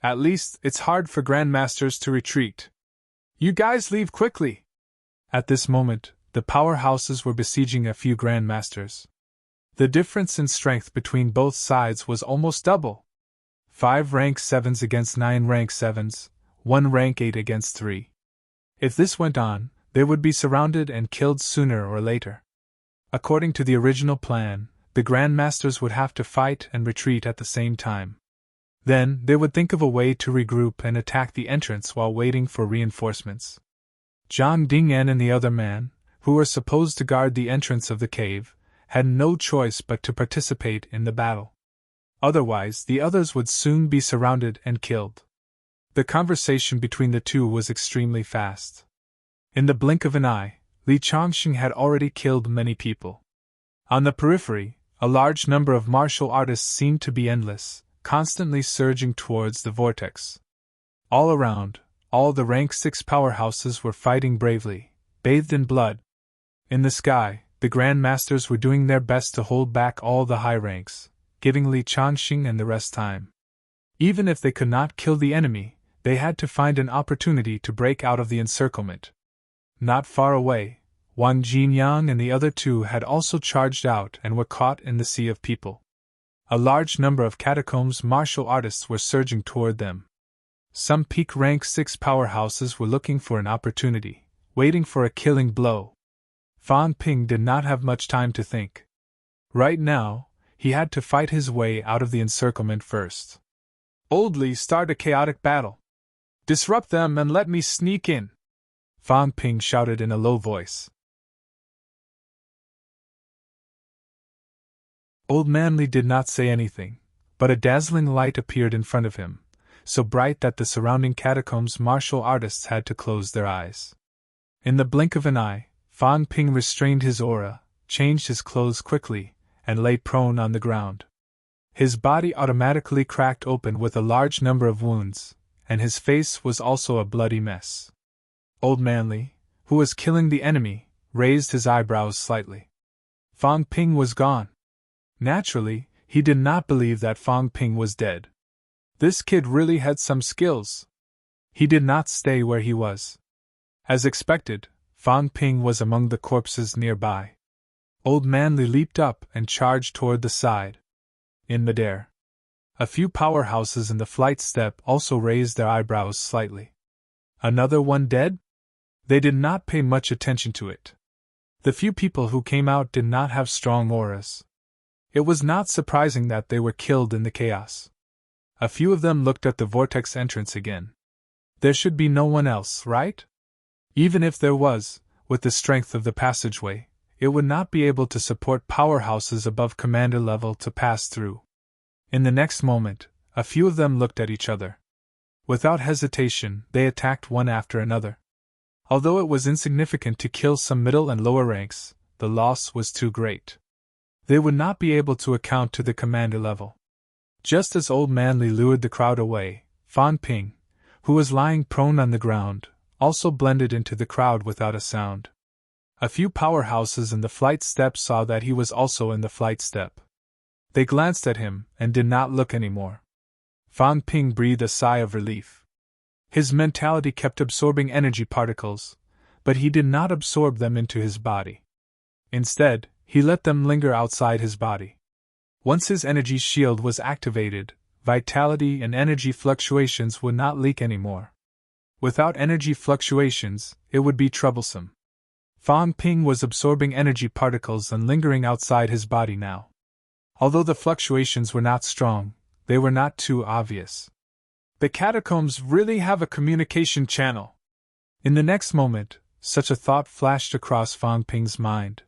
At least, it's hard for grandmasters to retreat. You guys leave quickly." At this moment, the powerhouses were besieging a few grandmasters. The difference in strength between both sides was almost double. 5 rank 7s against 9 rank 7s, 1 rank 8 against 3. If this went on, they would be surrounded and killed sooner or later. According to the original plan, the grandmasters would have to fight and retreat at the same time. Then, they would think of a way to regroup and attack the entrance while waiting for reinforcements. Zhang Dingyan and the other man, who were supposed to guard the entrance of the cave, had no choice but to participate in the battle. Otherwise, the others would soon be surrounded and killed. The conversation between the two was extremely fast. In the blink of an eye, Li Changxing had already killed many people. On the periphery, a large number of martial artists seemed to be endless, constantly surging towards the vortex. All around, all the rank 6 powerhouses were fighting bravely, bathed in blood. In the sky, the grandmasters were doing their best to hold back all the high ranks, giving Li Changxing and the rest time. Even if they could not kill the enemy, they had to find an opportunity to break out of the encirclement. Not far away, Wang Jinyang and the other two had also charged out and were caught in the sea of people. A large number of catacombs martial artists were surging toward them. Some peak rank 6 powerhouses were looking for an opportunity, waiting for a killing blow. Fan Ping did not have much time to think. Right now, he had to fight his way out of the encirclement first. "Boldly start a chaotic battle. Disrupt them and let me sneak in," Fan Ping shouted in a low voice. Old Man Li did not say anything, but a dazzling light appeared in front of him, so bright that the surrounding catacombs martial artists had to close their eyes. In the blink of an eye, Fan Ping restrained his aura, changed his clothes quickly, and lay prone on the ground. His body automatically cracked open with a large number of wounds, and his face was also a bloody mess. Old Man Li, who was killing the enemy, raised his eyebrows slightly. Fan Ping was gone. Naturally, he did not believe that Fan Ping was dead. This kid really had some skills. He did not stay where he was. As expected, Fan Ping was among the corpses nearby. Old Man Li leaped up and charged toward the side. In midair, a few powerhouses in the flight step also raised their eyebrows slightly. Another one dead? They did not pay much attention to it. The few people who came out did not have strong auras. It was not surprising that they were killed in the chaos. A few of them looked at the vortex entrance again. There should be no one else, right? Even if there was, with the strength of the passageway, it would not be able to support powerhouses above commander level to pass through. In the next moment, a few of them looked at each other. Without hesitation, they attacked one after another. Although it was insignificant to kill some middle and lower ranks, the loss was too great. They would not be able to account to the commander level. Just as Old Man Li lured the crowd away, Fan Ping, who was lying prone on the ground, also blended into the crowd without a sound. A few powerhouses in the flight step saw that he was also in the flight step. They glanced at him and did not look anymore. Fan Ping breathed a sigh of relief. His mentality kept absorbing energy particles, but he did not absorb them into his body. Instead, he let them linger outside his body. Once his energy shield was activated, vitality and energy fluctuations would not leak anymore. Without energy fluctuations, it would be troublesome. Fan Ping was absorbing energy particles and lingering outside his body now. Although the fluctuations were not strong, they were not too obvious. The catacombs really have a communication channel. In the next moment, such a thought flashed across Fan Ping's mind.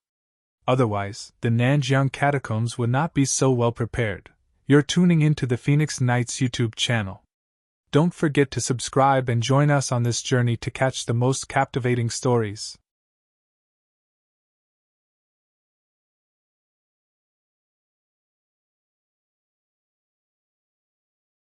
Otherwise, the Nanjiang catacombs would not be so well prepared. You're tuning into the Phoenix Knights YouTube channel. Don't forget to subscribe and join us on this journey to catch the most captivating stories.